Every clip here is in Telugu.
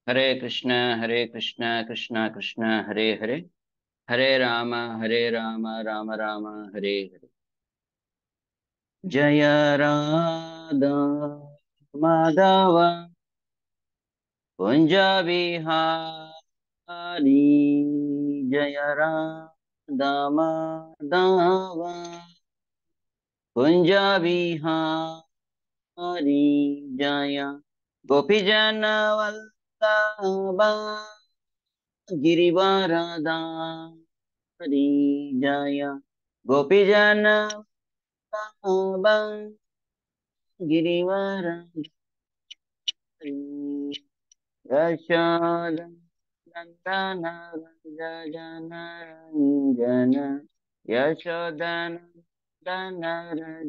हरे कृष्ण कृष्ण कृष्ण हरे हरे, हरे राम राम राम हरे हरे। जय राधा माधव कुंज बिहारी, जय राधा माधव कुंज बिहारी, जय गोपीजन वल्लभ गिरिवरधारी, जय गोपीजन वल्लभ गिरिवरधारी। यशोदनन्दन व्रजनरञ्जन, यशोदनन्दन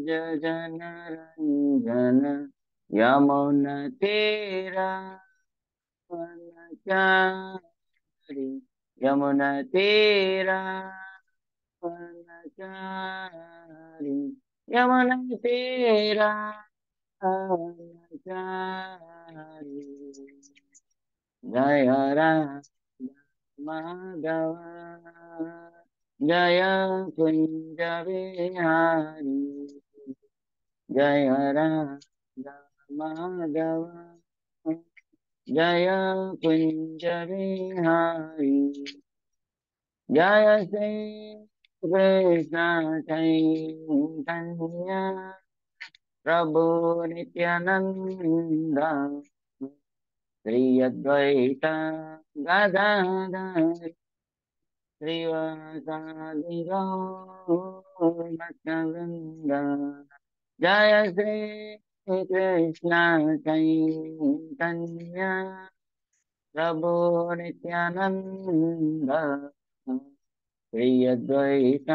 व्रजनरञ्जन, यमुनतीरावनचारि, यमुनतीरावनचारि, यमुनतीरावनचारि। जय राम माधव, जय कुंज बिहारी, जय राम माधव, जय कुंज बिहारी। जय श्री कृष्ण चैतन्य प्रभु नित्यानंद, श्री अद्वैत गदाधर श्रीवासादि गौरभक्तवृंद। जय श्री कृष्ण चैतन्य प्रभु नित्यानंद, श्री अद्वैत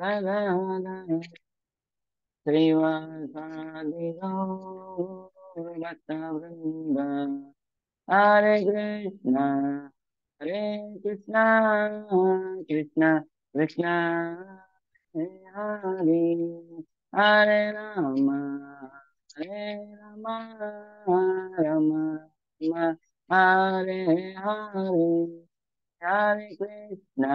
गदाधर श्रीवासादि गौरभक्तवृंद। हरे कृष्णा हरे कृष्णा, कृष्णा कृष्णा हरे हरे, हरे राम राम राम हरे हरे, हरे कृष्णा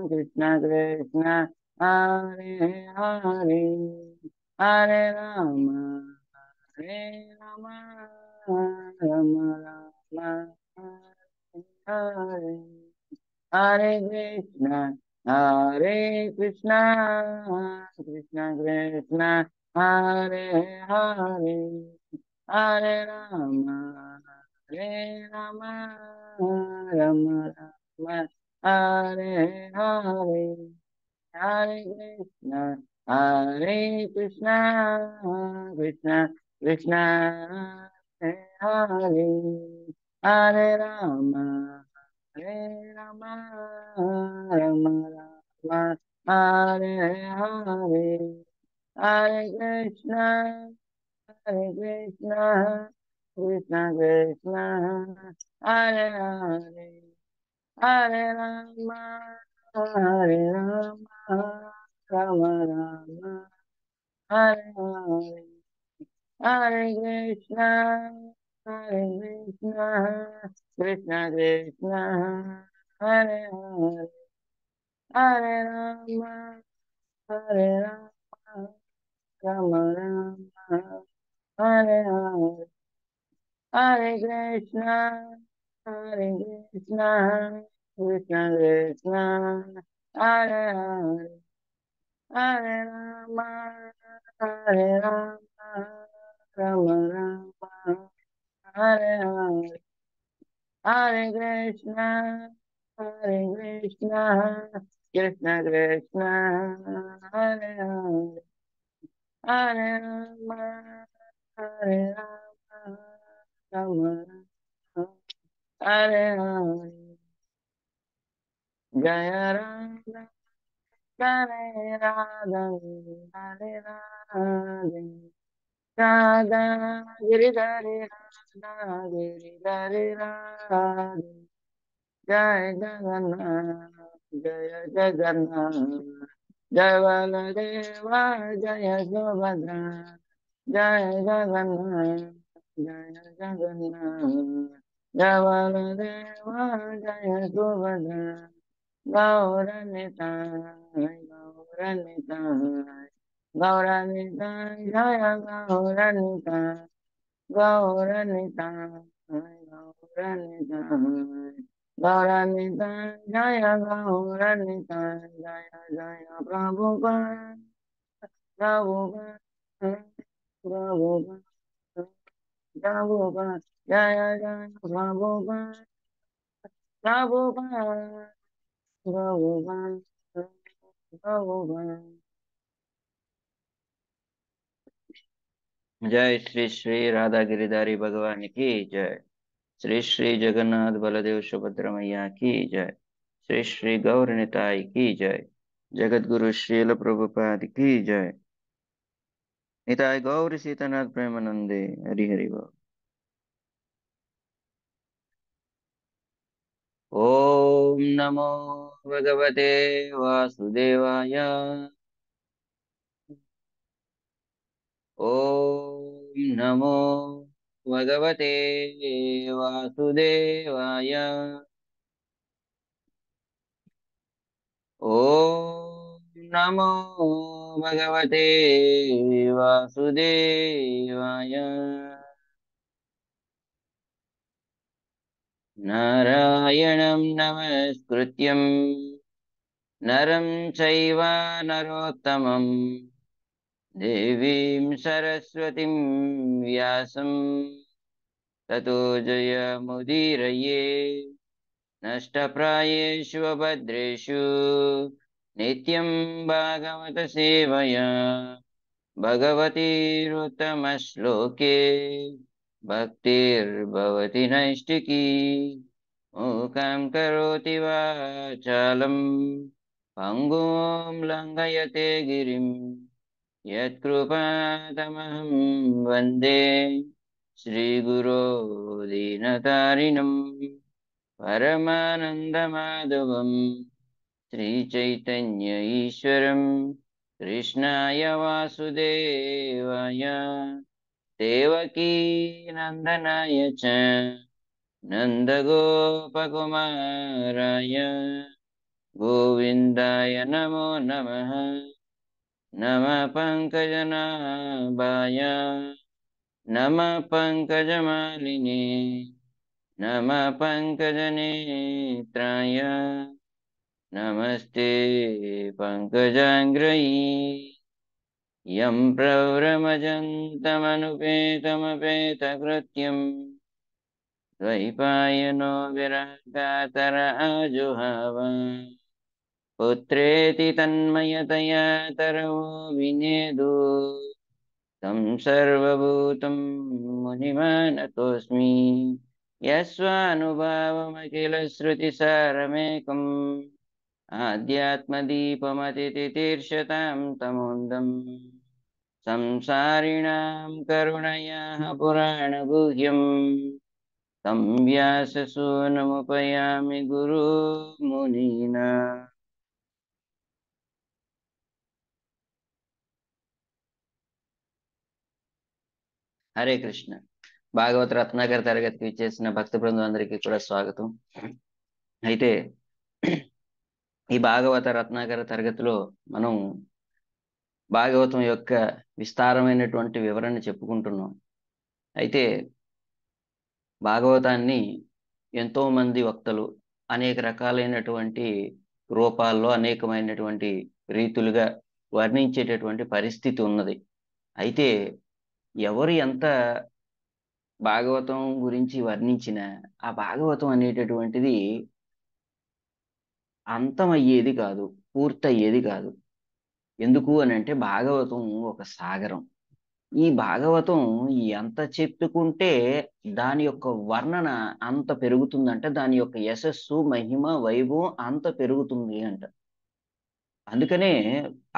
कृष्णा कृष्णा हरे हरे, हरे राम राम राम हरे हरे कृष्णा कृष्णा कृष्णा हरे हरे, हरे राम राम राम हरे हरे, हरे कृष्णा कृष्णा हरे हरे, हरे राम राम राम हरे हरे, हरे कृष्णा कृष्णा कृष्णा हरे हरे, हरे राम राम राम हरे हरे, हरे कृष्णा कृष्णा हरे हरे, हरे राम राम राम हरे हरे, हरे कृष्णा कृष्णा कृष्णा हरे हरे, हरे राम राम राम हरे हरे, हरे कृष्णा कृष्णा हरे हरे, हरे राम राम राम हरे हरे। जय राम हरे राधे, हरे राधे, राधा गिरिधरे राधा गिरिधरे राधे। जय जगन्नाथ जय जगन्नाथ, जय बलदेवा जय सुभद्रा, जय जगन्नाथ जय जगन्नाथ जय बलदेव जय सुभद्रा गौरनिताय गौरनिताय गौरनिताय जय गौरनिताय गौरनिताय गौरनिताय गौरनिताय जय गौरनिताय जय जय प्रभुपाद प्रभुपाद प्रभुपाद प्रभुपाद जय जय प्रभुपाद प्रभुपाद प्रभुपाद प्रभुपाद। जय श्री श्री राधा गिरिधारी भगवान की जय। श्री श्री जगन्नाथ बलदेव सुभद्रा मैया की जय। श्री श्री गौर निताई की जय। जगत गुरु श्रील प्रभुपाद की जय। निताय गौर सीतानाथ प्रेमानंदे। हरि हरि बोल। ओम नमो भगवते वासुदेवाय। ओम नमो भगवते वासुदेवाय। ओम नमो भगवते वासुदेवाय। नारायणं नमस्कृत्यं नरं चैव नरोत्तमं देवीं सरस्वतीं व्यासं ततो जयमुदीरये। नष्टप्रायेषु भद्रेषु नित्यं भागवत सेवया भगवतीरुत्तमश्लोके भक्तिर्भवति नैष्टिकी। मूकं करोति वाचालं पङ्गुं लङ्घयते गिरिं यत्कृपातमहं वन्दे श्रीगुरो दीनतारिणं परमानन्दमाधवं श्रीचैतन्य ईश्वरं कृष्णाय वासुदेवाय देवकी नन्दनाय च नन्दगोपकुमाराय गोविन्दाय नमो नमः। नमः पङ्कजनाभाय नमः पङ्कजमालिने नमः पङ्कजनेत्राय नमस्ते पङ्कजाङ्घ्रये। यं प्रव्रमजन्तमनुपेतमपेतकृत्यं द्वैपायनो विरहकातर आजुहाव पुत्रेति तन्मयतया तरवो विनेदु तं सर्वभूतं मुनिमानतोऽस्मि। यस्वानुभावमखिलश्रुतिसारमेकम् आध्यात्मदीपमतितितीर्षतां तमोन्दम् संसारिणां करुणयाः पुराणगुह्यम् तं व्याससूनमुपयामि गुरुमुनीना। హరే కృష్ణ. భాగవత రత్నాకర తరగతికి ఇచ్చేసిన భక్త బృందం అందరికీ కూడా స్వాగతం. అయితే ఈ భాగవత రత్నాకర తరగతిలో మనం భాగవతం యొక్క విస్తారమైనటువంటి వివరణ చెప్పుకుంటున్నాం. అయితే భాగవతాన్ని ఎంతో మంది వక్తలు అనేక రకాలైనటువంటి రూపాల్లో అనేకమైనటువంటి రీతులుగా వర్ణించేటటువంటి పరిస్థితి ఉన్నది. అయితే ఎవరు ఎంత భాగవతం గురించి వర్ణించిన ఆ భాగవతం అనేటటువంటిది అంతమయ్యేది కాదు, పూర్తయ్యేది కాదు. ఎందుకు అని అంటే భాగవతం ఒక సాగరం. ఈ భాగవతం ఎంత చెప్పుకుంటే దాని యొక్క వర్ణన అంత పెరుగుతుందంట, దాని యొక్క యశస్సు మహిమ వైభవం అంత పెరుగుతుంది అంట. అందుకనే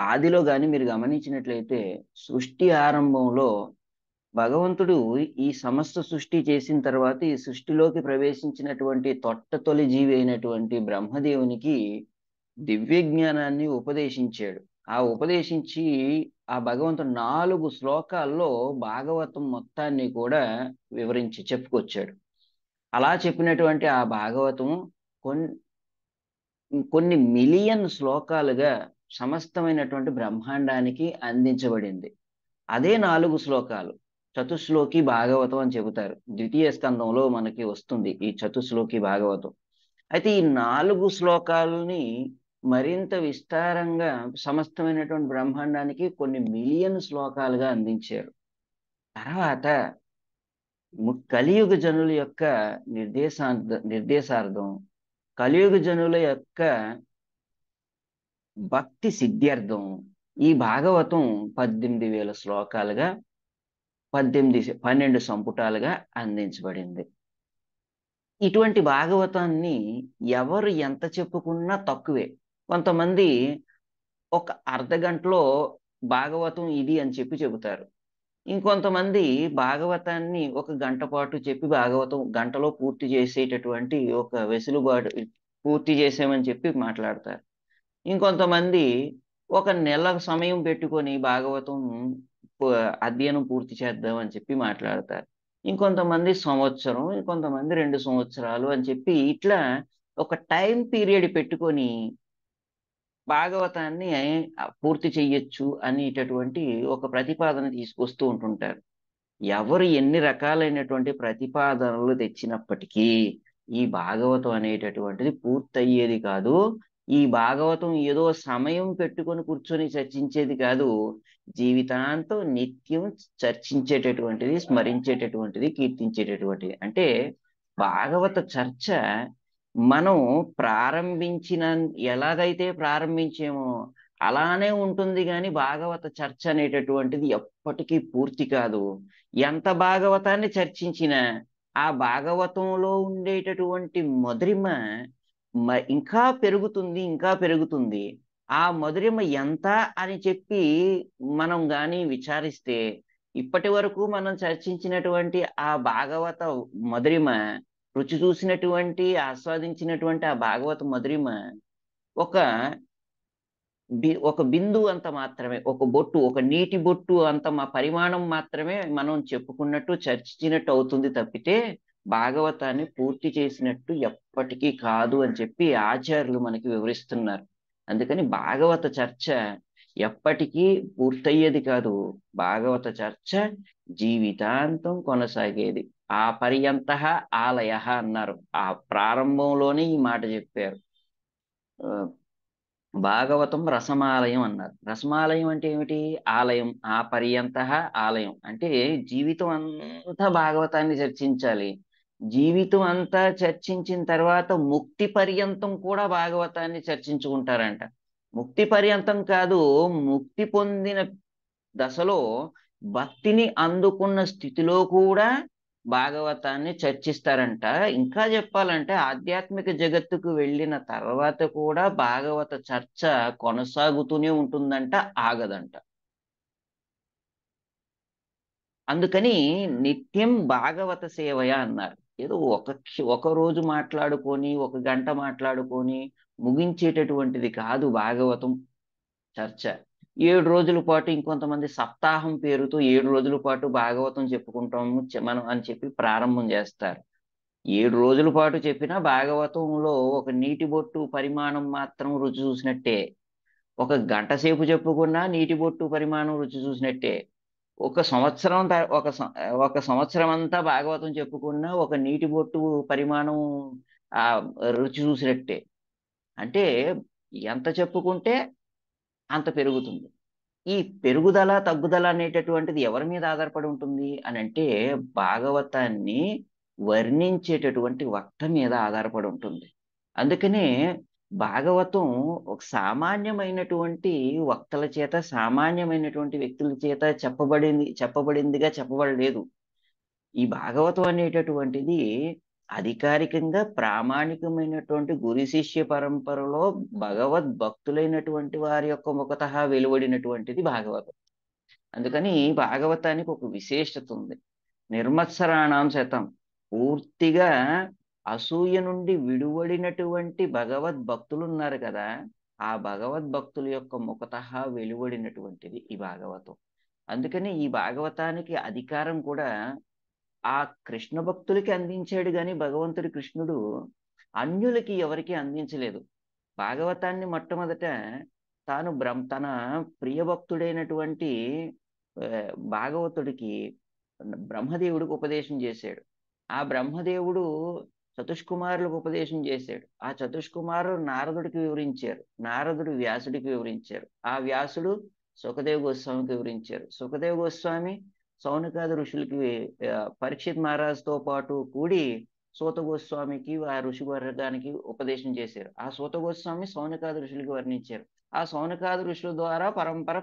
ఆదిలో గాని మీరు గమనించినట్లయితే సృష్టి ఆరంభంలో భగవంతుడు ఈ సమస్త సృష్టి చేసిన తర్వాత ఈ సృష్టిలోకి ప్రవేశించినటువంటి తొలి జీవి అయినటువంటి బ్రహ్మదేవునికి దివ్య జ్ఞానాన్ని ఉపదేశించాడు. ఉపదేశించి ఆ భగవంతుడు 4 శ్లోకాల్లో భాగవతం మొత్తాన్ని కూడా వివరించి చెప్పుకొచ్చాడు. అలా చెప్పినటువంటి ఆ భాగవతం కొన్ కొన్ని మిలియన్ శ్లోకాలుగా సమస్తమైనటువంటి బ్రహ్మాండానికి అందించబడింది. అదే 4 శ్లోకాలు. చతుశ్లోకి భాగవతం అని చెబుతారు. ద్వితీయ స్కందంలో మనకి వస్తుంది ఈ చతుశ్లోకి భాగవతం. అయితే ఈ 4 శ్లోకాలని మరింత విస్తారంగా సమస్తమైనటువంటి బ్రహ్మాండానికి కొన్ని మిలియన్ శ్లోకాలుగా అందించారు. తర్వాత కలియుగ జనుల యొక్క నిర్దేశార్థం, కలియుగ జనుల యొక్క భక్తి సిద్ధ్యర్థం ఈ భాగవతం 18,000 శ్లోకాలుగా 12 సంపుటాలుగా అందించబడింది. ఇటువంటి భాగవతాన్ని ఎవరు ఎంత చెప్పుకున్నా తక్కువే. కొంతమంది ఒక అర్ధగంటలో భాగవతం ఇది అని చెబుతారు. ఇంకొంతమంది భాగవతాన్ని ఒక గంట పాటు చెప్పి భాగవతం గంటలో పూర్తి చేసేటటువంటి ఒక వెసులుబాటు పూర్తి చేసామని చెప్పి మాట్లాడతారు. ఇంకొంతమంది ఒక నెల సమయం పెట్టుకొని భాగవతం పు అధ్యయనం పూర్తి చేద్దాం అని చెప్పి మాట్లాడతారు. ఇంకొంతమంది సంవత్సరం, ఇంకొంతమంది 2 సంవత్సరాలు అని చెప్పి ఇట్లా ఒక టైమ్ పీరియడ్ పెట్టుకొని భాగవతాన్ని పూర్తి చెయ్యొచ్చు అనేటటువంటి ఒక ప్రతిపాదన తీసుకొస్తూ ఉంటుంటారు. ఎవరు ఎన్ని రకాలైనటువంటి ప్రతిపాదనలు తెచ్చినప్పటికీ ఈ భాగవతం అనేటటువంటిది పూర్తయ్యేది కాదు. ఈ భాగవతం ఏదో సమయం పెట్టుకొని కూర్చొని చర్చించేది కాదు. జీవితాంతం నిత్యం చర్చించేటటువంటిది, స్మరించేటటువంటిది, కీర్తించేటటువంటిది. అంటే భాగవత చర్చ మనం ప్రారంభించిన ఎలాగైతే ప్రారంభించామో అలానే ఉంటుంది గాని భాగవత చర్చ అనేటటువంటిది ఎప్పటికీ పూర్తి కాదు. ఎంత భాగవతాన్ని చర్చించినా ఆ భాగవతంలో ఉండేటటువంటి మధురిమ ఇంకా పెరుగుతుంది, ఇంకా పెరుగుతుంది. ఆ మధురిమ ఎంత అని చెప్పి మనం గాని విచారిస్తే ఇప్పటి వరకు మనం చర్చించినటువంటి ఆ భాగవత మధురిమ, రుచి చూసినటువంటి, ఆస్వాదించినటువంటి ఆ భాగవత మధురిమ ఒక ఒక బిందువు అంత మాత్రమే. ఒక బొట్టు, ఒక నీటి బొట్టు అంత పరిమాణం మాత్రమే మనం చెప్పుకున్నట్టు, చర్చించినట్టు అవుతుంది తప్పితే, భాగవతాన్ని పూర్తి చేసినట్టు ఎప్పటికీ కాదు అని చెప్పి ఆచార్యులు మనకి వివరిస్తున్నారు. అందుకని భాగవత చర్చ ఎప్పటికీ పూర్తయ్యేది కాదు. భాగవత చర్చ జీవితాంతం కొనసాగేది. ఆ పర్యంతః ఆలయః అన్నారు. ఆ ప్రారంభంలోనే ఈ మాట చెప్పారు. ఆహ్, భాగవతం రసమాలయం అన్నారు. రసమాలయం అంటే ఏమిటి? ఆలయం. ఆ పర్యంతః ఆలయం. అంటే జీవితం అంతా భాగవతాన్ని చర్చించాలి. జీవితం అంతా చర్చించిన తర్వాత ముక్తి పర్యంతం కూడా భాగవతాన్ని చర్చించుకుంటారంట. ముక్తి పర్యంతం కాదు, ముక్తి పొందిన దశలో భక్తిని అందుకున్న స్థితిలో కూడా భాగవతాన్ని చర్చిస్తారంట. ఇంకా చెప్పాలంటే ఆధ్యాత్మిక జగత్తుకు వెళ్ళిన తర్వాత కూడా భాగవత చర్చ కొనసాగుతూనే ఉంటుందంట, ఆగదంట. అందుకని నిత్యం భాగవత సేవయ అన్నారు. ఏదో ఒక రోజు మాట్లాడుకొని, ఒక గంట మాట్లాడుకొని ముగించేటటువంటిది కాదు భాగవతం చర్చ. 7 రోజుల పాటు ఇంకొంతమంది సప్తాహం పేరుతో 7 రోజుల పాటు భాగవతం చెప్పుకుంటాము మనం అని చెప్పి ప్రారంభం చేస్తారు. 7 రోజుల పాటు చెప్పినా భాగవతంలో ఒక నీటి బొట్టు పరిమాణం మాత్రం రుచి చూసినట్టే. ఒక గంట సేపు చెప్పుకున్నా నీటి బొట్టు పరిమాణం రుచి చూసినట్టే. ఒక సంవత్సరం త ఒక సం ఒక సంవత్సరం అంతా భాగవతం చెప్పుకున్నా ఒక నీటి బొట్టు పరిమాణం రుచి చూసినట్టే. అంటే ఎంత చెప్పుకుంటే అంత పెరుగుతుంది. ఈ పెరుగుదల, తగ్గుదల అనేటటువంటిది ఎవరి మీద ఆధారపడి ఉంటుంది అనంటే, భాగవతాన్ని వర్ణించేటటువంటి వక్త మీద ఆధారపడి ఉంటుంది. అందుకనే భాగవతం ఒక సామాన్యమైనటువంటి వక్తల చేత, సామాన్యమైనటువంటి వ్యక్తుల చేత చెప్పబడిందిగా చెప్పబడలేదు. ఈ భాగవతం అనేటటువంటిది అధికారికంగా ప్రామాణికమైనటువంటి గురు శిష్య పరంపరలో భగవద్భక్తులైనటువంటి వారి యొక్క ముఖతః వెలువడినటువంటిది భాగవతం. అందుకని భాగవతానికి ఒక విశేషత ఉంది. నిర్మత్సరాణం శతం, పూర్తిగా అసూయ నుండి విడువడినటువంటి భగవద్భక్తులున్నారు కదా! ఆ భగవద్భక్తుల యొక్క ముఖతః వెలువడినటువంటిది ఈ భాగవతం. అందుకని ఈ భాగవతానికి అధికారం కూడా ఆ కృష్ణ భక్తులకి అందించాడు గాని భగవంతుడు కృష్ణుడు అన్యులకి ఎవరికీ అందించలేదు. భాగవతాన్ని మొట్టమొదట తన ప్రియ భక్తుడైనటువంటి భాగవతుడికి బ్రహ్మదేవుడికి ఉపదేశం చేశాడు. ఆ బ్రహ్మదేవుడు చతుష్కుమారులకు ఉపదేశం చేశాడు. ఆ చతుష్కుమారులు నారదుడికి వివరించారు. నారదుడు వ్యాసుడికి వివరించారు. ఆ వ్యాసుడు సుఖదేవ్ గోస్వామికి వివరించారు. సుఖదేవ్ గోస్వామి సౌనకాది ఋషులకి పరీక్షిత్ మహారాజుతో పాటు కూడి సూత గోస్వామికి ఆ ఋషి వర్గానికి ఉపదేశం చేశారు. ఆ సూత గోస్వామి సౌనకాది ఋషులకి వర్ణించారు. ఆ సౌనకాది ఋషుల ద్వారా పరంపర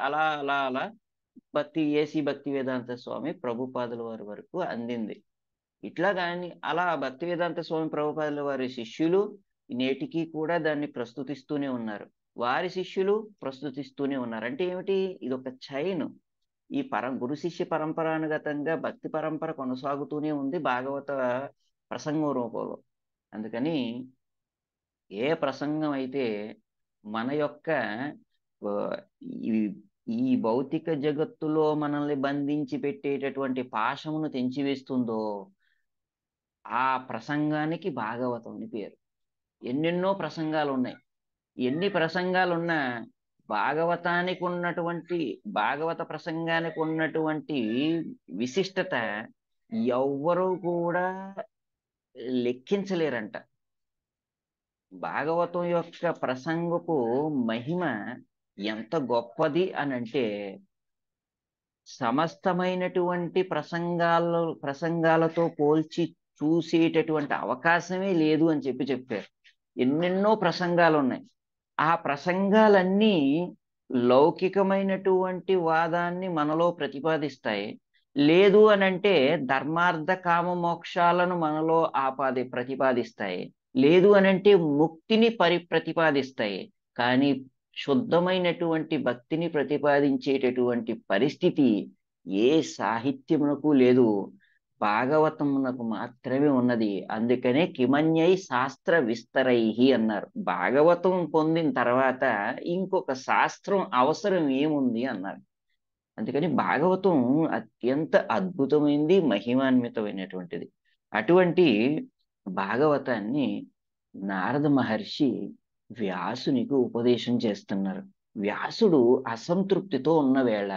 అలా అలా అలా ఏసీ భక్తి వేదాంత స్వామి ప్రభుపాదుల వారి వరకు అందింది. ఇట్లా కానీ అలా భక్తి వేదాంత స్వామి ప్రభుపాదుల వారి శిష్యులు నేటికి కూడా దాన్ని ప్రస్తుతిస్తూనే ఉన్నారు. వారి శిష్యులు ప్రస్తుతిస్తూనే ఉన్నారు. అంటే ఏమిటి? ఇది ఒక చైన్. ఈ గురు శిష్య పరంపరానుగతంగా భక్తి పరంపర కొనసాగుతూనే ఉంది భాగవత ప్రసంగం రూపంలో. అందుకని ఏ ప్రసంగం అయితే మన యొక్క ఈ ఈ భౌతిక జగత్తులో మనల్ని బంధించి పెట్టేటటువంటి పాశమును తెంచివేస్తుందో ఆ ప్రసంగానికి భాగవతం అని పేరు. ఎన్నెన్నో ప్రసంగాలు ఉన్నాయి. ఎన్ని ప్రసంగాలున్నా భాగవత ప్రసంగానికి ఉన్నటువంటి విశిష్టత ఎవ్వరూ కూడా లెక్కించలేరంట. భాగవతం యొక్క ప్రసంగపు మహిమ ఎంత గొప్పది అని అంటే సమస్తమైనటువంటి ప్రసంగాలతో పోల్చి చూసేటటువంటి అవకాశమే లేదు అని చెప్పారు. ఎన్నెన్నో ప్రసంగాలు ఉన్నాయి. ఆ ప్రసంగాలన్నీ లౌకికమైనటువంటి వాదాన్ని మనలో ప్రతిపాదిస్తాయి. లేదు అనంటే ధర్మార్థ కామ మోక్షాలను మనలో ప్రతిపాదిస్తాయి. లేదు అనంటే ముక్తిని ప్రతిపాదిస్తాయి. కానీ శుద్ధమైనటువంటి భక్తిని ప్రతిపాదించేటటువంటి పరిస్థితి ఏ సాహిత్యమునకు లేదు, భాగవతమునకు మాత్రమే ఉన్నది. అందుకనే కిమన్యై శాస్త్ర విస్తరైహి అన్నారు. భాగవతం పొందిన తర్వాత ఇంకొక శాస్త్రం అవసరం ఏముంది అన్నారు. అందుకని భాగవతం అత్యంత అద్భుతమైంది, మహిమాన్వితమైనటువంటిది. అటువంటి భాగవతాన్ని నారద మహర్షి వ్యాసునికి ఉపదేశం చేస్తున్నారు. వ్యాసుడు అసంతృప్తితో ఉన్న వేళ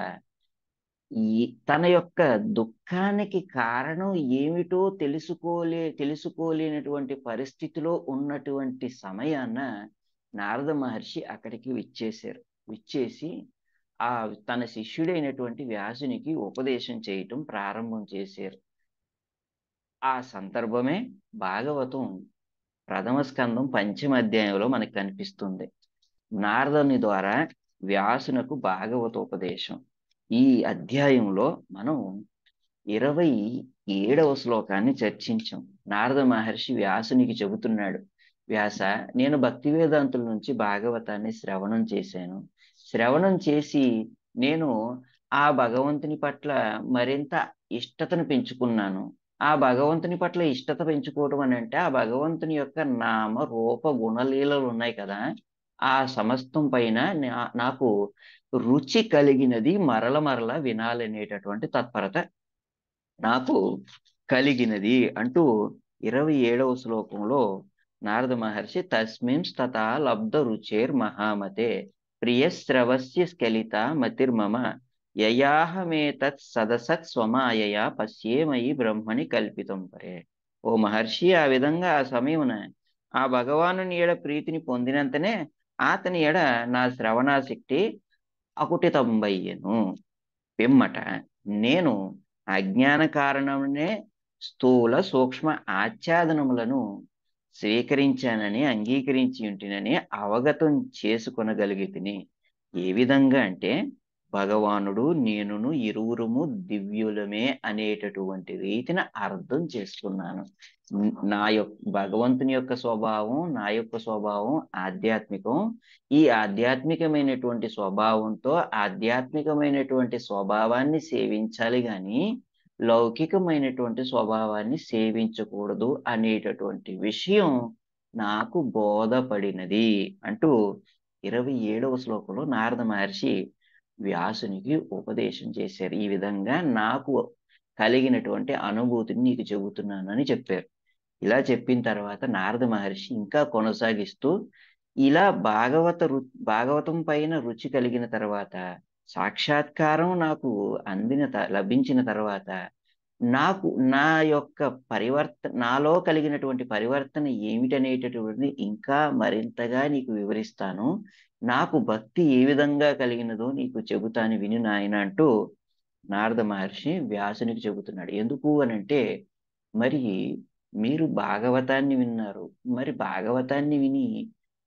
తన యొక్క దుఃఖానికి కారణం ఏమిటో తెలుసుకోలేనటువంటి పరిస్థితిలో ఉన్నటువంటి సమయాన నారద మహర్షి అక్కడికి విచ్చేశారు. విచ్చేసి తన శిష్యుడైనటువంటి వ్యాసునికి ఉపదేశం చేయటం ప్రారంభం చేశారు. ఆ సందర్భమే భాగవతం ప్రథమ స్కందం పంచమ అధ్యాయంలో మనకు కనిపిస్తుంది. నారదుని ద్వారా వ్యాసునకు భాగవతోపదేశం. ఈ అధ్యాయంలో మనం 27వ శ్లోకాన్ని చర్చించాం. నారద మహర్షి వ్యాసునికి చెబుతున్నాడు, వ్యాస, నేను భక్తి వేదాంతుల నుంచి భాగవతాన్ని శ్రవణం చేశాను. శ్రవణం చేసి నేను ఆ భగవంతుని పట్ల మరింత ఇష్టతను పెంచుకున్నాను. ఆ భగవంతుని పట్ల ఇష్టత పెంచుకోవడం అని అంటే ఆ భగవంతుని యొక్క నామ రూప గుణలీలలు ఉన్నాయి కదా, ఆ సమస్తం పైన నాకు రుచి కలిగినది, మరల వినాలనేటటువంటి తత్పరత నాకు కలిగినది అంటూ 27వ శ్లోకంలో నారద మహర్షి తస్మిన్ తథా లబ్ధ రుచేర్ మహామతే ప్రియశ్రవస్య స్ఖలిత మతిర్మమ యయాహమేతత్ సదసత్ స్వమాయయా పశ్యేమయి బ్రహ్మణి కల్పితం పరే. ఓ మహర్షి, ఆ విధంగా ఆ సమయమున ఆ భగవాను ఎడ ప్రీతిని పొందినంతనే అతని ఎడ నా శ్రవణాశక్తి అకుటితంబయ్యను. పిమ్మట నేను అజ్ఞాన కారణమునే స్థూల సూక్ష్మ ఆచ్ఛాదనములను స్వీకరించానని అంగీకరించి ఉంటినని అవగతం చేసుకొనగలిగితిని. ఏ విధంగా అంటే భగవానుడు నేనును ఇరువురుము దివ్యులమే అనేటటువంటి రీతిని అర్థం చేసుకున్నాను. భగవంతుని యొక్క స్వభావం, నా యొక్క స్వభావం ఆధ్యాత్మికం. ఈ ఆధ్యాత్మికమైనటువంటి స్వభావంతో ఆధ్యాత్మికమైనటువంటి స్వభావాన్ని సేవించాలి గాని లౌకికమైనటువంటి స్వభావాన్ని సేవించకూడదు అనేటటువంటి విషయం నాకు బోధపడినది అంటూ 27వ శ్లోకంలో నారద మహర్షి వ్యాసునికి ఉపదేశం చేశారు. ఈ విధంగా నాకు కలిగినటువంటి అనుభూతిని నీకు చెబుతున్నానని చెప్పారు. ఇలా చెప్పిన తర్వాత నారద మహర్షి ఇంకా కొనసాగిస్తూ ఇలా భాగవతం పైన రుచి కలిగిన తర్వాత, సాక్షాత్కారం నాకు లభించిన తర్వాత, నాకు నా యొక్క నాలో కలిగినటువంటి పరివర్తన ఏమిటనేటటువంటిది ఇంకా మరింతగా నీకు వివరిస్తాను. నాకు భక్తి ఏ విధంగా కలిగినదో నీకు చెబుతాను విను నాయన అంటూ నారద మహర్షి వ్యాసునికి చెబుతున్నాడు. ఎందుకు అనంటే, మరి మీరు భాగవతాన్ని విన్నారు. మరి భాగవతాన్ని విని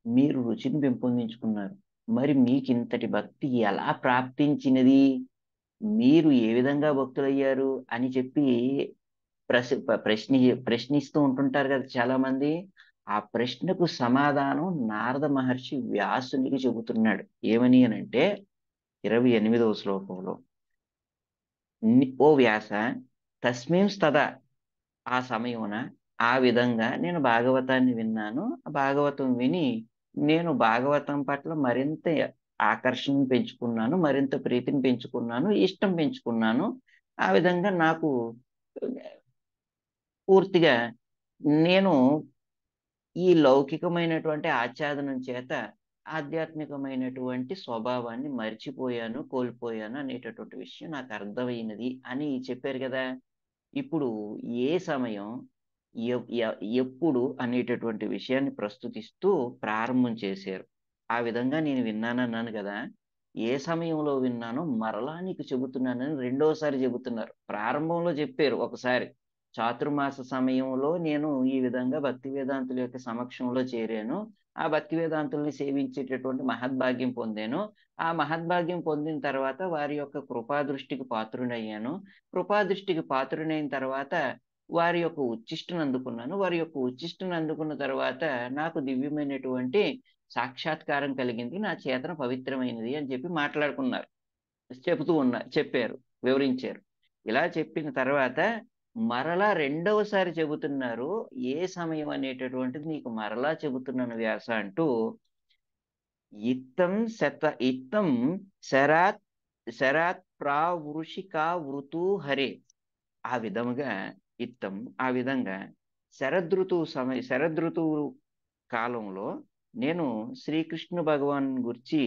మీరు రుచిని పెంపొందించుకున్నారు. మరి మీకింతటి భక్తి ఎలా ప్రాప్తించినది? మీరు ఏ విధంగా భక్తులయ్యారు? అని చెప్పి ప్రశ్ ప ప్రశ్ని ప్రశ్నిస్తూ ఉంటుంటారు కదా చాలామంది. ఆ ప్రశ్నకు సమాధానం నారద మహర్షి వ్యాసునికి చెబుతున్నాడు. ఏమని అనంటే 28వ శ్లోకంలో ఓ వ్యాస తస్మింస్తదా ఆ సమయమున ఆ విధంగా నేను భాగవతాన్ని విన్నాను. ఆ భాగవతం విని నేను భాగవతం పట్ల మరింత ఆకర్షణ పెంచుకున్నాను. మరింత ప్రీతిని పెంచుకున్నాను. ఇష్టం పెంచుకున్నాను. ఆ విధంగా నాకు పూర్తిగా నేను ఈ లౌకికమైనటువంటి ఆచ్ఛాదనం చేత ఆధ్యాత్మికమైనటువంటి స్వభావాన్ని మర్చిపోయాను, కోల్పోయాను అనేటటువంటి విషయం నాకు అర్థమైనది అని చెప్పారు కదా! ఇప్పుడు ఏ సమయం, ఎప్పుడు అనేటటువంటి విషయాన్ని ప్రస్తుతిస్తూ ప్రారంభం చేశారు. ఆ విధంగా నేను విన్నానన్నాను గదా! ఏ సమయంలో విన్నానో మరలా నీకు చెబుతున్నానని రెండోసారి చెబుతున్నారు. ప్రారంభంలో చెప్పారు ఒకసారి. చాతుర్మాస సమయంలో నేను ఈ విధంగా భక్తి వేదాంతుల యొక్క సమక్షంలో చేరాను. ఆ భక్తి వేదాంతుల్ని సేవించేటటువంటి మహద్భాగ్యం పొందాను. ఆ మహద్భాగ్యం పొందిన తర్వాత వారి యొక్క కృపాదృష్టికి పాత్రుడయ్యాను. కృపాదృష్టికి పాత్రుడైన తర్వాత వారి యొక్క ఉచ్చిష్టను అందుకున్నాను. వారి యొక్క ఉచ్చిష్టను అందుకున్న తర్వాత నాకు దివ్యమైనటువంటి సాక్షాత్కారం కలిగింది. నా చేతన పవిత్రమైనది అని చెప్పి మాట్లాడుకున్నారు. చెప్పారు. వివరించారు. ఇలా చెప్పిన తర్వాత మరలా రెండవసారి చెబుతున్నారు. ఏ సమయం అనేటటువంటిది నీకు మరలా చెబుతున్నాను వ్యాస అంటూ ఇత్తం శరాత్ శరాత్ ప్రావృషికా వృతూ హరే. ఆ విధముగా ఆ విధంగా శరదృతువు కాలంలో నేను శ్రీకృష్ణ భగవాన్ గురించి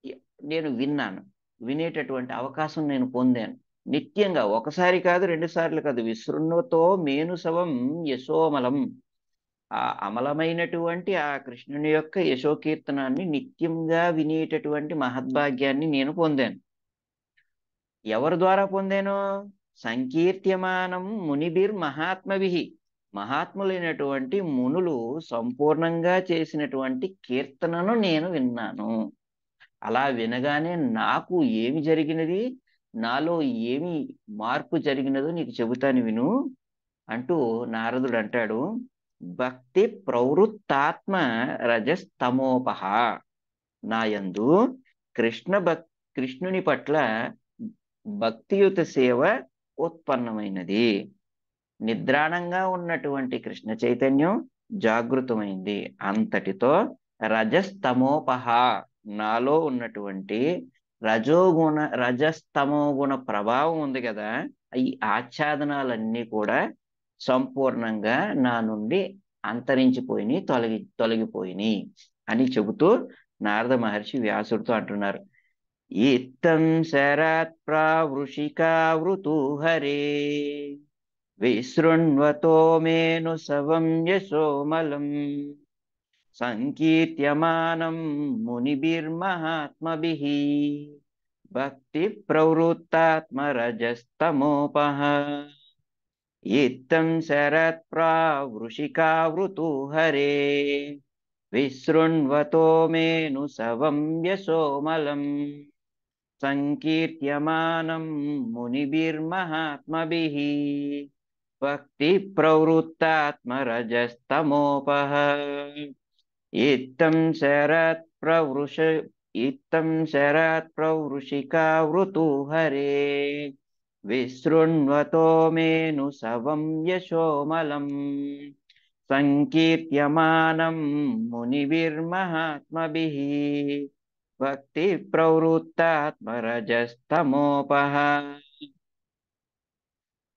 ఎ నేను విన్నాను. వినేటటువంటి అవకాశం నేను పొందాను. నిత్యంగా ఒకసారి కాదు, 2 సార్లు కాదు. విశృణ్వతో మేనుసవం యశోమలం. ఆ అమలమైనటువంటి ఆ కృష్ణుని యొక్క యశోకీర్తనాన్ని నిత్యంగా వినేటటువంటి మహద్భాగ్యాన్ని నేను పొందాను. ఎవరి ద్వారా పొందాను? సంకీర్త్యమానం మునిభిర్మహాత్మభిః. మహాత్ములైనటువంటి మునులు సంపూర్ణంగా చేసినటువంటి కీర్తనను నేను విన్నాను. అలా వినగానే నాకు ఏమి జరిగినది? నాలో ఏమి మార్పు జరిగినదో నీకు చెబుతాను విను అంటూ నారదుడు అంటాడు. భక్తి ప్రవృత్తాత్మ రజస్తమోపహ. నాయందు కృష్ణుని పట్ల భక్తియుత సేవ ఉత్పన్నమైనది. నిద్రాణంగా ఉన్నటువంటి కృష్ణ చైతన్యం జాగృతమైంది. అంతటితో రజస్తమోపహ, నాలో ఉన్నటువంటి రజస్తమో గుణ ప్రభావం ఉంది కదా, ఈ ఆచ్ఛాదనాలన్నీ కూడా సంపూర్ణంగా నా నుండి అంతరించిపోయినాయి, తొలగిపోయినాయి అని చెబుతూ నారద మహర్షి వ్యాసుడితో అంటున్నారు. ఇత్తం శరత్ ప్రావృషికావృతు హరే విశృణ్వతో మేను సవం యశోమలం సంకీర్త్యమానం మునిభిర్మహాత్మభిః భక్తి ప్రవృత్తాత్మరజస్తమోపహ. ఇత్తం శరత్ ప్రావృషికావృతు హరే విశృణ్వతో మేను సవం యశోమలం సంకీర్త్యమానం మునిభిర్మహాత్మభిః భక్తి ప్రవృత్తాత్మరజస్తమోపహ. ఇత్తం శరత్ ప్రవృషికావృతు హరే విశృణ్వతో మేను సవం యశోమలం సంకీర్త్యమానం మునిభిర్మహాత్మభిః భక్తి ప్రవృత్తాత్మరజస్తమోపహ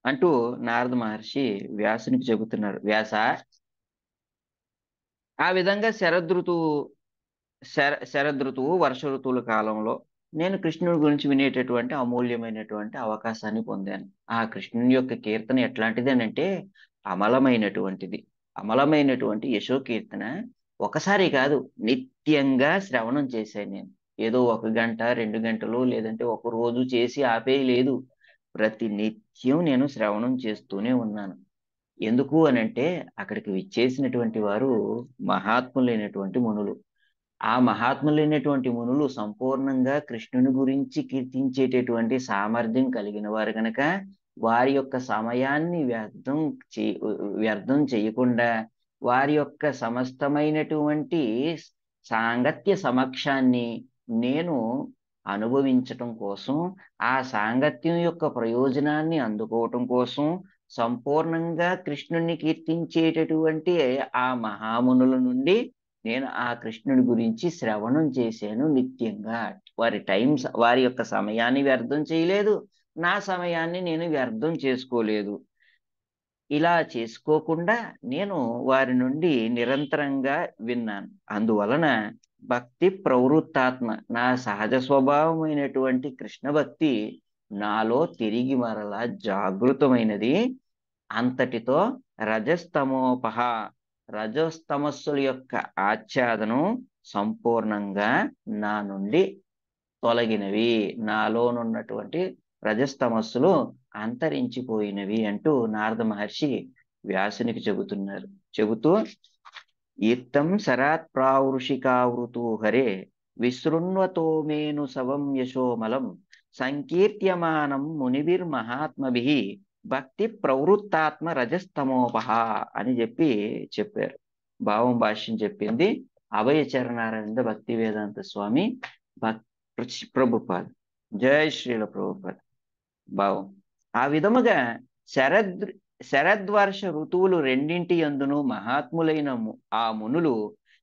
అంటూ నారద మహర్షి వ్యాసునికి చెబుతున్నారు. వ్యాస, ఆ విధంగా శరదృతువు వర్ష ఋతువుల కాలంలో నేను కృష్ణుడి గురించి వినేటటువంటి అమూల్యమైనటువంటి అవకాశాన్ని పొందాను. ఆ కృష్ణుని యొక్క కీర్తన ఎట్లాంటిది అని అంటే అమలమైనటువంటిది. అమలమైనటువంటి యశో కీర్తన ఒకసారి కాదు, నిత్యంగా శ్రవణం చేశాను నేను. ఏదో 1 గంట 2 గంటలు లేదంటే ఒక రోజు చేసి ఆపేయలేదు. ప్రతి నిత్యం నేను శ్రవణం చేస్తూనే ఉన్నాను. ఎందుకు అనంటే అక్కడికి విచ్చేసినటువంటి వారు మహాత్ములైనటువంటి మునులు. ఆ మహాత్ములైనటువంటి మునులు సంపూర్ణంగా కృష్ణుని గురించి కీర్తించేటటువంటి సామర్థ్యం కలిగిన వారు గనక వారి యొక్క సమయాన్ని వ్యర్థం చేయకుండా వారి యొక్క సమస్తమైనటువంటి సాంగత్య సమక్షాన్ని నేను అనుభవించటం కోసం, ఆ సాంగత్యం యొక్క ప్రయోజనాన్ని అందుకోవటం కోసం సంపూర్ణంగా కృష్ణుణ్ణి కీర్తించేటటువంటి ఆ మహామునుల నుండి నేను ఆ కృష్ణుడి గురించి శ్రవణం చేశాను నిత్యంగా. వారి యొక్క సమయాన్ని వ్యర్థం చేయలేదు. నా సమయాన్ని నేను వ్యర్థం చేసుకోలేదు. ఇలా చేసుకోకుండా నేను వారి నుండి నిరంతరంగా విన్నాను. అందువలన భక్తి ప్రవృత్తాత్మ, నా సహజ స్వభావమైనటువంటి కృష్ణ భక్తి నాలో తిరిగి మరలా జాగృతమైనది. అంతటితో రజస్తమోపహ, రజస్తమస్సుల యొక్క ఆచ్ఛాదనం సంపూర్ణంగా నా నుండి తొలగినవి. నాలోనున్నటువంటి రజస్తమస్సులు అంతరించిపోయినవి అంటూ నారద మహర్షి వ్యాసునికి చెబుతున్నారు. చెబుతూ ఇత్తం సరాత్ ప్రావృషికావృతూ హరే విశృణ్వతో మేను సవం యశోమలం సంకీర్త్యమానం మునిభిర్మహాత్మభిః భక్తి ప్రవృత్తాత్మ రజస్తమోపహ అని చెప్పారు. భావం భాష్యం చెప్పింది అభయ చరణారవింద భక్తి వేదాంత స్వామి ప్రభుపాద్. జై శ్రీల ప్రభుపాద్. భావం ఆ విధముగా శరద్ శరద్వర్ష ఋతువులు రెండింటి యందును మహాత్ములైన ఆ మునులు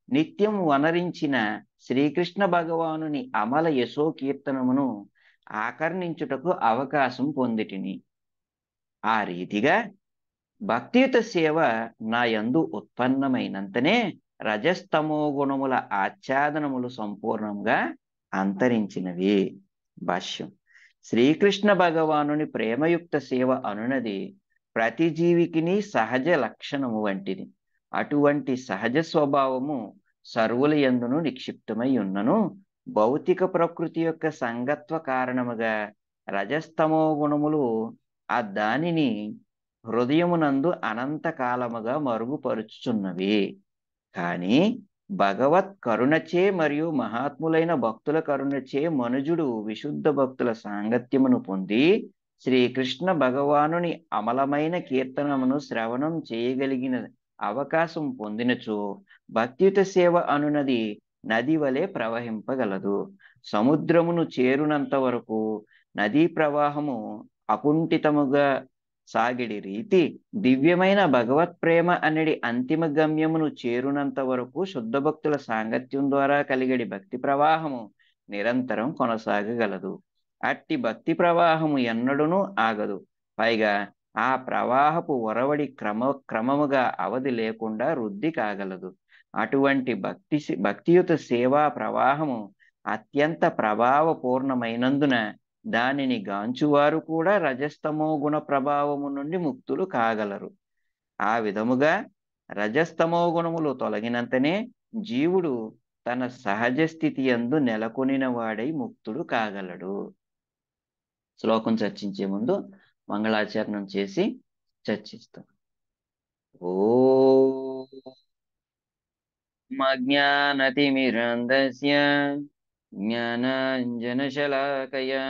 నిత్యం వనరించిన శ్రీకృష్ణ భగవానుని అమల యశో కీర్తనమును ఆకర్ణించుటకు అవకాశం పొందితిని. ఆ రీతిగా భక్తియుత సేవ నా యందు ఉత్పన్నమైనంతనే రజస్తమో గుణముల ఆచ్ఛాదనములు సంపూర్ణంగా అంతరించినవి. భాష్యం. శ్రీకృష్ణ భగవానుని ప్రేమయుక్త సేవ అనునది ప్రతి జీవికిని సహజ లక్షణము వంటిది. అటువంటి సహజ స్వభావము సర్వుల యందును నిక్షిప్తమై ఉన్నను భౌతిక ప్రకృతి యొక్క సంగత్వ కారణముగా రజస్తమో గుణములు ఆ దానిని హృదయమునందు అనంతకాలముగా మరుగుపరుచుచున్నవి. కానీ భగవత్ కరుణచే మరియు మహాత్ములైన భక్తుల కరుణచే మనుజుడు విశుద్ధ భక్తుల సాంగత్యమును పొంది శ్రీకృష్ణ భగవానుని అమలమైన కీర్తనమును శ్రవణం చేయగలిగిన అవకాశం పొందినచో భక్తియుత సేవ అనునది నది వలె ప్రవహింపగలదు. సముద్రమును చేరునంత వరకు నదీ ప్రవాహము అకుంఠితముగా సాగిడి రీతి దివ్యమైన భగవత్ ప్రేమ అనేది అంతిమ గమ్యమును చేరునంత వరకు శుద్ధ భక్తుల సాంగత్యం ద్వారా కలిగడి భక్తి ప్రవాహము నిరంతరం కొనసాగగలదు. అట్టి భక్తి ప్రవాహము ఎన్నడూనూ ఆగదు. పైగా ఆ ప్రవాహపు ఒరవడి క్రమముగా అవధి లేకుండా వృద్ధి కాగలదు. అటువంటి భక్తియుత సేవా ప్రవాహము అత్యంత ప్రభావపూర్ణమైనందున దానిని గాంచువారు కూడా రజస్తమో గుణ ప్రభావము నుండి ముక్తులు కాగలరు. ఆ విధముగా రజస్తమో గుణములు తొలగినంతనే జీవుడు తన సహజ స్థితి యందు నెలకొనిన వాడై ముక్తుడు కాగలడు. శ్లోకం చర్చించే ముందు మంగళాచరణం చేసి చర్చిస్తాం. ఓ అజ్ఞానతిమిరంధస్య జ్ఞానాంజనశలాకయా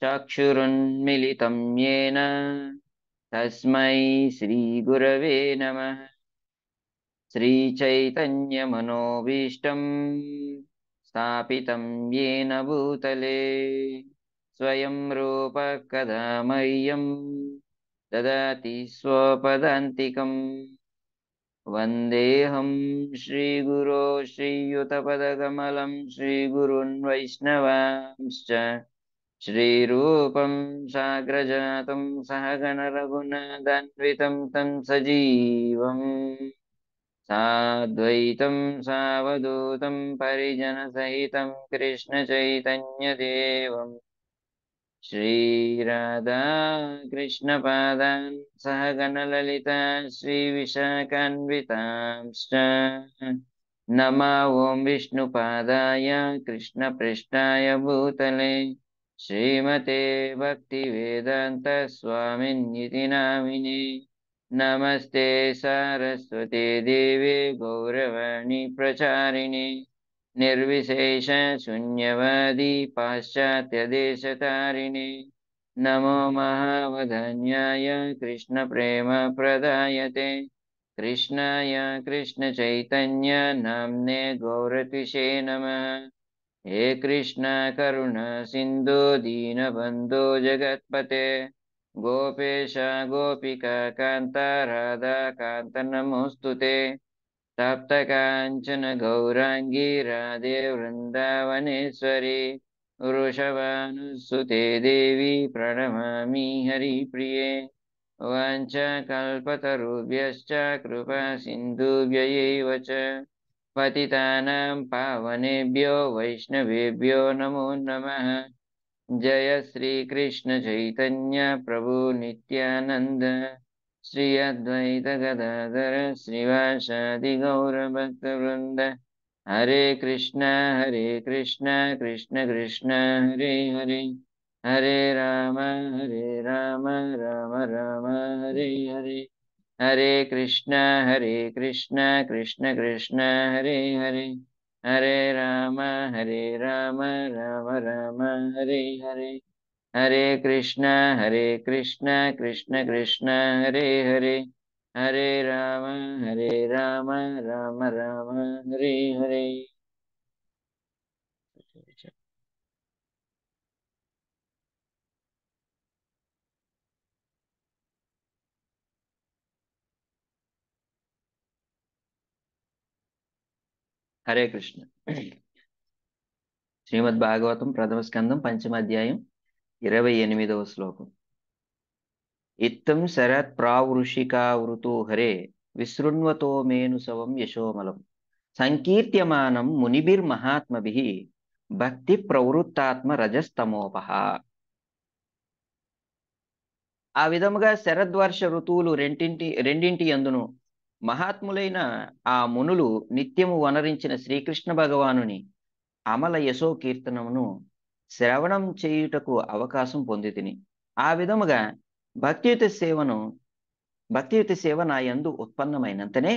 చక్షురున్మిలితం యేన తస్మై శ్రీగురవే నమః. శ్రీచైతన్యమనోభీష్టం స్థాపితం యేన భూతలే స్వయం రూప కదా మह्यं దదాతి స్వపదాంతికం. వందేహం శ్రీగురో శ్రీయుతపదకమలం శ్రీగురున్ వైష్ణవాంశ్చ శ్రీరూపం సాగ్రజాతం సహగణ రఘునాథాన్వితం తం సజీవం సాద్వైతం సావధూతం పరిజనసహితం కృష్ణచైతన్యదేవం శ్రీరాధా కృష్ణపాదాన్ సహగణలలితా శ్రీవిశాఖాన్వితాంశ్చ నమా ఓం విష్ణుపాదాయ కృష్ణపృష్ఠాయ భూతలే శ్రీమతే భక్తివేదాంత స్వామిన్నితి నామినే నమస్తే సారస్వతే దేవే గౌరవాణి ప్రచారిణి నిర్విశేష శూన్యవాది పాశ్చాత్యదేశతారిణి నమో మహావధన్యాయ కృష్ణ ప్రేమ ప్రదాయతే కృష్ణాయ కృష్ణ చైతన్య నామ్నే గౌరతిషే నమః హే కృష్ణ కరుణ సింధు దీనబంధో జగత్పతే గోపేశ గోపికా కాంత రాధా కాంత నమోస్తుతే తప్త కాంచన గౌరాంగీ రాధే వృందావనేశ్వరి వృషభానుసుతే దేవి ప్రణమామి హరిప్రియే వాంఛకల్పతరుభ్యశ్చ కృపా సింధుభ్య ఏవ చ పతితానాం పావనేభ్యో వైష్ణవేభ్యో నమో నమః జయ శ్రీకృష్ణ చైతన్య ప్రభు నిత్యానంద శ్రీ అద్వైత గదాధర శ్రీవాసాది గౌరభక్తవృంద హరే కృష్ణ కృష్ణ కృష్ణ హరే హరే హరే రామ రామ రామ హరే హరే హరే కృష్ణ కృష్ణ కృష్ణ హరే హరే హరే రామ రామ రామ హరే హరే హరే కృష్ణ కృష్ణ కృష్ణ హరే హరే హరే రామ రామ రామ హరే హరే. హరే కృష్ణ. శ్రీమద్ భాగవతం ప్రథమ స్కందం పంచమాధ్యాయం 28వ శ్లోకం. ఇత్తం శరత్ ప్రావృషికావృతో హరే విశృణ్వతో మేను సవం యశోమలం సంకీర్త్యమానం మునిభిర్మహాత్మభిః భక్తి ప్రవృత్తాత్మ రజస్తమోపహ. ఆ విధముగా శరద్వర్ష ఋతువులు రెండింటి యందును మహాత్ములైన ఆ మునులు నిత్యము వనరించిన శ్రీకృష్ణ భగవానుని అమల యశో కీర్తనమును శ్రవణం చేయుటకు అవకాశం పొందితిని. ఆ విధముగా భక్తియుత సేవ నా యందు ఉత్పన్నమైనంతనే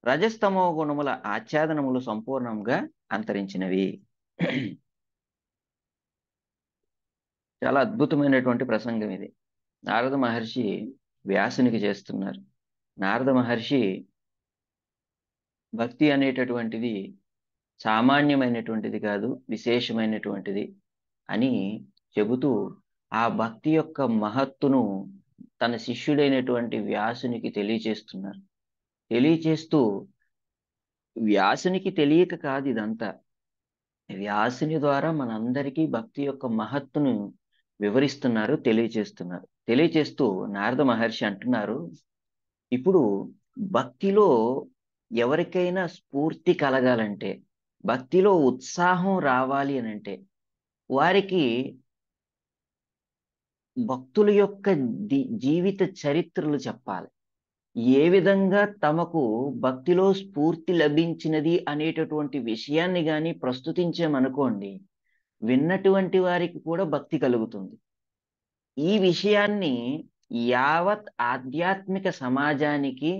రజస్తమో గుణముల ఆచ్ఛాదనములు సంపూర్ణంగా అంతరించినవి. చాలా అద్భుతమైనటువంటి ప్రసంగం ఇది. నారద మహర్షి వ్యాసునికి చేస్తున్నారు. నారద మహర్షి భక్తి అనేటటువంటిది సామాన్యమైనటువంటిది కాదు, విశేషమైనటువంటిది అని చెబుతూ ఆ భక్తి యొక్క మహత్తును తన శిష్యుడైనటువంటి వ్యాసునికి తెలియచేస్తున్నారు. తెలియచేస్తూ వ్యాసునికి తెలియక కాదు ఇదంతా, వ్యాసుని ద్వారా మనందరికీ భక్తి యొక్క మహత్తును వివరిస్తున్నారు, తెలియచేస్తున్నారు. తెలియచేస్తూ నారద మహర్షి అంటున్నారు, ఇప్పుడు భక్తిలో ఎవరికైనా స్ఫూర్తి కలగాలంటే, భక్తిలో ఉత్సాహం రావాలి అని అంటే వారికి భక్తుల యొక్క జీవిత చరిత్రలు చెప్పాలి. ఏ విధంగా తమకు భక్తిలో స్ఫూర్తి లభించినది అనేటటువంటి విషయాన్ని కానీ ప్రస్తుతించామనుకోండి, విన్నటువంటి వారికి కూడా భక్తి కలుగుతుంది. ఈ విషయాన్ని యావత్ ఆధ్యాత్మిక సమాజానికి,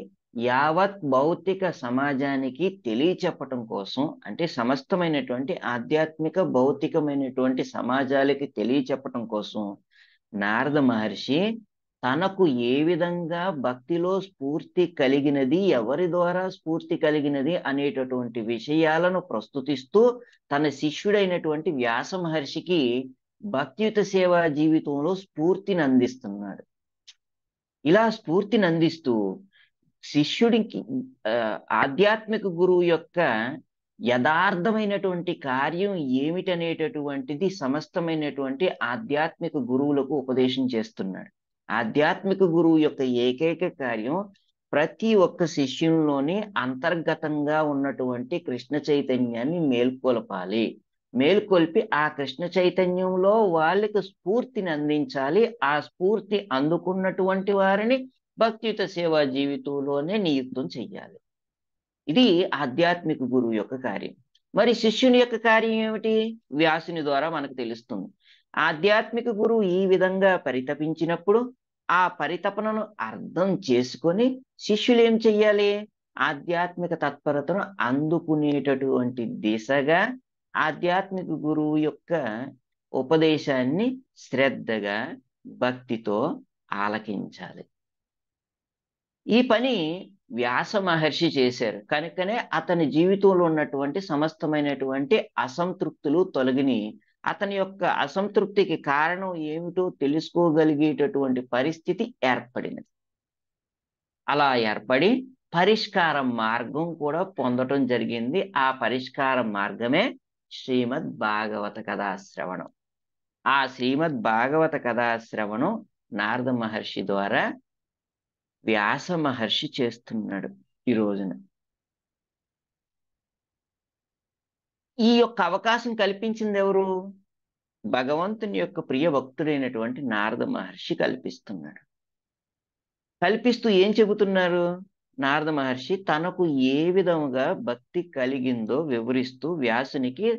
యావత్ భౌతిక సమాజానికి తెలియచెప్పటం కోసం, అంటే సమస్తమైనటువంటి ఆధ్యాత్మిక భౌతికమైనటువంటి సమాజాలకి తెలియచెప్పటం కోసం నారద మహర్షి తనకు ఏ విధంగా భక్తిలో స్ఫూర్తి కలిగినది, ఎవరి ద్వారా స్ఫూర్తి కలిగినది అనేటటువంటి విషయాలను ప్రస్తుతిస్తూ తన శిష్యుడైనటువంటి వ్యాస మహర్షికి భక్తియుత సేవా జీవితంలో స్ఫూర్తిని అందిస్తున్నాడు. ఇలా స్ఫూర్తిని అందిస్తూ శిష్యుడికి ఆధ్యాత్మిక గురువు యొక్క యథార్థమైనటువంటి కార్యం ఏమిటనేటటువంటిది సమస్తమైనటువంటి ఆధ్యాత్మిక గురువులకు ఉపదేశం చేస్తున్నాడు. ఆధ్యాత్మిక గురువు యొక్క ఏకైక కార్యం ప్రతి ఒక్క శిష్యుల్లోని అంతర్గతంగా ఉన్నటువంటి కృష్ణ చైతన్యాన్ని మేల్కొల్పాలి. మేల్కొల్పి ఆ కృష్ణ చైతన్యంలో వాళ్ళకి స్ఫూర్తిని అందించాలి. ఆ స్ఫూర్తి అందుకున్నటువంటి వారిని భక్తియుత సేవా జీవితంలోనే నియుక్తం చెయ్యాలి. ఇది ఆధ్యాత్మిక గురువు యొక్క కార్యం. మరి శిష్యుని యొక్క కార్యం ఏమిటి? వ్యాసుని ద్వారా మనకు తెలుస్తుంది. ఆధ్యాత్మిక గురువు ఈ విధంగా పరితపించినప్పుడు ఆ పరితపనను అర్థం చేసుకొని శిష్యులు ఏం చెయ్యాలి? ఆధ్యాత్మిక తత్పరతను అందుకునేటటువంటి దిశగా ఆధ్యాత్మిక గురువు యొక్క ఉపదేశాన్ని శ్రద్ధగా భక్తితో ఆలకించాలి. ఈ పని వ్యాస మహర్షి చేశారు కనుకనే అతని జీవితంలో ఉన్నటువంటి సమస్తమైనటువంటి అసంతృప్తులు తొలగిని అతని యొక్క అసంతృప్తికి కారణం ఏమిటో తెలుసుకోగలిగేటటువంటి పరిస్థితి ఏర్పడినది. అలా ఏర్పడి పరిష్కార మార్గం కూడా పొందటం జరిగింది. ఆ పరిష్కార మార్గమే శ్రీమద్ భాగవత కథాశ్రవణం. ఆ శ్రీమద్ భాగవత కథాశ్రవణం నారద మహర్షి ద్వారా వ్యాస మహర్షి చేస్తున్నాడు ఈ రోజున. ఈ యొక్క అవకాశం కల్పించింది ఎవరు? భగవంతుని యొక్క ప్రియ భక్తుడైనటువంటి నారద మహర్షి కల్పిస్తున్నాడు. కల్పిస్తూ ఏం చెబుతున్నారు? నారద మహర్షి తనకు ఏ విధముగా భక్తి కలిగిందో వివరిస్తూ వ్యాసునికి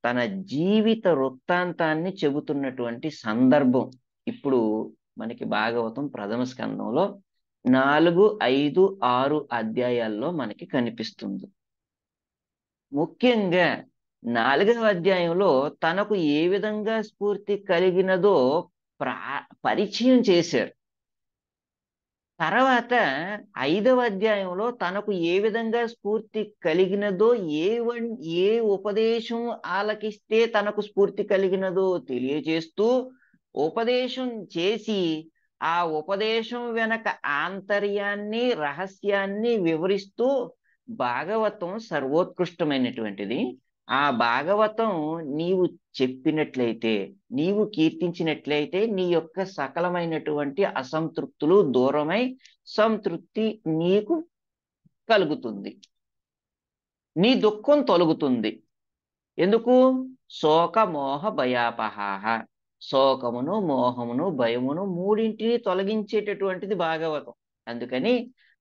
తన జీవిత వృత్తాంతాన్ని చెబుతున్నటువంటి సందర్భం ఇప్పుడు మనకి భాగవతం ప్రథమ స్కందంలో 4, 5, 6 అధ్యాయాల్లో మనకి కనిపిస్తుంది. ముఖ్యంగా 4వ అధ్యాయంలో తనకు ఏ విధంగా స్ఫూర్తి కలిగినదో పరిచయం చేశారు. తర్వాత 5వ అధ్యాయంలో తనకు ఏ విధంగా స్ఫూర్తి కలిగినదో ఏ ఉపదేశం ఆలకిస్తే తనకు స్ఫూర్తి కలిగినదో తెలియజేస్తూ ఉపదేశం చేసి ఆ ఉపదేశం వెనక ఆంతర్యాన్ని రహస్యాన్ని వివరిస్తూ భాగవతం సర్వోత్కృష్టమైనటువంటిది. ఆ భాగవతం నీవు చెప్పినట్లయితే నీవు కీర్తించినట్లయితే నీ యొక్క సకలమైనటువంటి అసంతృప్తులు దూరమై సంతృప్తి నీకు కలుగుతుంది. నీ దుఃఖం తొలగుతుంది. ఎందుకు? శోక మోహ భయాపహాహ. శోకమును మోహమును భయమును మూడింటిని తొలగించేటటువంటిది భాగవతం. అందుకని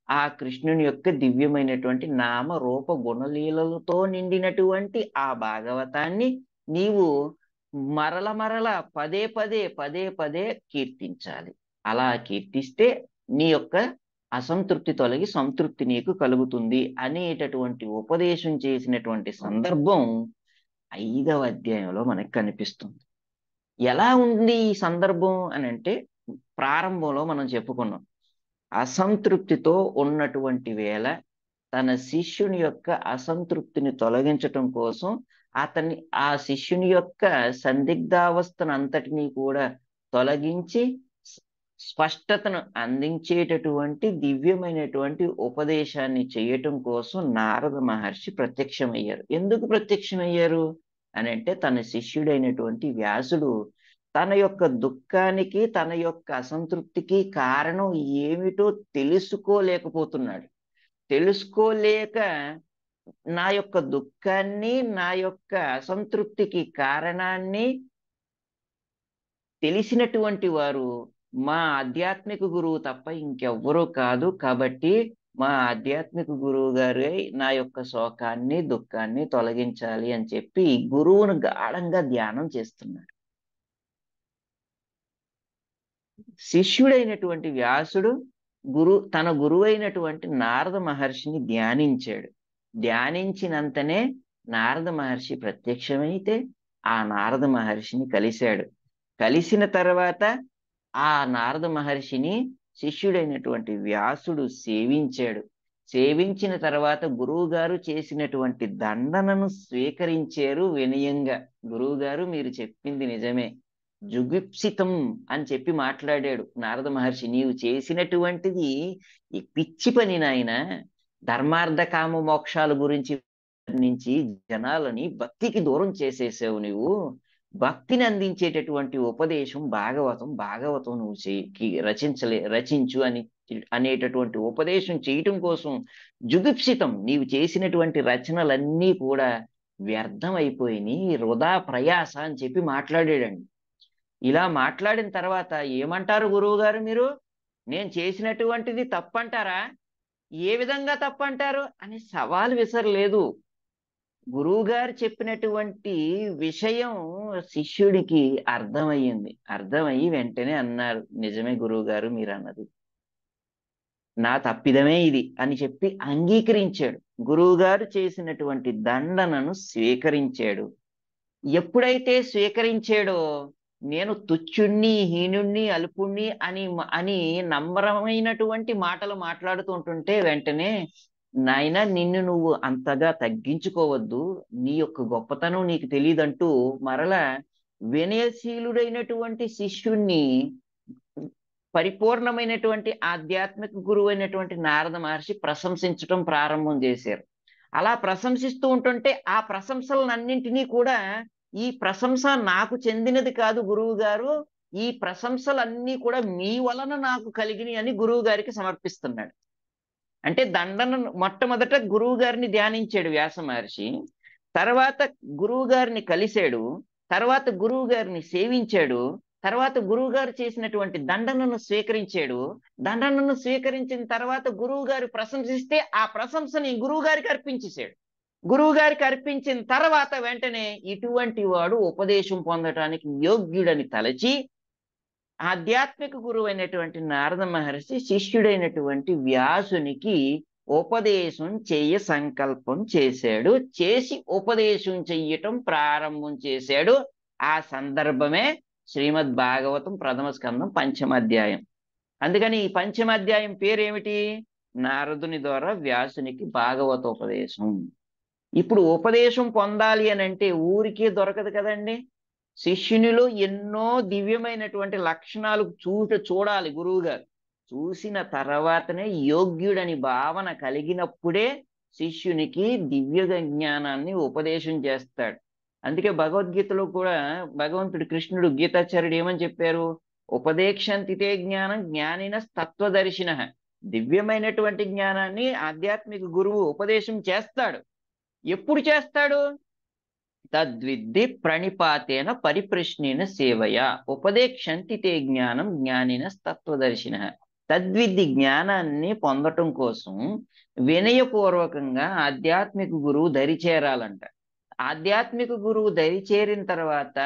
ఆ కృష్ణుని యొక్క దివ్యమైనటువంటి నామ రూప గుణలీలలతో నిండినటువంటి ఆ భాగవతాన్ని నీవు మరల పదే పదే కీర్తించాలి. అలా కీర్తిస్తే నీ యొక్క అసంతృప్తి తొలగి సంతృప్తి నీకు కలుగుతుంది అనేటటువంటి ఉపదేశం చేసినటువంటి సందర్భం 5వ అధ్యాయంలో మనకు కనిపిస్తుంది. ఎలా ఉంది ఈ సందర్భం అని అంటే ప్రారంభంలో మనం చెప్పుకున్నాం. అసంతృప్తితో ఉన్నటువంటి వేళ తన శిష్యుని యొక్క అసంతృప్తిని తొలగించటం కోసం ఆ శిష్యుని యొక్క సందిగ్ధావస్థను అంతటినీ కూడా తొలగించి స్పష్టతను అందించేటటువంటి దివ్యమైనటువంటి ఉపదేశాన్ని చేయటం కోసం నారద మహర్షి ప్రత్యక్షమయ్యారు. ఎందుకు ప్రత్యక్షమయ్యారు అని అంటే తన శిష్యుడైనటువంటి వ్యాసుడు తన యొక్క దుఃఖానికి తన యొక్క అసంతృప్తికి కారణం ఏమిటో తెలుసుకోలేకపోతున్నాడు. తెలుసుకోలేక నా యొక్క దుఃఖాన్ని నా యొక్క అసంతృప్తికి కారణాన్ని తెలిసినటువంటి వారు మా ఆధ్యాత్మిక గురువు తప్ప ఇంకెవ్వరూ కాదు. కాబట్టి మా ఆధ్యాత్మిక గురువు గారే నా యొక్క శోకాన్ని దుఃఖాన్ని తొలగించాలి అని చెప్పి గురువును గాఢంగా ధ్యానం చేస్తున్నాడు. శిష్యుడైనటువంటి వ్యాసుడు తన గురువైనటువంటి నారద మహర్షిని ధ్యానించాడు. ధ్యానించినంతనే నారద మహర్షి ప్రత్యక్షమైతే ఆ నారద మహర్షిని కలిశాడు. కలిసిన తర్వాత ఆ నారద మహర్షిని శిష్యుడైనటువంటి వ్యాసుడు సేవించాడు. సేవించిన తర్వాత గురువు గారు చేసినటువంటి దండనను స్వీకరించారు వినయంగా. గురువు గారు మీరు చెప్పింది నిజమే, జుగుప్సితం అని చెప్పి మాట్లాడాడు నారద మహర్షి. నీవు చేసినటువంటిది ఈ పిచ్చి పని నాయన. ధర్మార్థ కామ మోక్షాల గురించి నుంచి జనాలని భక్తికి దూరం చేసేసావు నువ్వు. భక్తిని అందించేటటువంటి ఉపదేశం భాగవతం. భాగవతం నువ్వు రచించు అనేటటువంటి ఉపదేశం చేయటం కోసం జుగుప్సితం నీవు చేసినటువంటి రచనలన్నీ కూడా వ్యర్థం అయిపోయినాయి, వృధా ప్రయాస అని చెప్పి మాట్లాడాడండి. ఇలా మాట్లాడిన తర్వాత ఏమంటారు గురువు గారు మీరు? నేను చేసినటువంటిది తప్పంటారా? ఏ విధంగా తప్పంటారు అని సవాల్ విసరలేదు. గురువు గారు చెప్పినటువంటి విషయం శిష్యుడికి అర్థమయ్యింది. అర్థమయ్యి వెంటనే అన్నారు, నిజమే గురువు గారు మీరు అన్నది, నా తప్పిదమే ఇది అని చెప్పి అంగీకరించాడు. గురువు గారు చేసినటువంటి దండనను స్వీకరించాడు. ఎప్పుడైతే స్వీకరించాడో, నేను తుచ్చుణ్ణి, హీనుణ్ణి, అల్పుణ్ణి అని నమ్రమైనటువంటి మాటలు మాట్లాడుతుంటుంటే వెంటనే, నాయన నిన్ను నువ్వు అంతగా తగ్గించుకోవద్దు, నీ యొక్క గొప్పతనం నీకు తెలియదంటూ మరలా వినయశీలుడైనటువంటి శిష్యుణ్ణి పరిపూర్ణమైనటువంటి ఆధ్యాత్మిక గురువు అయినటువంటి నారద మహర్షి ప్రశంసించటం ప్రారంభం చేశారు. అలా ప్రశంసిస్తూ ఉంటుంటే ఆ ప్రశంసలన్నింటినీ కూడా, ఈ ప్రశంస నాకు చెందినది కాదు గురువు గారు, ఈ ప్రశంసలన్నీ కూడా మీ వలన నాకు కలిగినాయి అని గురువు గారికి సమర్పిస్తున్నాడు. అంటే దండన మొట్టమొదట గురువు గారిని ధ్యానించాడు వ్యాస మహర్షి, తర్వాత గురువు గారిని కలిశాడు, తర్వాత గురువు గారిని సేవించాడు, తర్వాత గురువు గారు చేసినటువంటి దండనను స్వీకరించాడు. దండనను స్వీకరించిన తర్వాత గురువు గారు ప్రశంసిస్తే ఆ ప్రశంసని గురువు గారికి అర్పించేశాడు. గురువు గారికి అర్పించిన తర్వాత వెంటనే ఇటువంటి వాడు ఉపదేశం పొందటానికి యోగ్యుడని తలచి ఆధ్యాత్మిక గురువు అయినటువంటి నారద మహర్షి శిష్యుడైనటువంటి వ్యాసునికి ఉపదేశం చెయ్య సంకల్పం చేశాడు. చేసి ఉపదేశం చెయ్యటం ప్రారంభం చేశాడు. ఆ సందర్భమే శ్రీమద్ భాగవతం ప్రథమ స్కందం పంచమాధ్యాయం. అందుకని ఈ పంచమాధ్యాయం పేరేమిటి? నారదుని ద్వారా వ్యాసునికి భాగవతోపదేశం. ఇప్పుడు ఉపదేశం పొందాలి అని అంటే ఊరికే దొరకదు కదండి. శిష్యునిలో ఎన్నో దివ్యమైనటువంటి లక్షణాలు చూడాలి గురువు గారు. చూసిన తర్వాతనే యోగ్యుడని భావన కలిగినప్పుడే శిష్యునికి దివ్య జ్ఞానాన్ని ఉపదేశం చేస్తాడు. అందుకే భగవద్గీతలో కూడా భగవంతుడు కృష్ణుడు గీతాచార్యుడు ఏమని చెప్పారు? ఉపదేక్షంతితే జ్ఞానం జ్ఞానిన తత్వదర్శిన. దివ్యమైనటువంటి జ్ఞానాన్ని ఆధ్యాత్మిక గురువు ఉపదేశం చేస్తాడు. ఎప్పుడు చేస్తాడు? తద్విద్ది ప్రణిపాతేన పరిప్రశ్నేన సేవయ ఉపదేక్షంతి తే జ్ఞానం జ్ఞానిన తత్వదర్శిన. తద్విద్ది జ్ఞానాన్ని పొందటం కోసం వినయపూర్వకంగా ఆధ్యాత్మిక గురువు దరి చేరాలంట. ఆధ్యాత్మిక గురువు దరి చేరిన తర్వాత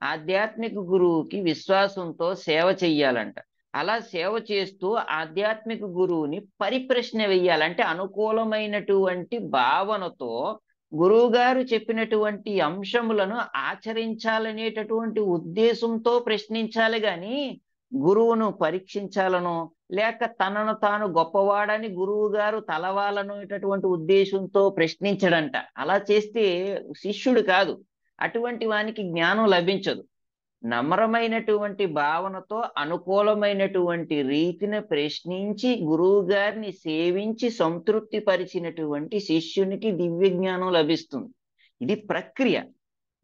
ఆధ్యాత్మిక గురువుకి విశ్వాసంతో సేవ చెయ్యాలంట. అలా సేవ చేస్తూ ఆధ్యాత్మిక గురువుని పరిప్రశ్న వెయ్యాలంటే అనుకూలమైనటువంటి భావనతో గురువుగారు చెప్పినటువంటి అంశములను ఆచరించాలనేటటువంటి ఉద్దేశంతో ప్రశ్నించాలి గాని గురువును పరీక్షించాలనో లేక తనను తాను గొప్పవాడని గురువు గారు తలవాలనేటటువంటి ఉద్దేశంతో ప్రశ్నించడంట. అలా చేస్తే శిష్యుడు కాదు, అటువంటి వానికి జ్ఞానం లభించదు. నమ్రమైనటువంటి భావనతో అనుకూలమైనటువంటి రీతిని ప్రశ్నించి గురువు గారిని సేవించి సంతృప్తి పరిచినటువంటి శిష్యునికి దివ్య జ్ఞానం లభిస్తుంది. ఇది ప్రక్రియ.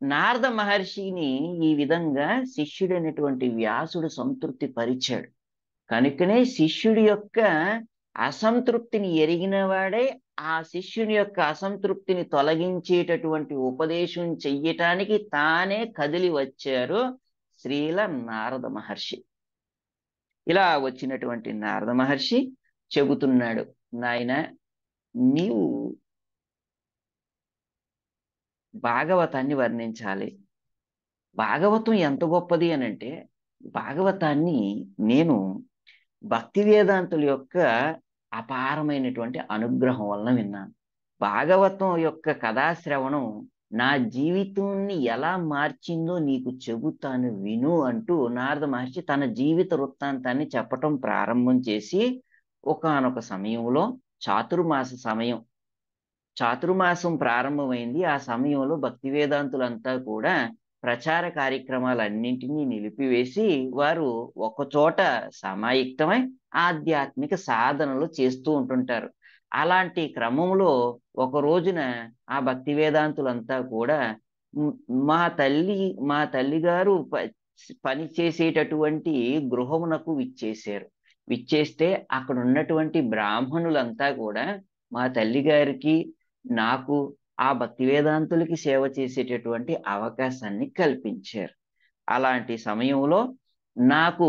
నారద మహర్షిని ఈ విధంగా శిష్యుడైనటువంటి వ్యాసుడు సంతృప్తి పరిచాడు. కనుకనే శిష్యుడి యొక్క అసంతృప్తిని ఎరిగిన వాడే ఆ శిష్యుని యొక్క అసంతృప్తిని తొలగించేటటువంటి ఉపదేశం చెయ్యటానికి తానే కదిలి వచ్చారు శ్రీల నారద మహర్షి. ఇలా వచ్చినటువంటి నారద మహర్షి చెబుతున్నాడు, నాయన నీవు భాగవతాన్ని వర్ణించాలి. భాగవతం ఎంత గొప్పది అని అంటే, భాగవతాన్ని నేను భక్తి వేదాంతుల యొక్క అపారమైనటువంటి అనుగ్రహం వలన విన్నాను. భాగవతం యొక్క కథాశ్రవణం నా జీవితాన్ని ఎలా మార్చిందో నీకు చెబుతాను విను అంటూ నారద మహర్షి తన జీవిత వృత్తాంతాన్ని చెప్పటం ప్రారంభం చేసి, ఒకానొక సమయంలో చాతుర్మాసం ప్రారంభమైంది. ఆ సమయంలో భక్తి వేదాంతులంతా కూడా ప్రచార కార్యక్రమాలన్నింటినీ నిలిపివేసి వారు ఒకచోట సమాయుక్తమై ఆధ్యాత్మిక సాధనలు చేస్తూ ఉంటుంటారు. అలాంటి క్రమంలో ఒక రోజున ఆ భక్తి వేదాంతులంతా కూడా మ్, మా తల్లి మా తల్లిగారు పని చేసేటటువంటి గృహమునకు విచ్చేశారు. విచ్చేస్తే అక్కడ ఉన్నటువంటి బ్రాహ్మణులంతా కూడా మా తల్లిగారికి నాకు ఆ భక్తి వేదాంతులకి సేవ చేసేటటువంటి అవకాశాన్ని కల్పించారు. అలాంటి సమయంలో నాకు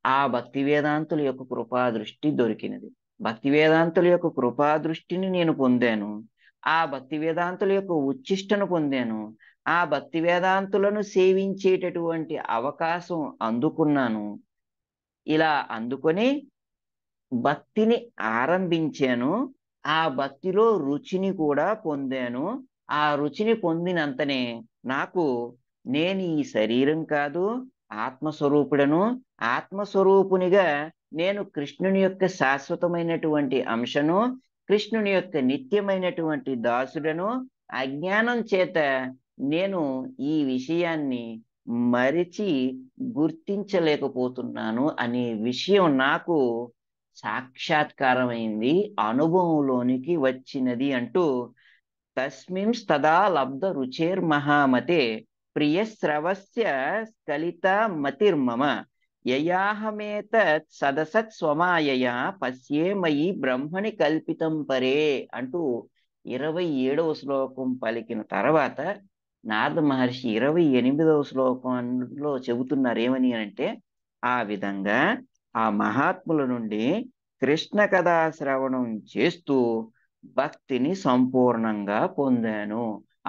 ఆ భక్తి వేదాంతుల యొక్క కృపా దృష్టి దొరికినది. భక్తి వేదాంతుల యొక్క కృపా దృష్టిని నేను పొందాను. ఆ భక్తి వేదాంతుల యొక్క ఉచ్చిష్టను పొందాను. ఆ భక్తి వేదాంతులను సేవించేటటువంటి అవకాశం అందుకున్నాను. ఇలా అందుకొని భక్తిని ఆరంభించాను. ఆ భక్తిలో రుచిని కూడా పొందాను. ఆ రుచిని పొందినంతనే నాకు నేను ఈ శరీరం కాదు, ఆత్మస్వరూపుడను. ఆత్మస్వరూపునిగా నేను కృష్ణుని యొక్క శాశ్వతమైనటువంటి అంశను, కృష్ణుని యొక్క నిత్యమైనటువంటి దాసుడను. అజ్ఞానం చేత నేను ఈ విషయాన్ని మరిచి గుర్తించలేకపోతున్నాను అనే విషయం నాకు సాక్షాత్కారమైంది, అనుభవంలోనికి వచ్చినది అంటూ తస్మింస్తదా లబ్ధ రుచేర్మహామతే ప్రియశ్రవస్య స్ఖలిత మతిర్మమ యయాహమేతత్ సదసత్ స్వమాయయా పశ్యే మయి బ్రహ్మణి కల్పితం పరే అంటూ 27వ శ్లోకం పలికిన తర్వాత నారద మహర్షి 28వ శ్లోకంలో చెబుతున్నారు ఏమని అంటే, ఆ విధంగా ఆ మహాత్ముల నుండి కృష్ణ కథా శ్రవణం చేస్తూ భక్తిని సంపూర్ణంగా పొందాను.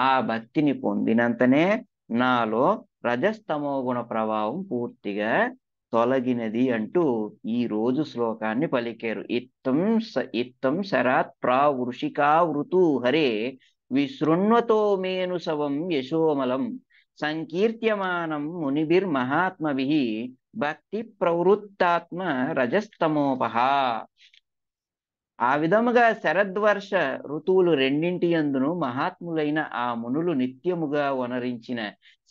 ఆ భక్తిని పొందినంతనే నాలో రజస్తమో గుణ ప్రభావం పూర్తిగా తొలగినది అంటూ ఈ రోజు శ్లోకాన్ని పలికారు. ఇత్తం శరాత్ ప్రావృషికావృతు హరే విశృణ్వతో మేను సవం యశోమలం సంకీర్త్యమానం మునిభిర్మహాత్మభిః భక్తి ప్రవృత్తాత్మ రజస్తమోపహ. ఆ విధముగా శరద్వర్ష ఋతువులు రెండింటి యందును మహాత్ములైన ఆ మునులు నిత్యముగా వనరించిన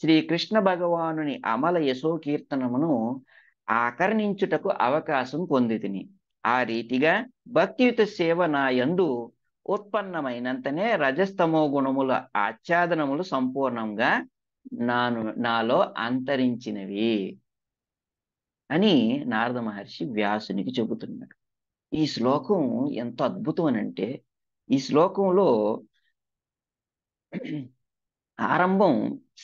శ్రీకృష్ణ భగవానుని అమల యశోకీర్తనమును ఆకర్ణించుటకు అవకాశం పొందితిని. ఆ రీతిగా భక్తియుత సేవ నా యందు ఉత్పన్నమైనంతనే రజస్తమో గుణముల ఆచ్ఛాదనములు సంపూర్ణంగా నాలో అంతరించినవి అని నారద మహర్షి వ్యాసునికి చెబుతున్నాడు. ఈ శ్లోకం ఎంత అద్భుతం అని అంటే, ఈ శ్లోకంలో ఆరంభం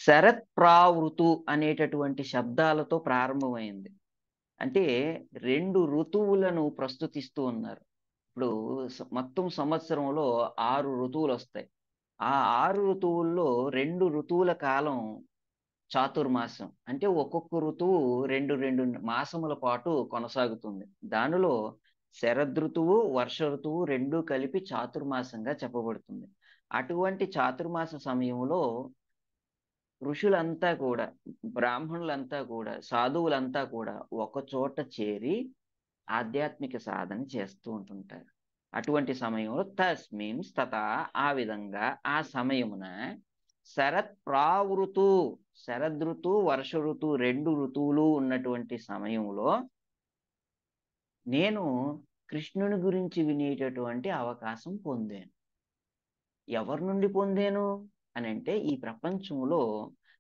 శరత్ ప్రావృతు అనేటటువంటి శబ్దాలతో ప్రారంభమైంది. అంటే 2 ఋతువులను ప్రస్తుతిస్తూ ఉన్నారు. ఇప్పుడు మొత్తం సంవత్సరంలో 6 ఋతువులు వస్తాయి. ఆ 6 ఋతువుల్లో 2 ఋతువుల కాలం చాతుర్మాసం. అంటే ఒక్కొక్క ఋతువు 2 మాసముల పాటు కొనసాగుతుంది. దానిలో శరదృతువు, వర్ష ఋతువు 2 కలిపి చాతుర్మాసంగా చెప్పబడుతుంది. అటువంటి చాతుర్మాస సమయంలో ఋషులంతా కూడా, బ్రాహ్మణులంతా కూడా, సాధువులంతా కూడా ఒక చోట చేరి ఆధ్యాత్మిక సాధన చేస్తూ ఉంటుంటారు. అటువంటి సమయంలో తస్మిన్ తథా ఆ విధంగా ఆ సమయమున శరత్ ప్రావృతు, శరదృతు వర్ష ఋతువు 2 ఋతువులు ఉన్నటువంటి సమయంలో నేను కృష్ణుని గురించి వినేటటువంటి అవకాశం పొందాను. ఎవరి నుండి పొందాను అని అంటే, ఈ ప్రపంచంలో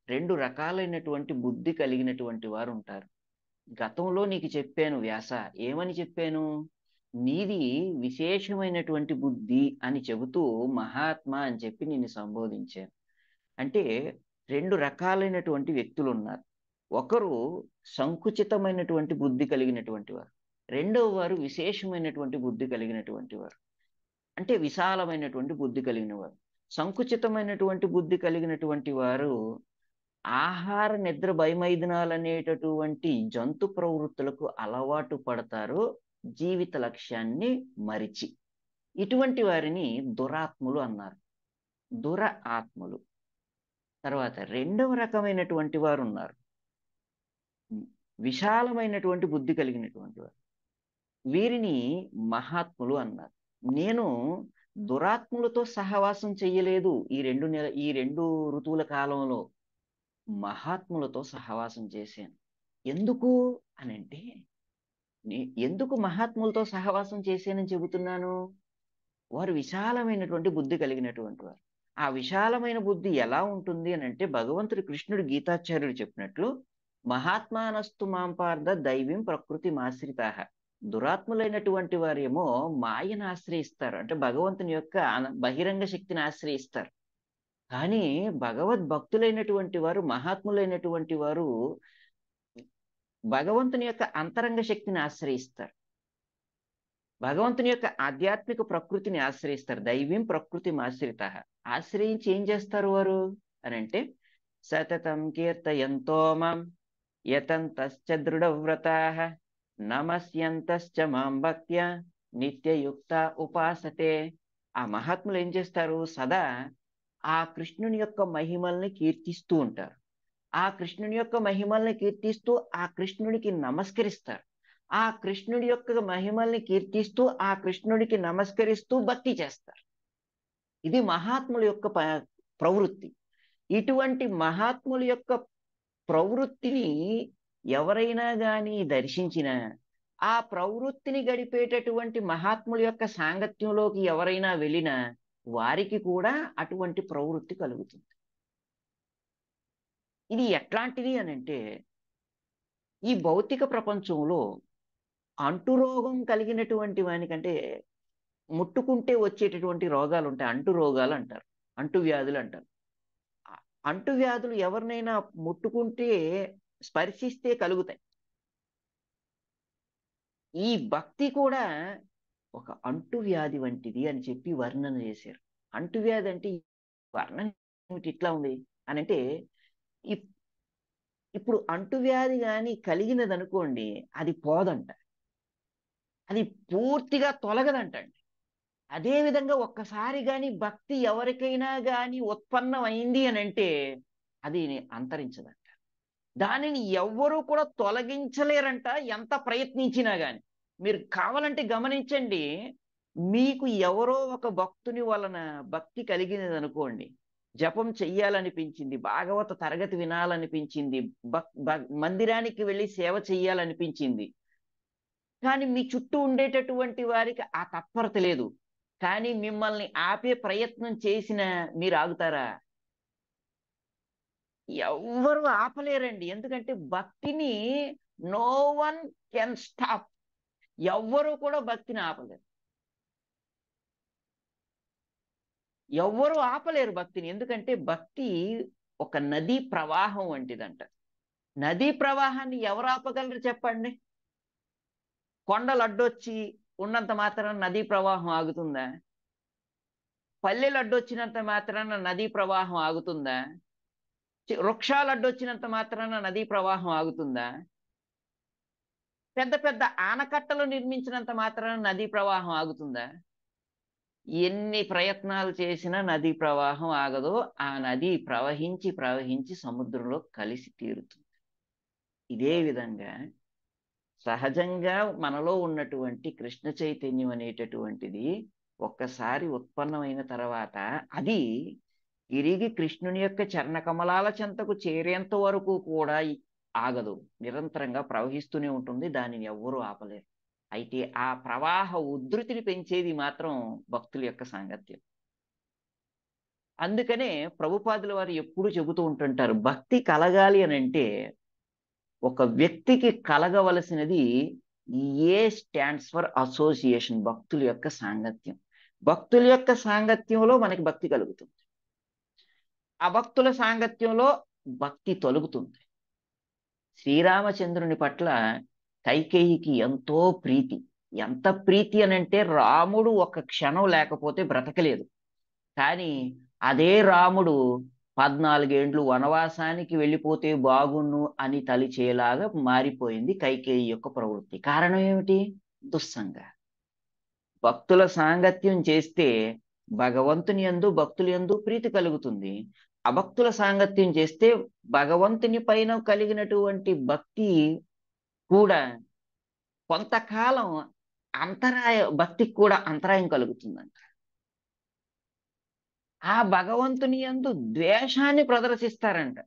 2 రకాలైనటువంటి బుద్ధి కలిగినటువంటి వారు ఉంటారు. గతంలో నీకు చెప్పాను వ్యాస, ఏమని చెప్పాను? నీది విశేషమైనటువంటి బుద్ధి అని చెబుతూ మహాత్మా అని చెప్పి నిన్ను సంబోధించాను. అంటే 2 రకాలైనటువంటి వ్యక్తులు ఉన్నారు. ఒకరు సంకుచితమైనటువంటి బుద్ధి కలిగినటువంటి వారు, రెండవ వారు విశేషమైనటువంటి బుద్ధి కలిగినటువంటి వారు. అంటే విశాలమైనటువంటి బుద్ధి కలిగిన వారు. సంకుచితమైనటువంటి బుద్ధి కలిగినటువంటి వారు ఆహార నిద్ర భయమైదునాలు అనేటటువంటి జంతు ప్రవృత్తులకు అలవాటు పడతారు, జీవిత లక్ష్యాన్ని మరిచి. ఇటువంటి వారిని దురాత్ములు అన్నారు. దుర ఆత్మలు. తర్వాత రెండవ రకమైనటువంటి వారు ఉన్నారు, విశాలమైనటువంటి బుద్ధి కలిగినటువంటి వారు. వీరిని మహాత్ములు అన్నారు. నేను దురాత్ములతో సహవాసం చెయ్యలేదు ఈ 2 ఋతువుల కాలంలో. మహాత్ములతో సహవాసం చేశాను. ఎందుకు అనంటే, ఎందుకు మహాత్ములతో సహవాసం చేశానని చెబుతున్నాను? వారు విశాలమైనటువంటి బుద్ధి కలిగినటువంటి వారు. ఆ విశాలమైన బుద్ధి ఎలా ఉంటుంది అనంటే, భగవంతుడు కృష్ణుడు గీతాచార్యుడు చెప్పినట్లు, మహాత్మానస్తు మాం పార్థ దైవీం ప్రకృతిమాశ్రితాః. దురాత్ములైనటువంటి వారేమో మాయను ఆశ్రయిస్తారు. అంటే భగవంతుని యొక్క బహిరంగ శక్తిని ఆశ్రయిస్తారు. కానీ భగవద్భక్తులైనటువంటి వారు, మహాత్ములైనటువంటి వారు భగవంతుని యొక్క అంతరంగ శక్తిని ఆశ్రయిస్తారు. భగవంతుని యొక్క ఆధ్యాత్మిక ప్రకృతిని ఆశ్రయిస్తారు. దైవీం ప్రకృతిమాశ్రితాః. ఆశ్రయించి ఏం చేస్తారు వారు అనంటే, సతతం కీర్తయంతో మాం యతంతశ్చ దృఢవ్రతాః నమస్యంతశ్చ మాం భక్త్యా నిత్యయుక్త ఉపాసతే. ఆ మహాత్ములు ఏం చేస్తారు? సదా ఆ కృష్ణుని యొక్క మహిమల్ని కీర్తిస్తూ ఉంటారు. ఆ కృష్ణుని యొక్క మహిమల్ని కీర్తిస్తూ ఆ కృష్ణుడికి నమస్కరిస్తారు. ఆ కృష్ణుడి యొక్క మహిమల్ని కీర్తిస్తూ ఆ కృష్ణుడికి నమస్కరిస్తూ భక్తి చేస్తారు. ఇది మహాత్ముల యొక్క ప్రవృత్తి. ఇటువంటి మహాత్ముల యొక్క ప్రవృత్తిని ఎవరైనా గాని దర్శించినా, ఆ ప్రవృత్తిని గడిపేటటువంటి మహాత్ముల యొక్క సాంగత్యంలోకి ఎవరైనా వెళ్ళినా, వారికి కూడా అటువంటి ప్రవృత్తి కలుగుతుంది. ఇది ఎట్లాంటిది అనంటే, ఈ భౌతిక ప్రపంచంలో అంటురోగం కలిగినటువంటి వానికంటే, ముట్టుకుంటే వచ్చేటటువంటి రోగాలు ఉంటాయి. అంటు రోగాలు అంటారు. అంటువ్యాధులు అంటారు. అంటువ్యాధులు ఎవరినైనా ముట్టుకుంటే, స్పర్శిస్తే కలుగుతాయి. ఈ భక్తి కూడా ఒక అంటువ్యాధి వంటిది అని చెప్పి వర్ణన చేశారు. అంటువ్యాధి అంటే వర్ణన ఏమిటి ఇట్లా ఉంది అనంటే, ఇప్పుడు అంటువ్యాధి కానీ కలిగినదనుకోండి, అది పోదంట. అది పూర్తిగా తొలగదంటండి. అదే విధంగా ఒక్కసారి గాని భక్తి ఎవరికైనా గాని ఉత్పన్నం అయింది అనంటే, అది అంతరించదంట. దానిని ఎవ్వరూ కూడా తొలగించలేరంట, ఎంత ప్రయత్నించినా గాని. మీరు కావాలంటే గమనించండి. మీకు ఎవరో ఒక భక్తుని వలన భక్తి కలిగినది అనుకోండి, జపం చెయ్యాలనిపించింది, భాగవత తరగతి వినాలనిపించింది, మందిరానికి వెళ్ళి సేవ చెయ్యాలనిపించింది. కానీ మీ చుట్టూ ఉండేటటువంటి వారికి ఆ తత్పరత లేదు. కానీ మిమ్మల్ని ఆపే ప్రయత్నం చేసిన మీరు ఆగుతారా? ఎవ్వరు ఆపలేరండి. ఎందుకంటే భక్తిని నో వన్ కెన్ స్టాప్. ఎవ్వరూ కూడా భక్తిని ఆపలేరు. ఎవ్వరూ ఆపలేరు భక్తిని. ఎందుకంటే భక్తి ఒక నదీ ప్రవాహం వంటిదంట. నదీ ప్రవాహాన్ని ఎవరు ఆపగలరు చెప్పండి? కొండలు అడ్డొచ్చి ఉన్నంత మాత్రాన నదీ ప్రవాహం ఆగుతుందా? పల్లెలు అడ్డొచ్చినంత మాత్రాన నదీ ప్రవాహం ఆగుతుందా? వృక్షాలు అడ్డొచ్చినంత మాత్రాన నదీ ప్రవాహం ఆగుతుందా? పెద్ద పెద్ద ఆనకట్టలు నిర్మించినంత మాత్రాన నదీ ప్రవాహం ఆగుతుందా? ఎన్ని ప్రయత్నాలు చేసినా నదీ ప్రవాహం ఆగదు. ఆ నది ప్రవహించి ప్రవహించి సముద్రంలో కలిసి తీరుతుంది. ఇదే విధంగా సహజంగా మనలో ఉన్నటువంటి కృష్ణ చైతన్యం అనేటటువంటిది ఒక్కసారి ఉత్పన్నమైన తర్వాత అది తిరిగి కృష్ణుని యొక్క చరణ కమలాల చెంతకు చేరేంత వరకు కూడా ఆగదు. నిరంతరంగా ప్రవహిస్తూనే ఉంటుంది. దానిని ఎవ్వరూ ఆపలేరు. అయితే ఆ ప్రవాహ ఉధృతిని పెంచేది మాత్రం భక్తుల యొక్క సాంగత్యం. అందుకనే ప్రభుపాదుల వారు ఎప్పుడూ చెబుతూ ఉంటుంటారు, భక్తి కలగాలి అని అంటే ఒక వ్యక్తికి కలగవలసినది ఏ స్టాండ్స్ ఫర్ అసోసియేషన్, భక్తుల యొక్క సాంగత్యం. భక్తుల యొక్క సాంగత్యంలో మనకి భక్తి కలుగుతుంది. అభక్తుల సాంగత్యంలో భక్తి తొలుగుతుంది. శ్రీరామచంద్రుని పట్ల కైకేయికి ఎంతో ప్రీతి. ఎంత ప్రీతి అనంటే, రాముడు ఒక క్షణం లేకపోతే బ్రతకలేదు. కానీ అదే రాముడు 14 ఏండ్లు వనవాసానికి వెళ్ళిపోతే బాగున్ను అని తలిచేలాగా మారిపోయింది కైకేయి యొక్క ప్రవృత్తి. కారణం ఏమిటి? దుస్సంగ. భక్తుల సాంగత్యం చేస్తే భగవంతుని యందు భక్తుల యందు ప్రీతి కలుగుతుంది. అభక్తుల సాంగత్యం చేస్తే భగవంతుని పైన కలిగినటువంటి భక్తి కూడా కొంతకాలం భక్తికి కూడా అంతరాయం కలుగుతుందంట. ఆ భగవంతుని యందు ద్వేషాన్ని ప్రదర్శిస్తారంట.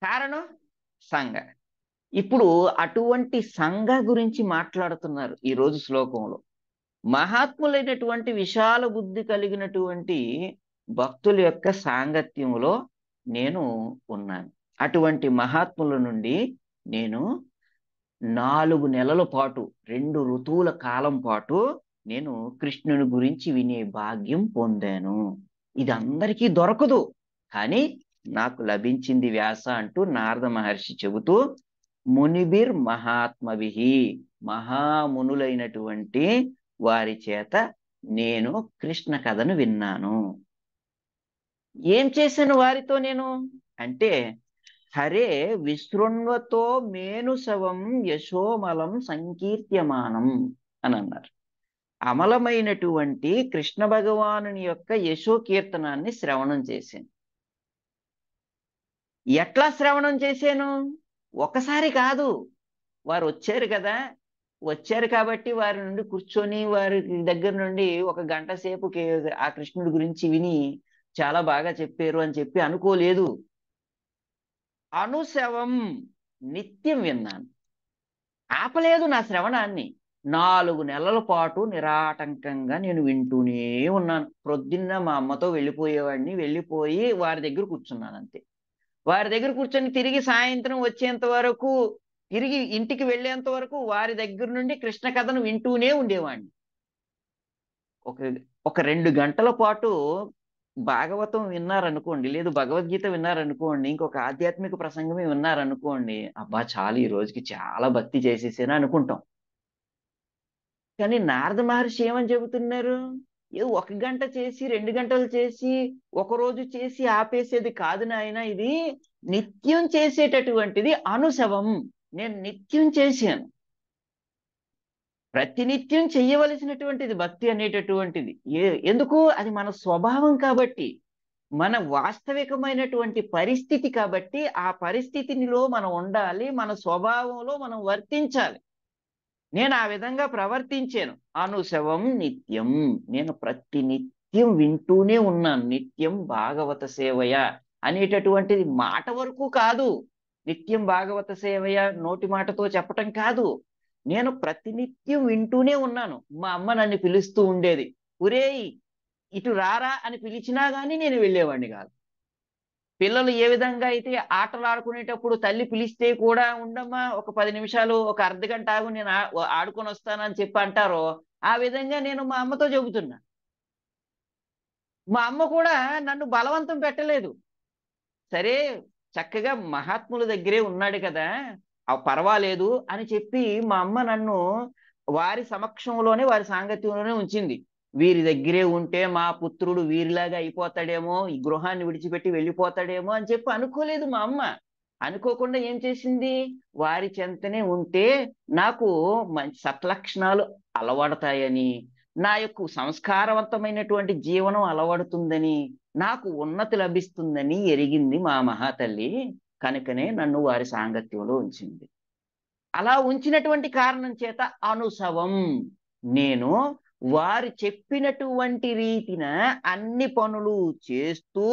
కారణం సంఘ. ఇప్పుడు అటువంటి సంఘ గురించి మాట్లాడుతున్నారు ఈ రోజు శ్లోకంలో. మహాత్ములైనటువంటి విశాల బుద్ధి కలిగినటువంటి భక్తుల యొక్క సాంగత్యములో నేను ఉన్నాను. అటువంటి మహాత్ముల నుండి నేను 4 నెలల పాటు, 2 ఋతువుల కాలం పాటు నేను కృష్ణుని గురించి వినే భాగ్యం పొందాను. ఇది అందరికీ దొరకదు, కానీ నాకు లభించింది వ్యాస అంటూ నారద మహర్షి చెబుతూ, మునిబిర్ మహాత్మవిహి, మహామునులైనటువంటి వారి చేత నేను కృష్ణ కథను విన్నాను. ఏం చేశాను వారితో నేను అంటే, హరే విశృణ్వతో మేనుసవం యశోమలం సంకీర్త్యమానం అని అన్నారు. అమలమైనటువంటి కృష్ణ భగవానుని యొక్క యశో కీర్తనాన్ని శ్రవణం చేశాను. ఎట్లా శ్రవణం చేశాను? ఒకసారి కాదు, వారు వచ్చారు కదా, వచ్చారు కాబట్టి వారి నుండి కూర్చొని వారి దగ్గర నుండి 1 గంట సేపు ఆ కృష్ణుడి గురించి విని చాలా బాగా చెప్పారు అని చెప్పి అనుకోలేదు. అనుశవం, నిత్యం విన్నాను, ఆపలేదు నా శ్రవణాన్ని. 4 నెలల పాటు నిరాటంకంగా నేను వింటూనే ఉన్నాను. ప్రొద్దున్న మా అమ్మతో వెళ్ళిపోయేవాడిని, వెళ్ళిపోయి వారి దగ్గర కూర్చున్నాను అంతే. వారి దగ్గర కూర్చొని తిరిగి సాయంత్రం వచ్చేంత వరకు, తిరిగి ఇంటికి వెళ్ళేంత వరకు వారి దగ్గర నుండి కృష్ణ కథను వింటూనే ఉండేవాడిని. ఒక ఒక 2 గంటల పాటు భాగవతం విన్నారనుకోండి, లేదు భగవద్గీత విన్నారనుకోండి, ఇంకొక ఆధ్యాత్మిక ప్రసంగమే విన్నారనుకోండి, అబ్బా చాలు ఈ రోజుకి చాలా భక్తి చేసేసాను అనుకుంటాం. కానీ నారద మహర్షి ఏమని చెబుతున్నారు? 1 గంట చేసి, 2 గంటలు చేసి, ఒక రోజు చేసి ఆపేసేది కాదు నాయన, ఇది నిత్యం చేసేటటువంటిది అనుశవం. నేను నిత్యం చేశాను, ప్రతినిత్యం చెయ్యవలసినటువంటిది భక్తి అనేటటువంటిది. ఎందుకు? అది మన స్వభావం కాబట్టి, మన వాస్తవికమైనటువంటి పరిస్థితి కాబట్టి, ఆ పరిస్థితిలో మనం ఉండాలి, మన స్వభావంలో మనం వర్తించాలి. నేను ఆ విధంగా ప్రవర్తించాను. అనుశవం నిత్యం, నేను ప్రతి నిత్యం వింటూనే ఉన్నాను. నిత్యం భాగవత సేవయ అనేటటువంటిది మాట వరకు కాదు, నిత్యం భాగవత సేవయ నోటి మాటతో చెప్పటం కాదు, నేను ప్రతినిత్యం వింటూనే ఉన్నాను. మా అమ్మ నన్ను పిలుస్తూ ఉండేది, ఒరేయ్ ఇటు రారా అని పిలిచినా గానీ నేను వెళ్ళేవాడిని కాదు. పిల్లలు ఏ విధంగా అయితే ఆటలు ఆడుకునేటప్పుడు తల్లి పిలిస్తే కూడా ఉండమ్మా ఒక 10 నిమిషాలు, ఒక అర్ధగంట ఆగు, నేను ఆడుకొని వస్తానని చెప్పి అంటారో, ఆ విధంగా నేను మా అమ్మతో చెబుతున్నా. మా అమ్మ కూడా నన్ను బలవంతం పెట్టలేదు. సరే, చక్కగా మహాత్ముల దగ్గరే ఉన్నాడు కదా, పర్వాలేదు అని చెప్పి మా అమ్మ నన్ను వారి సమక్షంలోనే, వారి సాంగత్యంలోనే ఉంచింది. వీరి దగ్గరే ఉంటే మా పుత్రుడు వీరిలాగా అయిపోతాడేమో, ఈ గృహాన్ని విడిచిపెట్టి వెళ్ళిపోతాడేమో అని చెప్పి అనుకోలేదు మా అమ్మ. అనుకోకుండా ఏం చేసింది? వారి చెంతనే ఉంటే నాకు మంచి సత్లక్షణాలు అలవడతాయని, నా యొక్క సంస్కారవంతమైనటువంటి జీవనం అలవడుతుందని, నాకు ఉన్నతి లభిస్తుందని ఎరిగింది మా మహాతల్లి. కనుకనే నన్ను వారి సాంగత్యంలో ఉంచింది. అలా ఉంచినటువంటి కారణం చేత అనుసవం, నేను వారు చెప్పినటువంటి రీతిన అన్ని పనులు చేస్తూ,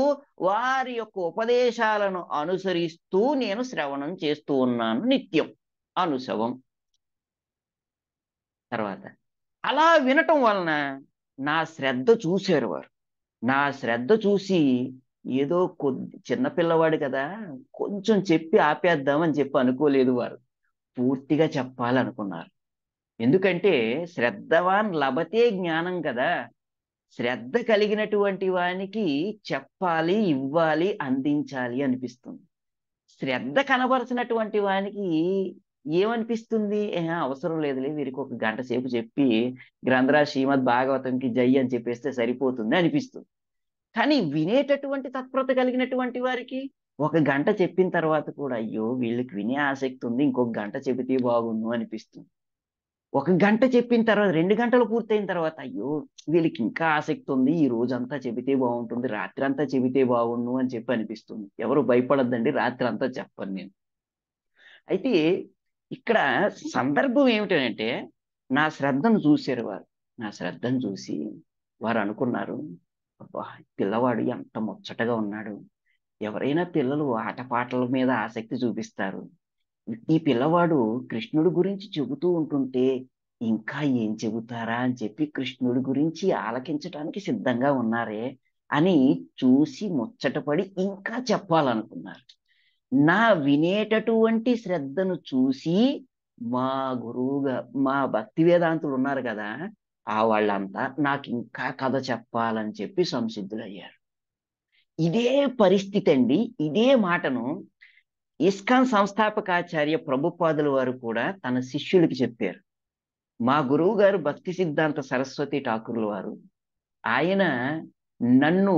వారి యొక్క ఉపదేశాలను అనుసరిస్తూ నేను శ్రవణం చేస్తూ ఉన్నాను నిత్యం. అనుసవం. తర్వాత అలా వినటం వలన నా శ్రద్ధ చూశారు వారు. నా శ్రద్ధ చూసి, ఏదో చిన్నపిల్లవాడు కదా, కొంచెం చెప్పి ఆపేద్దామని చెప్పి అనుకోలేదు వారు. పూర్తిగా చెప్పాలనుకున్నారు. ఎందుకంటే శ్రద్ధవాన్ లభతే జ్ఞానం కదా. శ్రద్ధ కలిగినటువంటి వానికి చెప్పాలి, ఇవ్వాలి, అందించాలి అనిపిస్తుంది. శ్రద్ధ కనబరచినటువంటి వానికి ఏమనిపిస్తుంది? అవసరం లేదులే, వీరికి 1 గంట సేపు చెప్పి గ్రంథరాజ్ శ్రీమద్ భాగవతంకి జై అని చెప్పేస్తే సరిపోతుంది అనిపిస్తుంది. కానీ వినేటటువంటి తత్పరత కలిగినటువంటి వారికి 1 గంట చెప్పిన తర్వాత కూడా, అయ్యో వీళ్ళకి వినే ఆసక్తి ఉంది, ఇంకొక గంట చెబితే బాగుండు అనిపిస్తుంది. 1 గంట చెప్పిన తర్వాత, 2 గంటలు పూర్తయిన తర్వాత, అయ్యో వీళ్ళకి ఇంకా ఆసక్తి ఉంది, ఈ రోజంతా చెబితే బాగుంటుంది, రాత్రి అంతా చెబితే బాగుండు అని చెప్పి అనిపిస్తుంది. ఎవరు భయపడద్దండి, రాత్రి అంతా చెప్పను నేను. అయితే ఇక్కడ సందర్భం ఏమిటంటే, నా శ్రద్ధను చూశారు వారు. నా శ్రద్ధను చూసి వారు అనుకున్నారు, అబ్బా పిల్లవాడు ఎంత ముచ్చటగా ఉన్నాడు, ఎవరైనా పిల్లలు ఆటపాటల మీద ఆసక్తి చూపిస్తారు. ఈ పిల్లవాడు కృష్ణుడి గురించి చెబుతూ ఉంటుంటే ఇంకా ఏం చెబుతారా అని చెప్పి కృష్ణుడి గురించి ఆలకించటానికి సిద్ధంగా ఉన్నారే అని చూసి ముచ్చటపడి ఇంకా చెప్పాలనుకున్నారు. నా వినేటటువంటి శ్రద్ధను చూసి మా గురువుగా మా భక్తి వేదాంతులు ఉన్నారు కదా, ఆ వాళ్ళంతా నాకు ఇంకా కథ చెప్పాలని చెప్పి సంసిద్ధులయ్యారు. ఇదే పరిస్థితి అండి. ఇదే మాటను ఇస్కాన్ సంస్థాపకాచార్య ప్రభుపాదుల వారు కూడా తన శిష్యులకి చెప్పారు. మా గురువు గారు భక్తి సిద్ధాంత సరస్వతి ఠాకూర్ల వారు, ఆయన నన్ను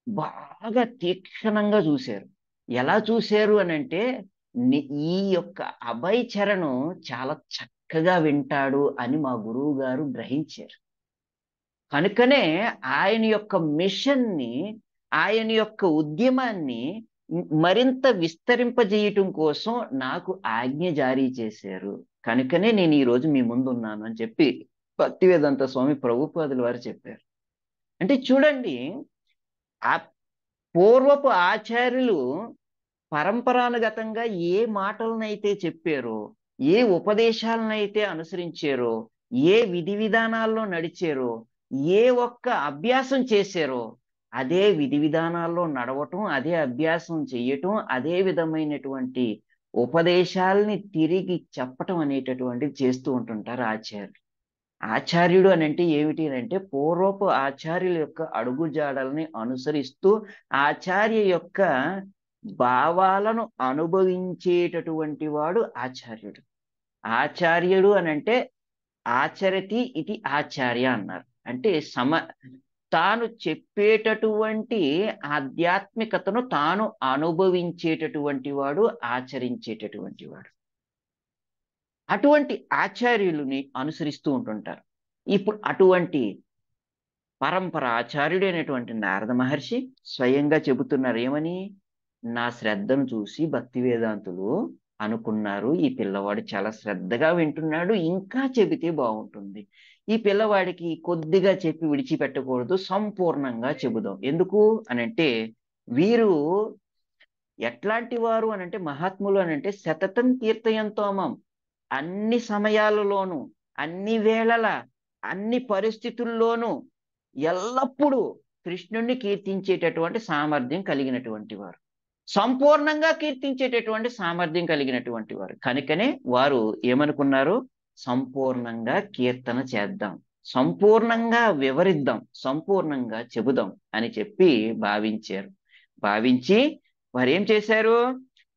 బాగా తీక్షణంగా చూశారు. ఎలా చూశారు అనంటే, ఈ యొక్క అభయ్ చరణ్ చాలా చక్కగా వింటాడు అని మా గురువు గారు గ్రహించారు. కనుకనే ఆయన యొక్క మిషన్‌ని, ఆయన యొక్క ఉద్యమాన్ని మరింత విస్తరింపజేయటం కోసం నాకు ఆజ్ఞ జారీ చేశారు. కనుకనే నేను ఈరోజు మీ ముందున్నాను అని చెప్పి భక్తివేదాంత స్వామి ప్రభుపాదుల వారు చెప్పారు. అంటే చూడండి, ఆ పూర్వపు ఆచార్యులు పరంపరానుగతంగా ఏ మాటలనైతే చెప్పారో, ఏ ఉపదేశాలనైతే అనుసరించారో, ఏ విధి విధానాల్లో నడిచారో, ఏ ఒక్క అభ్యాసం చేశారో, అదే విధి విధానాల్లో నడవటం, అదే అభ్యాసం చెయ్యటం, అదే విధమైనటువంటి ఉపదేశాల్ని తిరిగి చెప్పటం అనేటటువంటిది చేస్తూ ఉంటుంటారు ఆచార్యులు. ఆచార్యుడు అనంటే ఏమిటి అనంటే, పూర్వపు ఆచార్యుల యొక్క అడుగుజాడల్ని అనుసరిస్తూ ఆచార్య యొక్క భావాలను అనుభవించేటటువంటి వాడు ఆచార్యుడు. ఆచార్యుడు అనంటే ఆచరతి ఇది ఆచార్య అన్నారు. అంటే తాను చెప్పేటటువంటి ఆధ్యాత్మికతను తాను అనుభవించేటటువంటి వాడు, ఆచరించేటటువంటి వాడు. అటువంటి ఆచార్యులని అనుసరిస్తూ ఉంటుంటారు. ఇప్పుడు అటువంటి పరంపర ఆచార్యుడైనటువంటి నారద మహర్షి స్వయంగా చెబుతున్నారు ఏమని? నా శ్రద్ధను చూసి భక్తి వేదాంతులు అనుకున్నారు, ఈ పిల్లవాడు చాలా శ్రద్ధగా వింటున్నాడు, ఇంకా చెబితే బాగుంటుంది. ఈ పిల్లవాడికి కొద్దిగా చెప్పి విడిచిపెట్టకూడదు, సంపూర్ణంగా చెబుదాం. ఎందుకు అనంటే, వీరు ఎట్లాంటి వారు అనంటే, మహాత్ములు అనంటే సతతం కీర్తయంతోమం, అన్ని సమయాలలోనూ, అన్ని వేళల, అన్ని పరిస్థితుల్లోనూ ఎల్లప్పుడూ కృష్ణుణ్ణి కీర్తించేటటువంటి సామర్థ్యం కలిగినటువంటి వారు, సంపూర్ణంగా కీర్తించేటటువంటి సామర్థ్యం కలిగినటువంటి వారు. కనుకనే వారు ఏమనుకున్నారు? సంపూర్ణంగా కీర్తన చేద్దాం, సంపూర్ణంగా వివరిద్దాం, సంపూర్ణంగా చెబుదాం అని చెప్పి భావించారు. భావించి వారు ఏం చేశారు?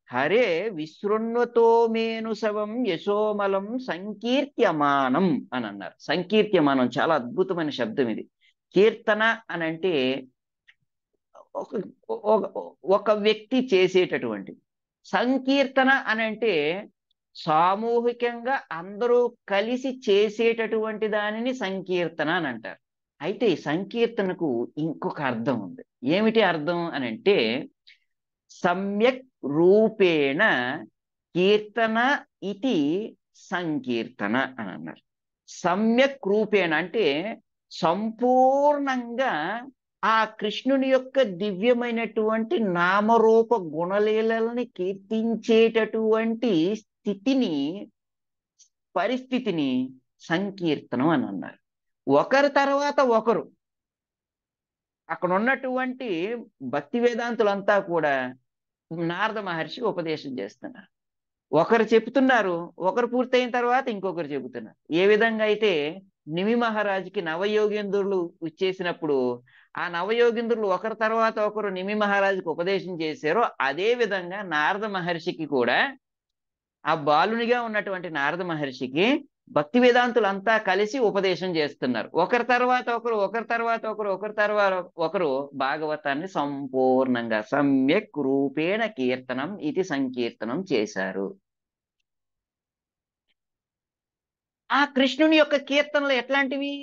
హరే విశృణ్వతో మేను శవం యశోమలం సంకీర్త్యమానం అని అన్నారు. సంకీర్త్యమానం చాలా అద్భుతమైన శబ్దం ఇది. కీర్తన అనంటే ఒక వ్యక్తి చేసేటటువంటి, సంకీర్తన అనంటే సామూహికంగా అందరూ కలిసి చేసేటటువంటి దానిని సంకీర్తన అని అంటారు. అయితే సంకీర్తనకు ఇంకొక అర్థం ఉంది. ఏమిటి అర్థం అనంటే, సమ్యక్ రూపేణ కీర్తన ఇది సంకీర్తన అని అన్నారు. సమ్యక్ రూపేణ అంటే సంపూర్ణంగా ఆ కృష్ణుని యొక్క దివ్యమైనటువంటి నామరూప గుణలీలల్ని కీర్తించేటటువంటి స్థితిని, పరిస్థితిని సంకీర్తనం అని అన్నారు. ఒకరి తర్వాత ఒకరు అక్కడ ఉన్నటువంటి భక్తి వేదాంతులంతా కూడా నారద మహర్షి ఉపదేశం చేస్తున్నారు. ఒకరు చెప్తున్నారు, ఒకరు పూర్తయిన తర్వాత ఇంకొకరు చెబుతున్నారు. ఏ విధంగా అయితే నిమి మహారాజుకి నవయోగేంద్రులు ఇచ్చేసినప్పుడు ఆ నవయోగేంద్రులు ఒకరి తర్వాత ఒకరు నిమి మహారాజుకి ఉపదేశం చేశారో, అదే విధంగా నారద మహర్షికి కూడా, ఆ బాలునిగా ఉన్నటువంటి నారద మహర్షికి భక్తి వేదాంతులంతా కలిసి ఉపదేశం చేస్తున్నారు. ఒకరి తర్వాత ఒకరు, ఒకరి తర్వాత ఒకరు, ఒకరి తర్వాత ఒకరు భాగవతాన్ని సంపూర్ణంగా సమ్యక్ రూపేణ కీర్తనం ఇది సంకీర్తనం చేశారు. ఆ కృష్ణుని యొక్క కీర్తనలు ఎట్లాంటివి?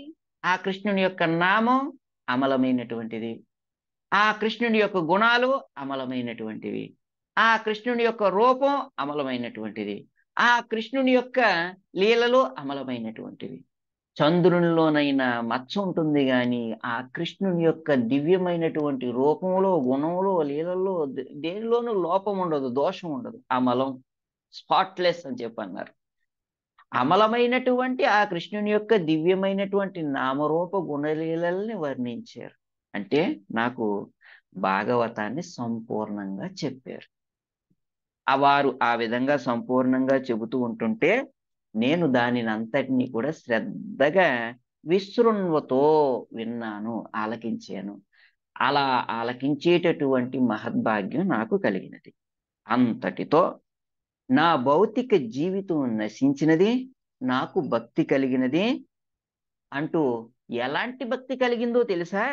ఆ కృష్ణుని యొక్క నామం అమలమైనటువంటిది, ఆ కృష్ణుని యొక్క గుణాలు అమలమైనటువంటివి, ఆ కృష్ణుని యొక్క రూపం అమలమైనటువంటిది, ఆ కృష్ణుని యొక్క లీలలు అమలమైనటువంటివి. చంద్రునిలోనైనా మచ్చ ఉంటుంది గాని ఆ కృష్ణుని యొక్క దివ్యమైనటువంటి రూపంలో, గుణంలో, లీలల్లో దేనిలోనూ లోపం ఉండదు, దోషం ఉండదు. అమలం, స్పాట్లెస్ అని చెప్పన్నారు. అమలమైనటువంటి ఆ కృష్ణుని యొక్క దివ్యమైనటువంటి నామరూప గుణలీలల్ని వర్ణించారు. అంటే నాకు భాగవతాన్ని సంపూర్ణంగా చెప్పారు. వారు ఆ విధంగా సంపూర్ణంగా చెబుతూ ఉంటుంటే నేను దానినంతటినీ కూడా శ్రద్ధగా విశృణ్వతో విన్నాను, ఆలకించాను. అలా ఆలకించేటటువంటి మహద్భాగ్యం నాకు కలిగినది. అంతటితో నా భౌతిక జీవితం నశించినది, నాకు భక్తి కలిగినది అంటూ ఎలాంటి భక్తి కలిగిందో తెలుసా?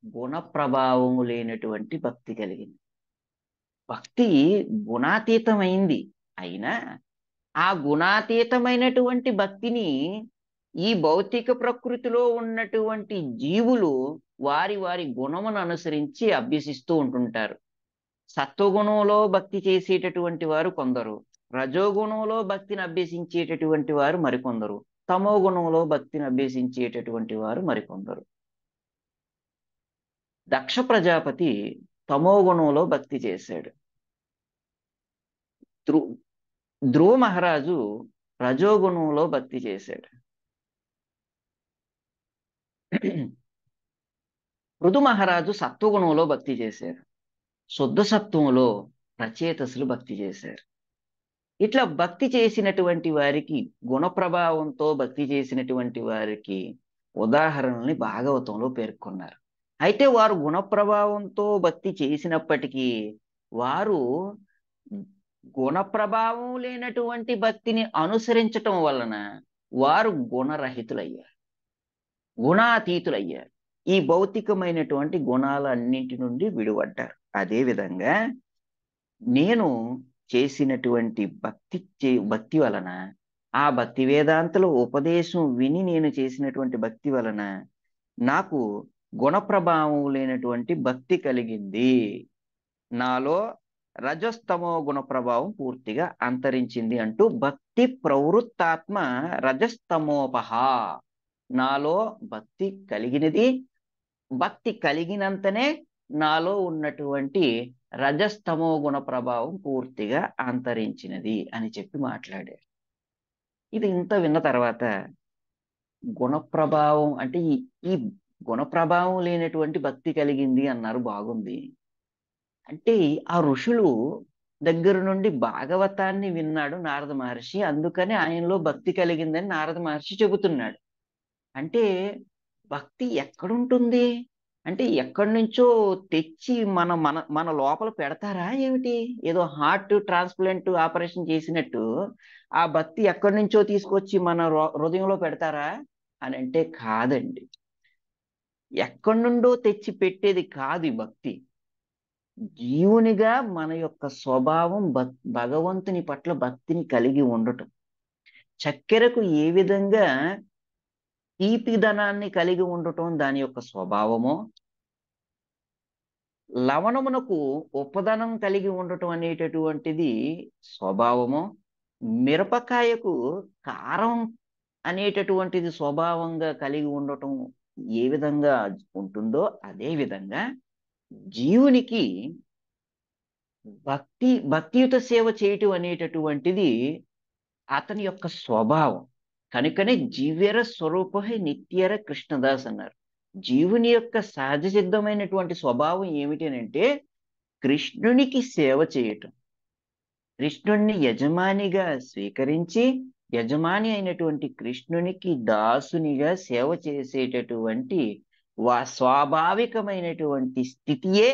గుణ ప్రభావము లేనటువంటి భక్తి కలిగింది. భక్తి గుణాతీతమైంది. అయినా ఆ గుణాతీతమైనటువంటి భక్తిని ఈ భౌతిక ప్రకృతిలో ఉన్నటువంటి జీవులు వారి వారి గుణమును అనుసరించి అభ్యసిస్తూ ఉంటుంటారు. సత్వగుణంలో భక్తి చేసేటటువంటి వారు కొందరు, రజోగుణంలో భక్తిని అభ్యసించేటటువంటి వారు మరికొందరు, తమో గుణంలో భక్తిని అభ్యసించేటటువంటి వారు మరికొందరు. దక్ష ప్రజాపతి తమో గుణంలో భక్తి చేశాడు. ధ్రు ధ్రువ మహారాజు రజోగుణంలో భక్తి చేశాడు. పృథు మహారాజు సత్వగుణంలో భక్తి చేశారు. శుద్ధ సత్వంలో రచయితసులు భక్తి చేశారు. ఇట్లా భక్తి చేసినటువంటి వారికి, గుణ ప్రభావంతో భక్తి చేసినటువంటి వారికి ఉదాహరణల్ని భాగవతంలో పేర్కొన్నారు. అయితే వారు గుణ ప్రభావంతో భక్తి చేసినప్పటికీ వారు గుణ ప్రభావం లేనటువంటి భక్తిని అనుసరించటం వలన వారు గుణరహితులయ్యారు, గుణాతీతులయ్యారు. ఈ భౌతికమైనటువంటి గుణాలన్నింటి నుండి విడిపడ్డారు. అదే విధంగా నేను చేసినటువంటి భక్తి వలన, ఆ భక్తి వేదాంతలో ఉపదేశం విని నేను చేసినటువంటి భక్తి వలన నాకు గుణ ప్రభావం లేనటువంటి భక్తి కలిగింది. నాలో రజస్తమో గుణ ప్రభావం పూర్తిగా అంతరించింది అంటూ భక్తి ప్రవృత్తాత్మ రజస్తమోపహ. నాలో భక్తి కలిగినది, భక్తి కలిగినంతనే నాలో ఉన్నటువంటి రజస్తమో గుణ ప్రభావం పూర్తిగా అంతరించినది అని చెప్పి మాట్లాడారు. ఇది ఇంత విన్న తర్వాత గుణ ప్రభావం అంటే ఈ గుణ ప్రభావం లేనటువంటి భక్తి కలిగింది అన్నారు, బాగుంది. అంటే ఆ ఋషులు దగ్గర నుండి భాగవతాన్ని విన్నాడు నారద మహర్షి, అందుకని ఆయనలో భక్తి కలిగిందని నారద మహర్షి చెబుతున్నాడు. అంటే భక్తి ఎక్కడుంటుంది అంటే ఎక్కడి నుంచో తెచ్చి మన మన మన లోపల పెడతారా ఏమిటి? ఏదో హార్ట్ ట్రాన్స్ప్లాంట్ ఆపరేషన్ చేసినట్టు ఆ భక్తి ఎక్కడి నుంచో తీసుకొచ్చి మన హృదయంలో పెడతారా అని అంటే కాదండి. ఎక్కడి నుండో తెచ్చి పెట్టేది కాదు ఈ భక్తి. జీవునిగా మన యొక్క స్వభావం భగవంతుని పట్ల భక్తిని కలిగి ఉండటం. చక్కెరకు ఏ విధంగా తీపిదనాన్ని కలిగి ఉండటం దాని యొక్క స్వభావమో, లవణమునకు ఉపదనం కలిగి ఉండటం అనేటటువంటిది స్వభావమో, మిరపకాయకు కారం అనేటటువంటిది స్వభావంగా కలిగి ఉండటం ఏ విధంగా ఉంటుందో అదే విధంగా జీవునికి భక్తియుత సేవ చేయటం అనేటటువంటిది అతని యొక్క స్వభావం. కనుకనే జీవ్యర స్వరూపహి నిత్యర కృష్ణదాస్ అన్నారు. జీవుని యొక్క సహజ సిద్ధమైనటువంటి స్వభావం ఏమిటి అంటే కృష్ణునికి సేవ చేయటం, కృష్ణుణ్ణి యజమానిగా స్వీకరించి యజమాని అయినటువంటి కృష్ణునికి దాసునిగా సేవ చేసేటటువంటి స్వాభావికమైనటువంటి స్థితియే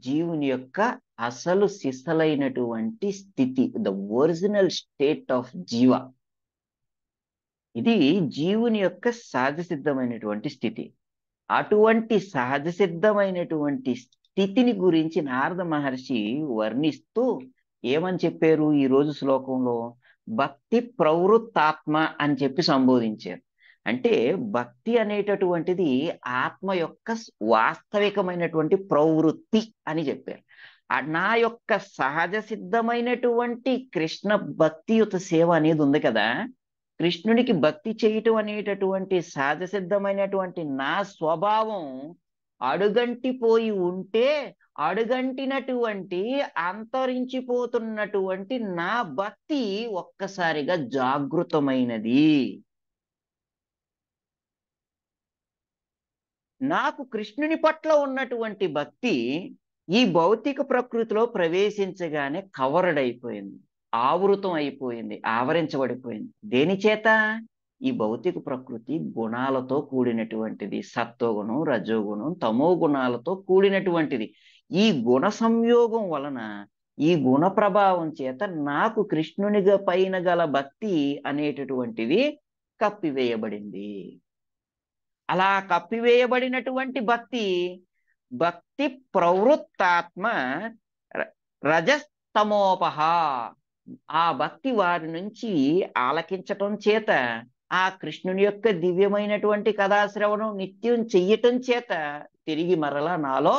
జీవుని యొక్క అసలు సిసలైనటువంటి స్థితి, ద ఒరిజినల్ స్టేట్ ఆఫ్ జీవ. ఇది జీవుని యొక్క సహజ సిద్ధమైనటువంటి స్థితి. అటువంటి సహజ సిద్ధమైనటువంటి స్థితిని గురించి నారద మహర్షి వర్ణిస్తూ ఏమని చెప్పారు ఈ రోజు శ్లోకంలో? భక్తి ప్రవృత్తాత్మ అని చెప్పి సంబోధించారు. అంటే భక్తి అనేటటువంటిది ఆత్మ యొక్క వాస్తవికమైనటువంటి ప్రవృత్తి అని చెప్పారు. నా యొక్క సహజ సిద్ధమైనటువంటి కృష్ణ భక్తియుత సేవ అనేది ఉంది కదా, కృష్ణునికి భక్తి చేయటం అనేటటువంటి సహజసిద్ధమైనటువంటి నా స్వభావం అడుగంటిపోయి ఉంటే, అడుగంటినటువంటి అంతరించిపోతున్నటువంటి నా భక్తి ఒక్కసారిగా జాగృతమైనది. నాకు కృష్ణుని పట్ల ఉన్నటువంటి భక్తి ఈ భౌతిక ప్రకృతిలో ప్రవేశించగానే కవరడ్ అయిపోయింది, ఆవృతం అయిపోయింది, ఆవరించబడిపోయింది. దేని చేత? ఈ భౌతిక ప్రకృతి గుణాలతో కూడినటువంటిది. సత్వగుణం, రజోగుణం, తమో గుణాలతో కూడినటువంటిది. ఈ గుణ సంయోగం వలన, ఈ గుణ ప్రభావం చేత నాకు కృష్ణునిగా పైన గల భక్తి అనేటటువంటిది కప్పివేయబడింది. అలా కప్పివేయబడినటువంటి భక్తి, భక్తి ప్రవృత్తాత్మ రజస్తమోపహ. ఆ భక్తి వారి నుంచి ఆలకించటం చేత, ఆ కృష్ణుని యొక్క దివ్యమైనటువంటి కథాశ్రవణం నిత్యం చెయ్యటం చేత తిరిగి మరలా నాలో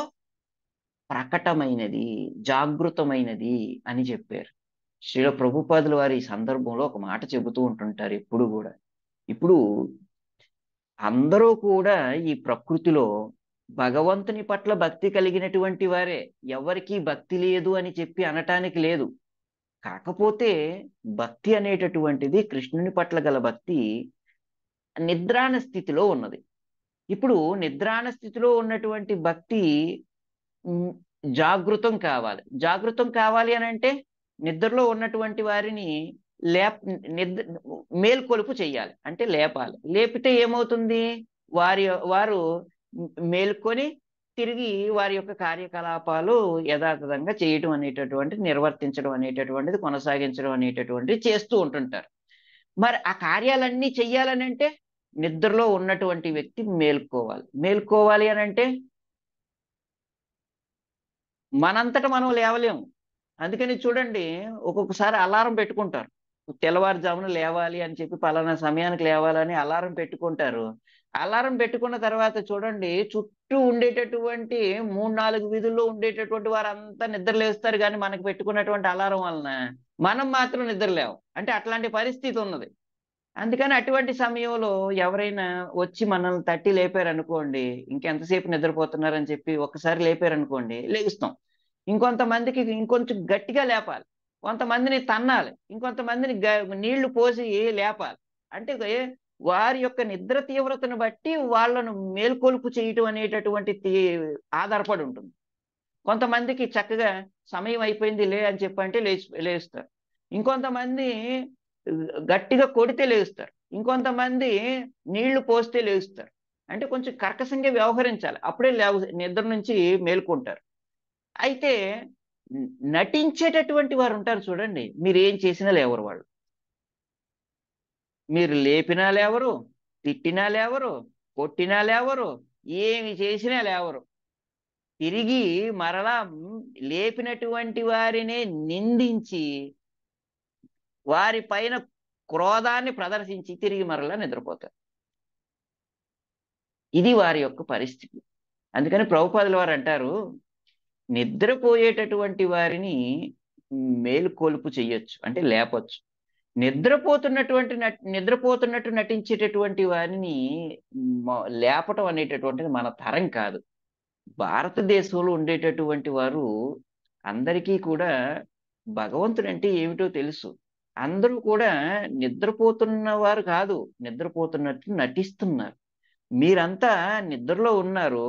ప్రకటమైనది, జాగృతమైనది అని చెప్పారు. శ్రీల ప్రభుపాదుల వారి ఈ సందర్భంలో ఒక మాట చెబుతూ ఉంటుంటారు ఎప్పుడు కూడా. ఇప్పుడు అందరూ కూడా ఈ ప్రకృతిలో భగవంతుని పట్ల భక్తి కలిగినటువంటి వారే. ఎవరికీ భక్తి లేదు అని చెప్పి అనటానికి లేదు. కాకపోతే భక్తి అనేటటువంటిది, కృష్ణుని పట్ల గల భక్తి నిద్రాణ స్థితిలో ఉన్నది. ఇప్పుడు నిద్రాణ స్థితిలో ఉన్నటువంటి భక్తి ఉమ్, జాగృతం కావాలి. జాగృతం కావాలి అని అంటే నిద్రలో ఉన్నటువంటి వారిని లేప నిద్ర మేల్కొలుపు చెయ్యాలి, అంటే లేపాలి. లేపితే ఏమవుతుంది? వారు మేల్కొని తిరిగి వారి యొక్క కార్యకలాపాలు యథాతథంగా చేయటం అనేటటువంటి, నిర్వర్తించడం అనేటటువంటిది, కొనసాగించడం అనేటటువంటిది చేస్తూ ఉంటుంటారు. మరి ఆ కార్యాలన్నీ చెయ్యాలని అంటే నిద్రలో ఉన్నటువంటి వ్యక్తి మేల్కోవాలి. మేల్కోవాలి అని అంటే మనంతట మనం లేవలేము. అందుకని చూడండి, ఒక్కొక్కసారి అలారం పెట్టుకుంటారు. తెల్లవారుజామున లేవాలి అని చెప్పి పలానా సమయానికి లేవాలని అలారం పెట్టుకుంటారు. అలారం పెట్టుకున్న తర్వాత చూడండి, చుట్టూ ఉండేటటువంటి 3-4 వీధుల్లో ఉండేటటువంటి వారంతా నిద్ర లేస్తారు, కానీ మనకు పెట్టుకున్నటువంటి అలారం వలన మనం మాత్రం నిద్రలేము. అంటే అట్లాంటి పరిస్థితి ఉన్నది. అందుకని అటువంటి సమయంలో ఎవరైనా వచ్చి మనల్ని తట్టి లేపారనుకోండి, ఇంకెంతసేపు నిద్రపోతున్నారని చెప్పి ఒక్కసారి లేపారనుకోండి, లేస్తాం. ఇంకొంతమందికి ఇంకొంచెం గట్టిగా లేపాలి, కొంతమందిని తన్నాలి, ఇంకొంతమందిని నీళ్లు పోసి లేపాలి. అంటే వారి యొక్క నిద్ర తీవ్రతను బట్టి వాళ్ళను మేల్కొలుపు చేయటం అనేటటువంటి ఆధారపడి ఉంటుంది. కొంతమందికి చక్కగా సమయం అయిపోయింది లే అని చెప్పంటే లేస్తారు. ఇంకొంతమంది గట్టిగా కొడితే లేస్తారు. ఇంకొంతమంది నీళ్లు పోస్తే లేస్తారు. అంటే కొంచెం కర్కశంగా వ్యవహరించాలి, అప్పుడే నిద్ర నుంచి మేల్కొంటారు. అయితే నటించేటటువంటి వారు ఉంటారు చూడండి, మీరు ఏం చేసినా లేవరు వాళ్ళు. మీరు లేపినా లేవరు, తిట్టినా లేవరు, కొట్టినా లేవరు, ఏమి చేసినా లేవరు. తిరిగి మరలా లేపినటువంటి వారినే నిందించి వారి పైన క్రోధాన్ని ప్రదర్శించి తిరిగి మరలా నిద్రపోతారు. ఇది వారి యొక్క పరిస్థితి. అందుకని ప్రభుపాదుల వారు అంటారు, నిద్రపోయేటటువంటి వారిని మేలుకొలుపు చెయ్యొచ్చు, అంటే లేపొచ్చు. నిద్రపోతున్నట్టు నటించేటటువంటి వారిని లేపటం అనేటటువంటిది మన తరం కాదు. భారతదేశంలో ఉండేటటువంటి వారు అందరికీ కూడా భగవంతుడు అంటే ఏమిటో తెలుసు. అందరూ కూడా నిద్రపోతున్న వారు కాదు, నిద్రపోతున్నట్టు నటిస్తున్నారు. మీరంతా నిద్రలో ఉన్నారు,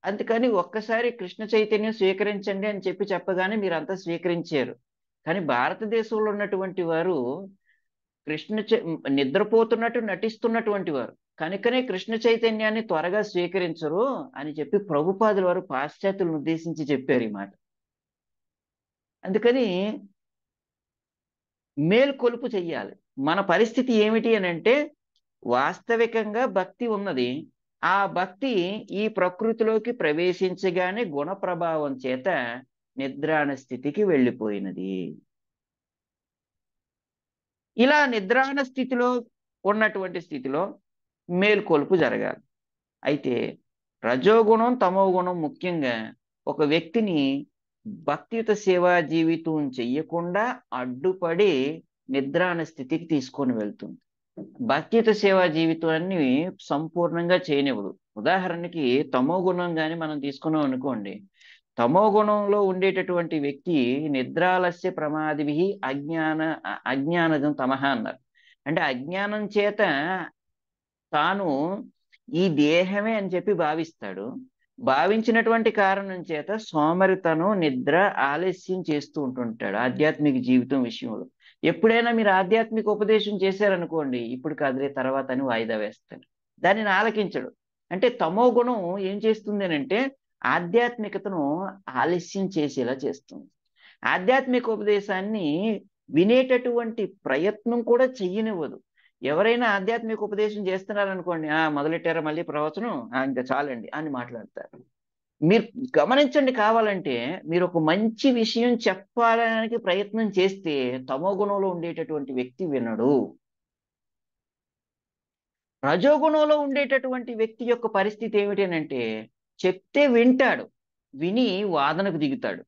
అందుకని ఒక్కసారి కృష్ణ చైతన్యం స్వీకరించండి అని చెప్పి చెప్పగానే మీరంతా స్వీకరించారు. కానీ భారతదేశంలో ఉన్నటువంటి వారు నిద్రపోతున్నట్టు నటిస్తున్నటువంటి వారు కనుకనే కృష్ణ చైతన్యాన్ని త్వరగా స్వీకరించరు అని చెప్పి ప్రభుపాదుల వారు పాశ్చాత్యులను ఉద్దేశించి చెప్పారు ఈ మాట. అందుకని మేల్కొలుపు చెయ్యాలి. మన పరిస్థితి ఏమిటి అని అంటే, వాస్తవికంగా భక్తి ఉన్నది. ఆ భక్తి ఈ ప్రకృతిలోకి ప్రవేశించగానే గుణ ప్రభావం చేత నిద్రాణ స్థితికి వెళ్ళిపోయినది. ఇలా నిద్రాణ స్థితిలో ఉన్నటువంటి స్థితిలో మేల్కొలుపు జరగాలి. అయితే రజోగుణం, తమో గుణం ముఖ్యంగా ఒక వ్యక్తిని భక్తియుత సేవా జీవితం చెయ్యకుండా అడ్డుపడి నిద్రాణ స్థితికి తీసుకొని వెళ్తుంది. భక్తియుత సేవా జీవితాన్ని సంపూర్ణంగా చేయనివ్వదు. ఉదాహరణకి తమో గుణం గాని మనం తీసుకున్నాం అనుకోండి. తమో గుణంలో ఉండేటటువంటి వ్యక్తి నిద్రాలస్య ప్రమాదిభిః అజ్ఞానజం తమః అన్నారు. అంటే అజ్ఞానం చేత తాను ఈ దేహమే అని చెప్పి భావిస్తాడు. భావించినటువంటి కారణం చేత సోమరితనం, నిద్ర, ఆలస్యం చేస్తూ ఉంటుంటాడు ఆధ్యాత్మిక జీవితం విషయంలో. ఎప్పుడైనా మీరు ఆధ్యాత్మిక ఉపదేశం చేశారనుకోండి, ఇప్పుడు కాదులే తర్వాత అని వాయిదా వేస్తాడు. దానిని ఆలకించడు. అంటే తమో గుణం ఏం చేస్తుంది అనంటే ఆధ్యాత్మికతను ఆలస్యం చేసేలా చేస్తుంది. ఆధ్యాత్మిక ఉపదేశాన్ని వినేటటువంటి ప్రయత్నం కూడా చెయ్యనివ్వదు. ఎవరైనా ఆధ్యాత్మిక ఉపదేశం చేస్తున్నారనుకోండి, మొదలెట్టారా మళ్ళీ ప్రవచనం, ఇంకా చాలండి అని మాట్లాడతారు. మీరు గమనించండి, కావాలంటే మీరు ఒక మంచి విషయం చెప్పడానికి ప్రయత్నం చేస్తే తమో గుణంలో ఉండేటటువంటి వ్యక్తి వినడు. రజోగుణంలో ఉండేటటువంటి వ్యక్తి యొక్క పరిస్థితి ఏమిటి అనంటే చెప్తే వింటాడు, విని వాదనకు దిగుతాడు.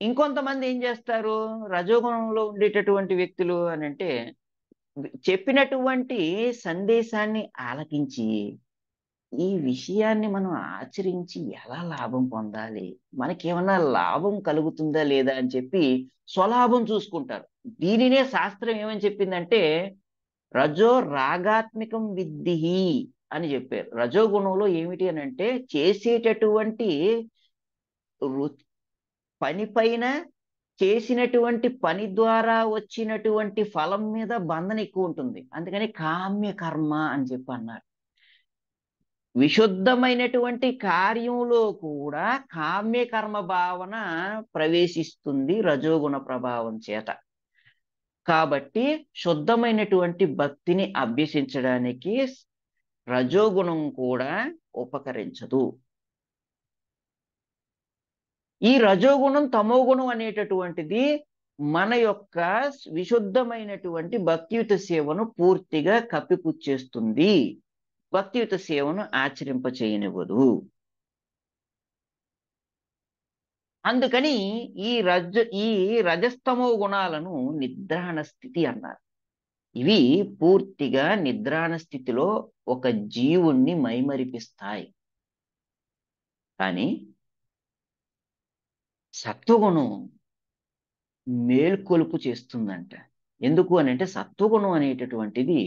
ఇంకొంతమంది ఏం చేస్తారు, రజోగుణంలో ఉండేటటువంటి వ్యక్తులు అనంటే చెప్పినటువంటి సందేశాన్ని ఆలకించి ఈ విషయాన్ని మనం ఆచరించి ఎలా లాభం పొందాలి, మనకేమన్నా లాభం కలుగుతుందా లేదా అని చెప్పి స్వలాభం చూసుకుంటారు. దీనినే శాస్త్రం ఏమని చెప్పిందంటే రజో రాగాత్మికం విద్ధిహి అని చెప్పారు. రజో గుణంలో ఏమిటి అని అంటే చేసేటటువంటి పని పైన చేసినటువంటి పని ద్వారా వచ్చినటువంటి ఫలం మీద బంధన ఎక్కువ ఉంటుంది. అందుకని కామ్య కర్మ అని చెప్పి అన్నారు. విశుద్ధమైనటువంటి కార్యంలో కూడా కామ్య కర్మ భావన ప్రవేశిస్తుంది రజోగుణ ప్రభావం చేత. కాబట్టి శుద్ధమైనటువంటి భక్తిని అభ్యసించడానికి రజోగుణం కూడా ఉపకరించదు. ఈ రజోగుణం తమోగుణం అనేటటువంటిది మన యొక్క విశుద్ధమైనటువంటి భక్తియుత సేవను పూర్తిగా కప్పిపుచ్చేస్తుంది, భక్తియుత సేవను ఆచరింప చేయనివ్వదు. అందుకని ఈ రజస్తమో గుణాలను నిద్రాణ స్థితి అన్నారు. ఇవి పూర్తిగా నిద్రాణ స్థితిలో ఒక జీవుణ్ణి మైమరిపిస్తాయి. కానీ సత్వగుణం మేల్కొలుపు చేస్తుందంట. ఎందుకు అని అంటే సత్వగుణం అనేటటువంటిది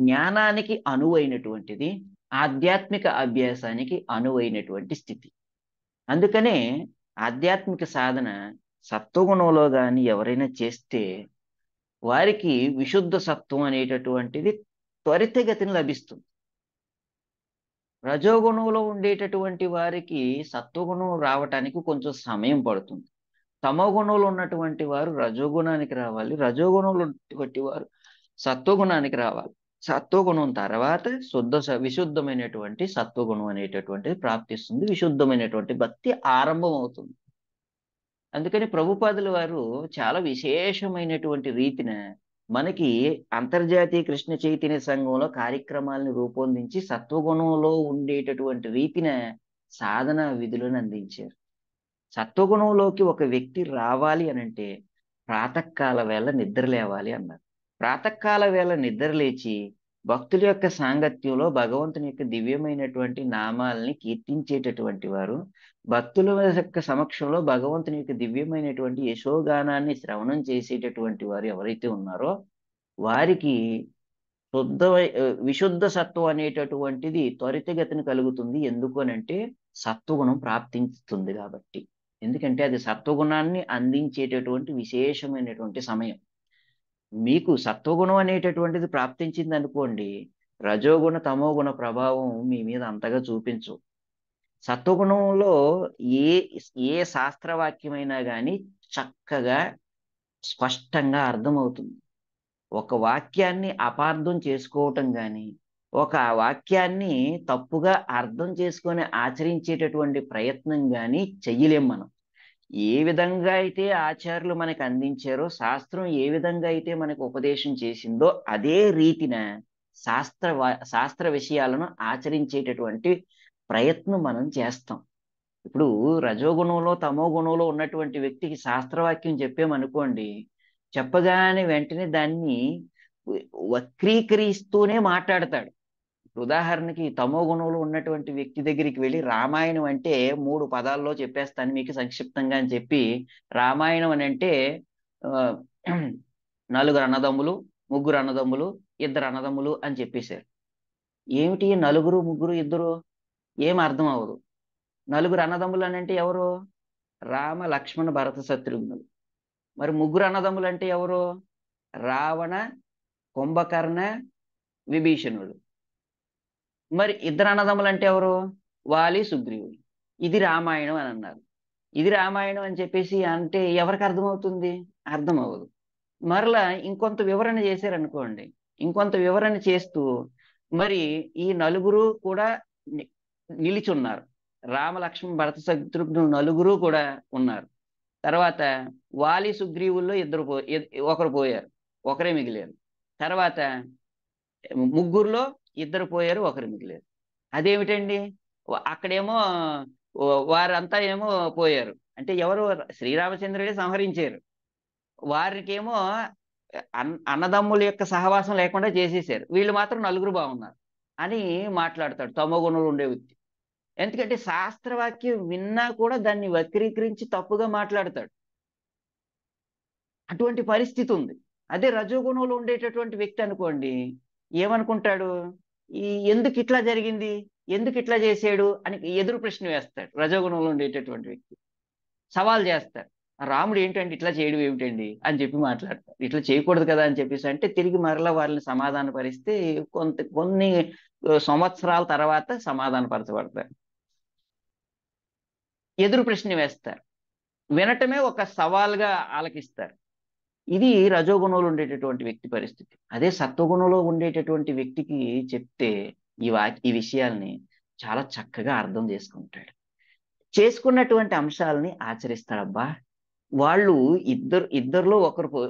జ్ఞానానికి అనువైనటువంటిది, ఆధ్యాత్మిక అభ్యాసానికి అనువైనటువంటి స్థితి. అందుకనే ఆధ్యాత్మిక సాధన సత్వగుణంలో కానీ ఎవరైనా చేస్తే వారికి విశుద్ధ సత్వం అనేటటువంటిది త్వరితగతిని లభిస్తుంది. రజోగుణంలో ఉండేటటువంటి వారికి సత్వగుణం రావటానికి కొంచెం సమయం పడుతుంది. తమో గుణంలో ఉన్నటువంటి వారు రజోగుణానికి రావాలి, రజోగుణంలో ఉన్నటువంటి వారు సత్వగుణానికి రావాలి. సత్వగుణం తర్వాత విశుద్ధమైనటువంటి సత్వగుణం అనేటటువంటిది ప్రాప్తిస్తుంది, విశుద్ధమైనటువంటి భక్తి ఆరంభం అవుతుంది. అందుకని ప్రభుపాదుల వారు చాలా విశేషమైనటువంటి రీతిన మనకి అంతర్జాతీయ కృష్ణ చైతన్య సంఘంలో కార్యక్రమాలను రూపొందించి సత్వగుణంలో ఉండేటటువంటి రీతిన సాధన విధులను అందించారు. సత్వగుణంలోకి ఒక వ్యక్తి రావాలి అనంటే ప్రాతకాల వేళ నిద్ర లేవాలి అన్నారు. ప్రాతకాల వేళ నిద్ర లేచి భక్తుల యొక్క సాంగత్యంలో భగవంతుని యొక్క దివ్యమైనటువంటి నామాల్ని కీర్తించేటటువంటి వారు, భక్తుల యొక్క సమక్షంలో భగవంతుని యొక్క దివ్యమైనటువంటి యశోగానాన్ని శ్రవణం చేసేటటువంటి వారు ఎవరైతే ఉన్నారో వారికి విశుద్ధ సత్వం అనేటటువంటిది త్వరితగతిని కలుగుతుంది. ఎందుకు అనంటే సత్వగుణం ప్రాప్తిస్తుంది కాబట్టి. ఎందుకంటే అది సత్వగుణాన్ని అందించేటటువంటి విశేషమైనటువంటి సమయం. మీకు సత్వగుణం అనేటటువంటిది ప్రాప్తించింది అనుకోండి, రజోగుణ తమోగుణ ప్రభావం మీ మీద అంతగా చూపించు. సత్వగుణంలో ఏ ఏ శాస్త్రవాక్యమైనా కానీ చక్కగా స్పష్టంగా అర్థమవుతుంది. ఒక వాక్యాన్ని అపార్థం చేసుకోవటం కానీ, ఒక వాక్యాన్ని తప్పుగా అర్థం చేసుకొని ఆచరించేటటువంటి ప్రయత్నం కానీ చెయ్యలేం మనం. ఏ విధంగా అయితే ఆచార్యులు మనకు అందించారో, శాస్త్రం ఏ విధంగా అయితే మనకు ఉపదేశం చేసిందో అదే రీతిన శాస్త్ర విషయాలను ఆచరించేటటువంటి ప్రయత్నం మనం చేస్తాం. ఇప్పుడు రజోగుణంలో తమో గుణంలో ఉన్నటువంటి వ్యక్తికి శాస్త్రవాక్యం చెప్పామనుకోండి, చెప్పగానే వెంటనే దాన్ని వక్రీకరిస్తూనే మాట్లాడతాడు. ఉదాహరణకి తమో గుణంలో ఉన్నటువంటి వ్యక్తి దగ్గరికి వెళ్ళి రామాయణం అంటే 3 పదాల్లో చెప్పేస్తాను మీకు సంక్షిప్తంగా అని చెప్పి, రామాయణం అని అంటే ఆహ్, నలుగురు అన్నదమ్ములు, ముగ్గురు అన్నదమ్ములు, ఇద్దరు అన్నదమ్ములు అని చెప్పేశారు. ఏమిటి నలుగురు, ముగ్గురు, ఇద్దరు? ఏం అర్థం అవ్వదు. నలుగురు అన్నదమ్ములు అనంటే ఎవరు? రామ, లక్ష్మణ, భరత, శత్రుఘ్నులు. మరి ముగ్గురు అన్నదమ్ములు అంటే ఎవరు? రావణ, కుంభకర్ణ, విభీషణుడు. మరి ఇద్దరు అన్నదమ్ములు అంటే ఎవరు? వాలి, సుగ్రీవులు. ఇది రామాయణం అని అన్నారు. ఇది రామాయణం అని చెప్పేసి అంటే ఎవరికి అర్థమవుతుంది? అర్థం అవ్వదు. మరలా ఇంకొంత వివరణ చేశారనుకోండి. ఇంకొంత వివరణ చేస్తూ మరి ఈ నలుగురు కూడా ని నిలిచున్నారు. రామ, లక్ష్మణ, భరత, శత్రుఘ్నులు నలుగురు కూడా ఉన్నారు. తర్వాత వాలి, సుగ్రీవుల్లో ఇద్దరు ఒకరు పోయారు. ఒకరే మిగిలారు. తర్వాత ముగ్గురులో ఇద్దరు పోయారు. ఒకరు మిగిలారు. అదేమిటండి? అక్కడేమో వారంతా ఏమో పోయారు. అంటే ఎవరు? శ్రీరామచంద్రుడే సంహరించారు. వారికేమో అన్నదమ్ముల యొక్క సహవాసం లేకుండా చేసేసారు. వీళ్ళు మాత్రం నలుగురు బాగున్నారు అని మాట్లాడతాడు తమో గుణంలో ఉండే వ్యక్తి. ఎందుకంటే శాస్త్రవాక్యం విన్నా కూడా దాన్ని వక్రీకరించి తప్పుగా మాట్లాడతాడు. అటువంటి పరిస్థితి ఉంది. అదే రజోగుణంలో ఉండేటటువంటి వ్యక్తి అనుకోండి, ఏమనుకుంటాడు? ఈ ఎందుకు ఇట్లా జరిగింది? ఎందుకు ఇట్లా చేసాడు అని ఎదురు ప్రశ్న వేస్తాడు. రజోగుణంలో ఉండేటటువంటి వ్యక్తి సవాల్ చేస్తాడు. రాముడు ఏంటండి ఇట్లా చేయడం ఏమిటండి అని చెప్పి మాట్లాడతారు. ఇట్లా చేయకూడదు కదా అని చెప్పేసి అంటే తిరిగి మరలా వాళ్ళని సమాధాన పరిస్తే కొన్ని సంవత్సరాల తర్వాత సమాధాన పరచబడతారు. ఎదురు ప్రశ్న వేస్తారు. వినటమే ఒక సవాల్గా ఆలకిస్తారు. ఇది రజోగుణంలో ఉండేటటువంటి వ్యక్తి పరిస్థితి. అదే సత్వగుణంలో ఉండేటటువంటి వ్యక్తికి చెప్తే ఈ విషయాల్ని చాలా చక్కగా అర్థం చేసుకుంటాడు. చేసుకున్నటువంటి అంశాలని ఆచరిస్తాడబ్బా. వాళ్ళు ఇద్దరిలో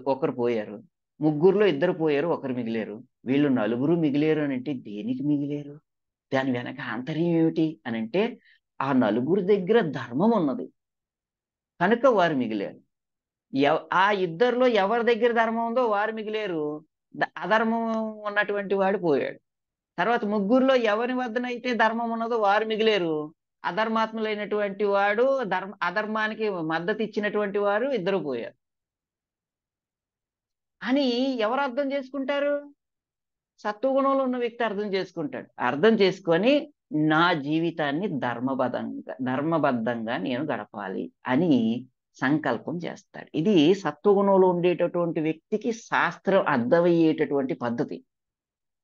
ఒకరు పోయారు. ముగ్గురులో ఇద్దరు పోయారు. ఒకరు మిగిలారు. వీళ్ళు నలుగురు మిగిలారు అని అంటే దేనికి మిగిలారు? దాని వెనక ఆంతర్యం ఏమిటి అనంటే ఆ నలుగురు దగ్గర ధర్మం ఉన్నది కనుక వారు మిగిలారు. ఆ ఇద్దరిలో ఎవరి దగ్గర ధర్మం ఉందో వారు మిగిలేరు. అధర్మం ఉన్నటువంటి వాడు పోయాడు. తర్వాత ముగ్గురులో ఎవరి వద్దనైతే ధర్మం ఉన్నదో వారు మిగిలేరు. అధర్మాత్ములైనటువంటి వాడు అధర్మానికి మద్దతు ఇచ్చినటువంటి వారు ఇద్దరు పోయారు అని ఎవరు అర్థం చేసుకుంటారు? సత్వగుణంలో ఉన్న వ్యక్తి అర్థం చేసుకుంటాడు. అర్థం చేసుకొని నా జీవితాన్ని ధర్మబద్ధంగా నేను గడపాలి అని సంకల్పం చేస్తాడు. ఇది సత్వగుణంలో ఉండేటటువంటి వ్యక్తికి శాస్త్రం అర్థమయ్యేటటువంటి పద్ధతి.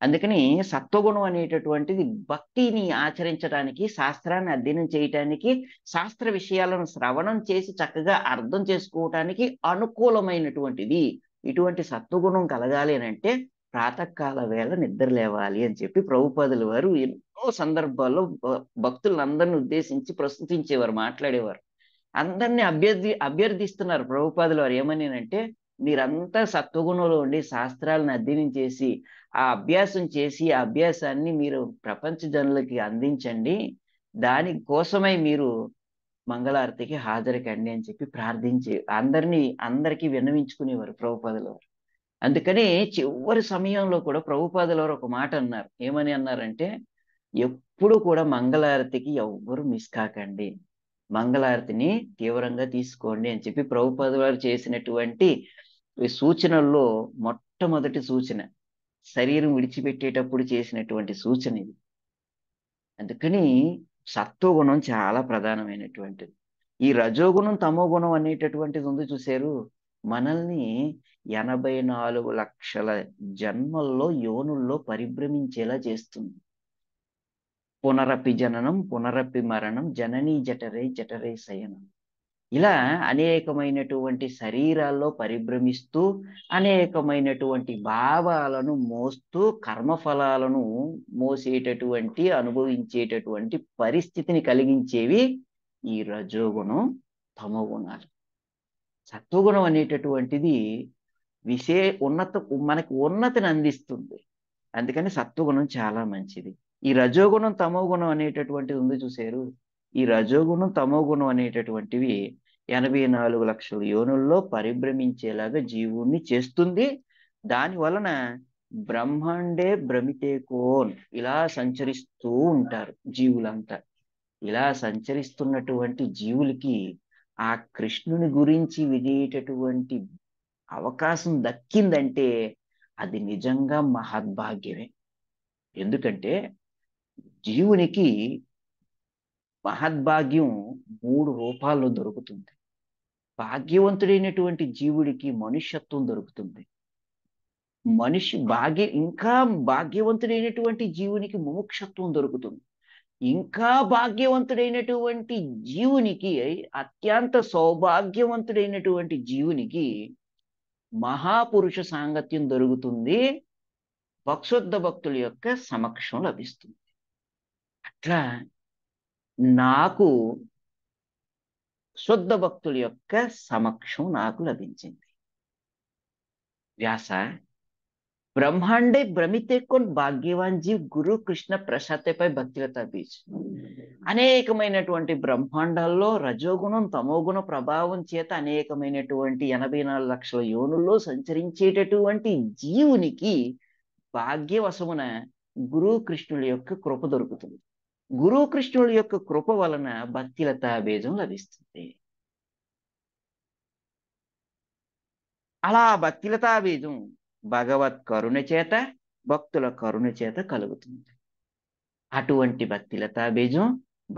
అందుకని సత్వగుణం అనేటటువంటిది భక్తిని ఆచరించడానికి, శాస్త్రాన్ని అధ్యయనం చేయటానికి, శాస్త్ర విషయాలను శ్రవణం చేసి చక్కగా అర్థం చేసుకోవటానికి అనుకూలమైనటువంటిది. ఇటువంటి సత్వగుణం కలగాలి అని అంటే ప్రాతకాల వేళ నిద్ర లేవాలి అని చెప్పి ప్రభుపాదుల వారు ఎన్నో సందర్భాల్లో భక్తులందరిని ఉద్దేశించి ప్రస్తుతించేవారు, మాట్లాడేవారు. అందరినీ అభ్యర్థిస్తున్నారు ప్రభుపాదుల వారు ఏమని అంటే మీరంతా సత్వగుణంలో ఉండి శాస్త్రాలను అధ్యయనం చేసి ఆ అభ్యాసం చేసి ఆ అభ్యాసాన్ని మీరు ప్రపంచ జనులకి అందించండి. దాని కోసమై మీరు మంగళారతికి హాజరు కండి అని చెప్పి ప్రార్థించి అందరికీ విన్నవించుకునేవారు ప్రభుపాదుల వారు. అందుకని చివరి సమయంలో కూడా ప్రభుపాదుల వారు ఒక మాట అన్నారు. ఏమని అన్నారంటే ఎప్పుడు కూడా మంగళారతికి ఎవ్వరు మిస్ కాకండి, మంగళారతిని తీవ్రంగా తీసుకోండి అని చెప్పి ప్రభుపాదుల వారు చేసినటువంటి సూచనల్లో మొట్టమొదటి సూచన, శరీరం విడిచిపెట్టేటప్పుడు చేసినటువంటి సూచన ఇది. అందుకని సత్వగుణం చాలా ప్రధానమైనటువంటిది. ఈ రజోగుణం తమో గుణం అనేటటువంటిది ఉంది చూశారు, మనల్ని 84 లక్షల జన్మల్లో యోనుల్లో పరిభ్రమించేలా చేస్తుంది. పునరపి జననం పునరపి మరణం జననీ జఠరే జఠరే శయనం. ఇలా అనేకమైనటువంటి శరీరాల్లో పరిభ్రమిస్తూ అనేకమైనటువంటి భావాలను మోస్తూ కర్మఫలాలను మోసేటటువంటి అనుభవించేటటువంటి పరిస్థితిని కలిగించేవి ఈ రజోగుణం తమో గుణాలు. సత్వగుణం అనేటటువంటిది మనకి ఉన్నతిని అందిస్తుంది. అందుకని సత్వగుణం చాలా మంచిది. ఈ రజోగుణం తమో గుణం అనేటటువంటిది ఉంది చూసారు, ఈ రజోగుణం తమో గుణం అనేటటువంటివి 84 లక్షల యోనుల్లో పరిభ్రమించేలాగా జీవుణ్ణి చేస్తుంది. దాని వలన బ్రహ్మాండే భ్రమితేకోన్ ఇలా సంచరిస్తూ ఉంటారు జీవులంతా. ఇలా సంచరిస్తున్నటువంటి జీవులకి ఆ కృష్ణుని గురించి వినేటటువంటి అవకాశం దక్కిందంటే అది నిజంగా మహద్భాగ్యమే. ఎందుకంటే జీవునికి మహద్భాగ్యం 3 రూపాల్లో దొరుకుతుంది. భాగ్యవంతుడైనటువంటి జీవుడికి మనుష్యత్వం దొరుకుతుంది. ఇంకా భాగ్యవంతుడైనటువంటి జీవునికి ముముక్షత్వం దొరుకుతుంది. ఇంకా భాగ్యవంతుడైనటువంటి జీవునికి, అత్యంత సౌభాగ్యవంతుడైనటువంటి జీవునికి మహాపురుష సాంగత్యం దొరుకుతుంది. భక్శుద్ధ భక్తుల యొక్క సమక్షం లభిస్తుంది. అట్లా నాకు శుద్ధ భక్తుల యొక్క సమక్షం నాకు లభించింది. వ్యాస బ్రహ్మాండే భ్రమితేకొన్ భాగ్యవాన్ జీవ్ గురు కృష్ణ ప్రసాదపై భక్తిలత బీచ్. అనేకమైనటువంటి బ్రహ్మాండాల్లో రజోగుణం తమోగుణ ప్రభావం చేత అనేకమైనటువంటి 84 లక్షల యోనుల్లో సంచరించేటటువంటి జీవునికి భాగ్యవశమున గురు కృష్ణుల యొక్క కృప దొరుకుతుంది. గురు కృష్ణుల యొక్క కృప వలన భక్తిలతా బీజం లభిస్తుంది. అలా భక్తిలతా బీజం భగవత్ కరుణ చేత, భక్తుల కరుణ చేత కలుగుతుంది. అటువంటి భక్తిలతా బీజం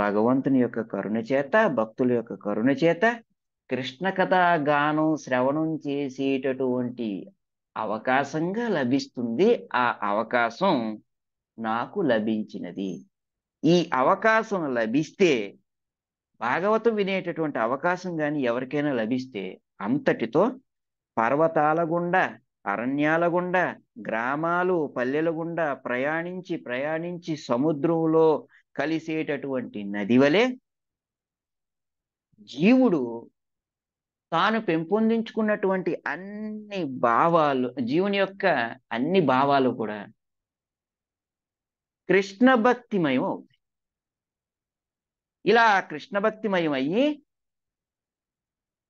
భగవంతుని యొక్క కరుణ చేత, భక్తుల యొక్క కరుణ చేత కృష్ణ కథా గానం శ్రవణం చేసేటటువంటి అవకాశంగా లభిస్తుంది. ఆ అవకాశం నాకు లభించినది. ఈ అవకాశం లభిస్తే, భాగవతం వినేటటువంటి అవకాశం కానీ ఎవరికైనా లభిస్తే, అంతటితో పర్వతాల గుండా, అరణ్యాల గుండా, గ్రామాలు పల్లెల గుండా ప్రయాణించి సముద్రంలో కలిసేటటువంటి నది వలె జీవుడు తాను పెంపొందించుకున్నటువంటి అన్ని భావాలు, జీవుని యొక్క అన్ని భావాలు కూడా కృష్ణ భక్తిమయం అవుతాయి. ఇలా కృష్ణ భక్తిమయం అయ్యి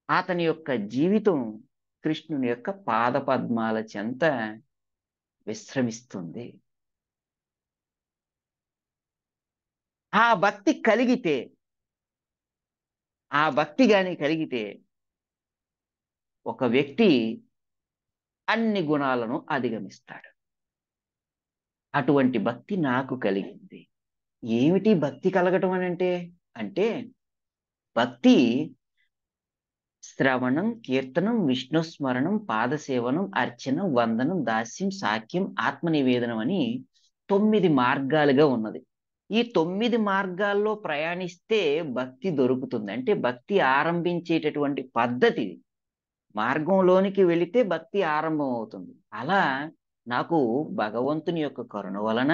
అతని యొక్క జీవితం కృష్ణుని యొక్క పాదపద్మాల చెంత విశ్రమిస్తుంది. ఆ భక్తి గాని కలిగితే ఒక వ్యక్తి అన్ని గుణాలను అధిగమిస్తాడు. అటువంటి భక్తి నాకు కలిగింది. ఏమిటి భక్తి కలగటం అంటే భక్తి శ్రవణం, కీర్తనం, విష్ణుస్మరణం, పాదసేవనం, అర్చనం, వందనం, దాస్యం, సాఖ్యం, ఆత్మనివేదనం అని 9 మార్గాలుగా ఉన్నది. ఈ 9 మార్గాల్లో ప్రయాణిస్తే భక్తి దొరుకుతుంది. అంటే భక్తి ఆరంభించేటటువంటి పద్ధతి, మార్గంలోనికి వెళితే భక్తి ఆరంభం అవుతుంది. అలా నాకు భగవంతుని యొక్క కరుణ వలన,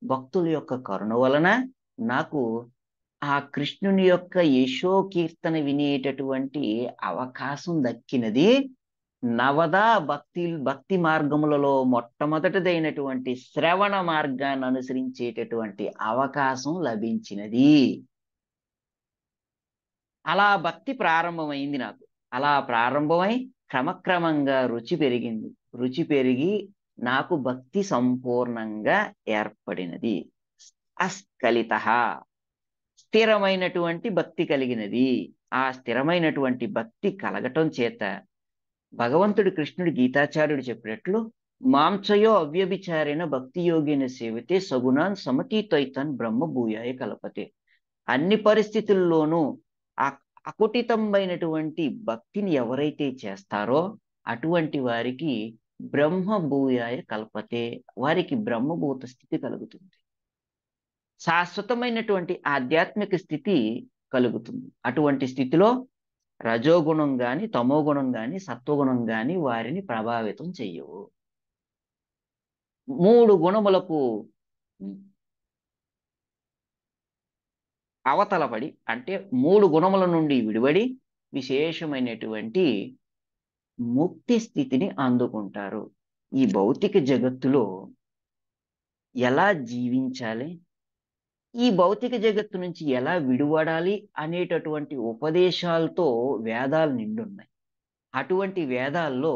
భక్తుల యొక్క కరుణ వలన నాకు ఆ కృష్ణుని యొక్క యశో కీర్తన వినేటటువంటి అవకాశం దక్కినది. నవదా భక్తి మార్గములలో మొట్టమొదటిదైనటువంటి శ్రవణ మార్గాన్ని అనుసరించేటటువంటి అవకాశం లభించినది. అలా భక్తి ప్రారంభమైంది నాకు. అలా ప్రారంభమై క్రమక్రమంగా రుచి పెరిగింది. రుచి పెరిగి నాకు భక్తి సంపూర్ణంగా ఏర్పడినది. అస్కలిత స్థిరమైనటువంటి భక్తి కలిగినది. ఆ స్థిరమైనటువంటి భక్తి కలగటం చేత భగవంతుడు కృష్ణుడు గీతాచార్యుడు చెప్పినట్లు మాంసయో అవ్యభిచారేణ భక్తి యోగిన సేవితే సగుణాన్ సమతీతైతాన్ బ్రహ్మ భూయాయ కల్పతే. అన్ని పరిస్థితుల్లోనూ అకుటితమైనటువంటి భక్తిని ఎవరైతే చేస్తారో అటువంటి వారికి బ్రహ్మ భూయాయ కల్పతే, వారికి బ్రహ్మభూత స్థితి కలుగుతుంది. శాశ్వతమైనటువంటి ఆధ్యాత్మిక స్థితి కలుగుతుంది. అటువంటి స్థితిలో రజోగుణం గాని, తమోగుణం గాని, సత్వగుణం గాని వారిని ప్రభావితం చెయ్యవు. 3 గుణములకు అవతలపడి, అంటే 3 గుణముల నుండి విడివడి విశేషమైనటువంటి ముక్తి స్థితిని అందుకుంటారు. ఈ భౌతిక జగత్తులో ఎలా జీవించాలి, ఈ భౌతిక జగత్తు నుంచి ఎలా విడివడాలి అనేటటువంటి ఉపదేశాలతో వేదాలు నిండున్నాయి. అటువంటి వేదాల్లో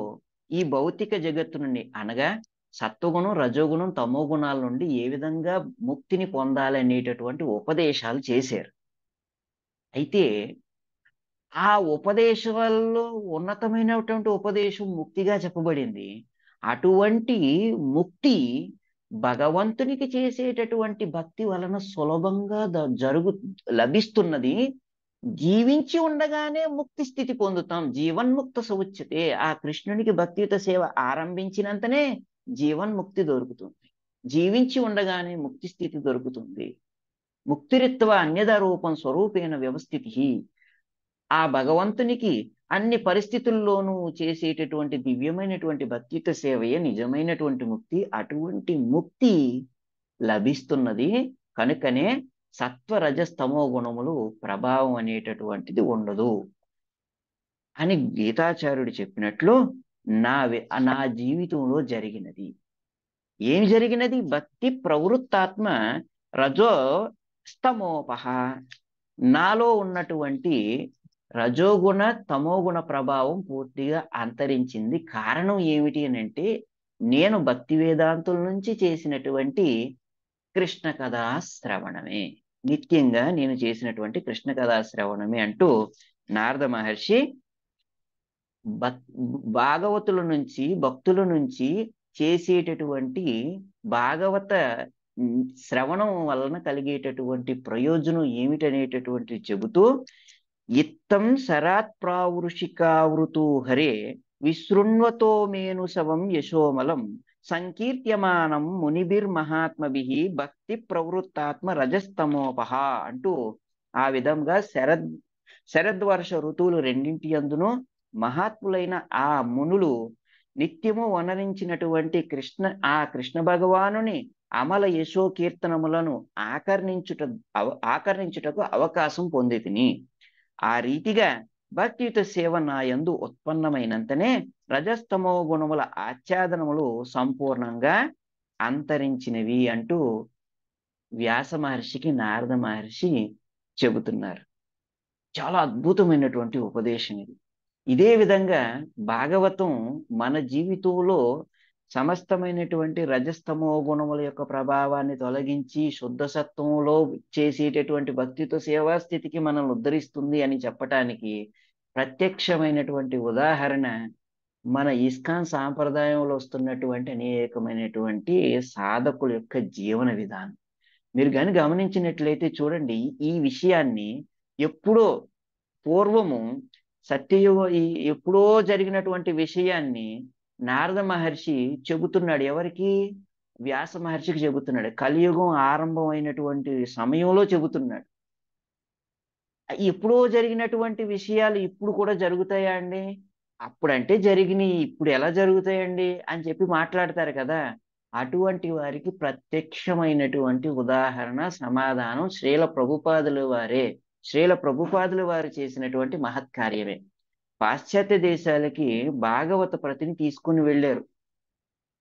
ఈ భౌతిక జగత్తు నుండి అనగా సత్వగుణం, రజోగుణం, తమో గుణాల నుండి ఏ విధంగా ముక్తిని పొందాలి అనేటటువంటి ఉపదేశాలు చేశారు. అయితే ఆ ఉపదేశాల్లో ఉన్నతమైనటువంటి ఉపదేశం ముక్తిగా చెప్పబడింది. అటువంటి ముక్తి భగవంతునికి చేసేటటువంటి భక్తి వలన సులభంగా లభిస్తున్నది. జీవించి ఉండగానే ముక్తి స్థితి పొందుతాం. జీవన్ముక్త సముచ్యతే. ఆ కృష్ణునికి భక్తియుత సేవ ఆరంభించినంతనే జీవన్ముక్తి దొరుకుతుంది. జీవించి ఉండగానే ముక్తి స్థితి దొరుకుతుంది. ముక్తిరిత్వ అన్యదా రూపం స్వరూపేణ వ్యవస్థితి. ఆ భగవంతునికి అన్ని పరిస్థితుల్లోనూ చేసేటటువంటి దివ్యమైనటువంటి భక్తియుత సేవయే నిజమైనటువంటి ముక్తి. అటువంటి ముక్తి లభిస్తున్నది. కనుకనే సత్వ రజస్తమో గుణములు ప్రభావం అనేటటువంటిది ఉండదు అని గీతాచార్యుడు చెప్పినట్లు నా జీవితంలో జరిగినది. ఏమి జరిగినది? భక్తి ప్రవృత్తాత్మ రజో స్తమోపహ. నాలో ఉన్నటువంటి రజోగుణ తమోగుణ ప్రభావం పూర్తిగా అంతరించింది. కారణం ఏమిటి అని అంటే నేను భక్తి వేదాంతుల నుంచి చేసినటువంటి కృష్ణ కథా శ్రవణమే. నిత్యంగా నేను చేసినటువంటి కృష్ణ కథా శ్రవణమే అంటూ నారద మహర్షి భాగవతుల నుంచి, భక్తుల నుంచి చేసేటటువంటి భాగవత శ్రవణం వలన కలిగేటటువంటి ప్రయోజనం ఏమిటనేటటువంటి చెబుతూ ఇత్తం సరాత్ ప్రావృషికావృతూ హరే విశృణ్వతో మేను శవం యశోమలం సంకీర్త్యమానం మునిభిర్మహాత్మభిః భక్తి ప్రవృత్తాత్మ రజస్తమోపహ అంటూ ఆ విధంగా శరద్వర్ష ఋతువులు రెండింటి అందును మహాత్ములైన ఆ మునులు నిత్యము వనరించినటువంటి కృష్ణ భగవానుని అమల యశో కీర్తనములను ఆకర్ణించుటకు అవకాశం పొందితిని. ఆ రీతిగా భక్తియుత సేవ నా యందు ఉత్పన్నమైనంతనే రజస్తమో గుణముల ఆచ్ఛాదనములు సంపూర్ణంగా అంతరించినవి అంటూ వ్యాస మహర్షికి నారద మహర్షి చెబుతున్నారు. చాలా అద్భుతమైనటువంటి ఉపదేశం ఇది. ఇదే విధంగా భాగవతం మన జీవితంలో సమస్తమైనటువంటి రజస్తమో గుణముల యొక్క ప్రభావాన్ని తొలగించి శుద్ధ సత్వంలో చేసేటటువంటి భక్తితో సేవా స్థితికి మనల్ని ఉద్ధరిస్తుంది అని చెప్పటానికి ప్రత్యక్షమైనటువంటి ఉదాహరణ మన ఇస్కాన్ సాంప్రదాయంలో వస్తున్నటువంటి అనేకమైనటువంటి సాధకుల యొక్క జీవన విధానం. మీరు కానీ గమనించినట్లయితే చూడండి, ఈ విషయాన్ని ఎప్పుడో పూర్వము ఎప్పుడో జరిగినటువంటి విషయాన్ని నారద మహర్షి చెబుతున్నాడు. ఎవరికి? వ్యాస మహర్షికి చెబుతున్నాడు. కలియుగం ఆరంభం అయినటువంటి సమయంలో చెబుతున్నాడు. ఎప్పుడో జరిగినటువంటి విషయాలు ఇప్పుడు కూడా జరుగుతాయా అండి? అప్పుడంటే జరిగినాయి, ఇప్పుడు ఎలా జరుగుతాయండి అని చెప్పి మాట్లాడతారు కదా. అటువంటి వారికి ప్రత్యక్షమైనటువంటి ఉదాహరణ సమాధానం శ్రీల ప్రభుపాదుల వారు చేసినటువంటి మహత్కార్యమే. పాశ్చాత్య దేశాలకి భాగవత ప్రతిని తీసుకుని వెళ్ళారు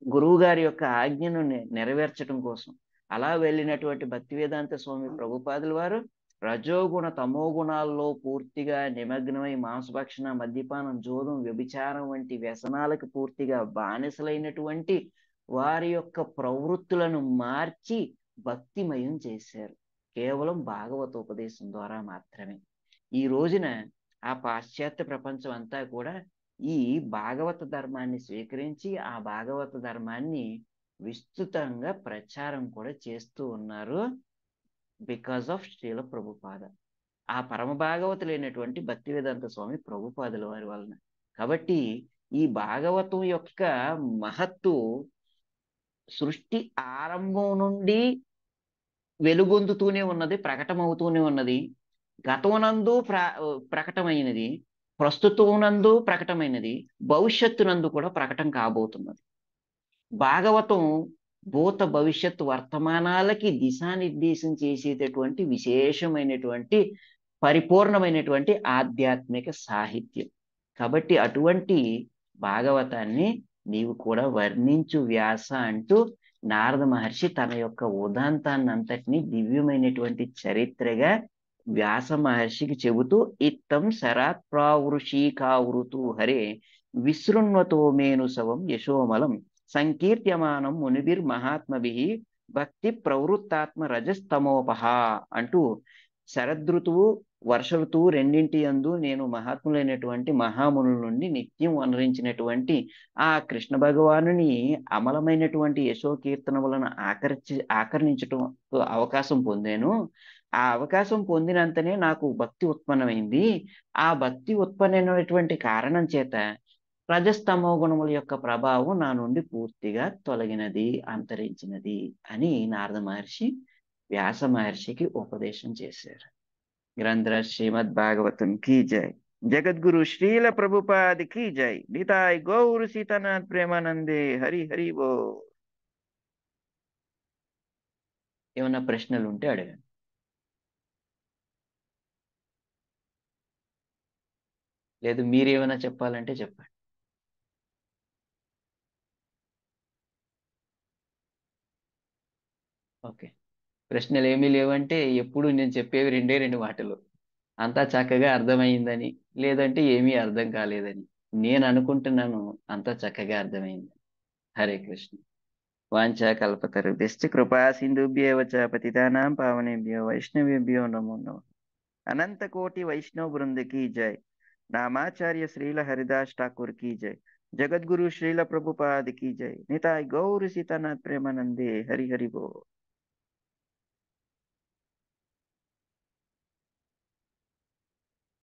గురువు గారి యొక్క ఆజ్ఞను నెరవేర్చడం కోసం. అలా వెళ్ళినటువంటి భక్తి వేదాంత స్వామి ప్రభుపాదుల వారు రజోగుణ తమో గుణాల్లో పూర్తిగా నిమగ్నమై మాంసభక్షణ, మద్యపానం, జోదం, వ్యభిచారం వంటి వ్యసనాలకు పూర్తిగా బానిసలైనటువంటి వారి యొక్క ప్రవృత్తులను మార్చి భక్తిమయం చేశారు కేవలం భాగవతోపదేశం ద్వారా మాత్రమే. ఈ రోజున ఆ పాశ్చాత్య ప్రపంచం అంతా కూడా ఈ భాగవత ధర్మాన్ని స్వీకరించి ఆ భాగవత ధర్మాన్ని విస్తృతంగా ప్రచారం కూడా చేస్తూ ఉన్నారు. బికాస్ ఆఫ్ శ్రీల ప్రభుపాద, ఆ పరమ భాగవతులైనటువంటి భక్తి వేదాంత స్వామి ప్రభుపాదుల వారి వలన. కాబట్టి ఈ భాగవతం యొక్క మహత్తు సృష్టి ఆరంభం నుండి వెలుగొందుతూనే ఉన్నది, ప్రకటమవుతూనే ఉన్నది. గతమునందు ప్రకటమైనది, ప్రస్తుతమునందు ప్రకటమైనది, భవిష్యత్తునందు కూడా ప్రకటన కాబోతున్నది. భాగవతం భూత భవిష్యత్ వర్తమానాలకి దిశానిర్దేశం చేసేటటువంటి విశేషమైనటువంటి పరిపూర్ణమైనటువంటి ఆధ్యాత్మిక సాహిత్యం. కాబట్టి అటువంటి భాగవతాన్ని నీవు కూడా వర్ణించు వ్యాస అంటూ నారద మహర్షి తన యొక్క ఉదాంతాన్నంతటిని దివ్యమైనటువంటి చరిత్రగా వ్యాస మహర్షికి చెబుతూ ఇత్తం శరాత్ ప్రావృషీకావృతు హరే విశృణ్వతో మేను సవం యశోమలం సంకీర్త్యమానం మునిభిర్మహాత్మభిః భక్తి ప్రవృత్తాత్మ రజస్తమోపహ అంటూ శరదృతువు వర్ష ఋతువు రెండింటి యందు నేను మహాత్ములైనటువంటి మహామునుల నుండి నిత్యం వనరించినటువంటి ఆ కృష్ణ భగవానుని అమలమైనటువంటి యశో కీర్తనములను ఆకర్ణించటం అవకాశం పొందాను. ఆ అవకాశం పొందినంతనే నాకు భక్తి ఉత్పన్నమైంది. ఆ భక్తి ఉత్పన్నమైనటువంటి కారణం చేత రజస్తమో గుణముల యొక్క ప్రభావం నా నుండి పూర్తిగా తొలగినది, అంతరించినది అని నారద మహర్షి వ్యాస మహర్షికి ఉపదేశం చేశారు. గ్రంథరాజ్ శ్రీమద్ భాగవతం కీ జై. జగద్గురు శ్రీల ప్రభుపాది కీ జై. నితాయ్ గౌరు సీతానాథ్ ప్రేమానందే. హరి హరి బో. ఏమన్నా ప్రశ్నలు ఉంటే అడగండి. లేదు మీరేమైనా చెప్పాలంటే చెప్పండి. ఓకే. ప్రశ్నలు ఏమీ లేవంటే ఎప్పుడు నేను చెప్పేవి రెండే రెండు మాటలు. అంతా చక్కగా అర్థమైందని, లేదంటే ఏమీ అర్థం కాలేదని. నేను అనుకుంటున్నాను అంతా చక్కగా అర్థమైంది. హరే కృష్ణ. వాంఛాకల్పతరుభ్యశ్చ కృపా సింధుభ్యేవ చ పతితానాం పావనేభ్యో వైష్ణవేభ్యో నమో నమః. अनंत कोटि वैष्णव वृंद की जय. नामाचार्य श्रील हरिदास ठाकुर की जय. जगत गुरु श्रील प्रभुपाद की जय. निताय गौर सीतानाथ प्रेमानंदे. हरि हरि बोल.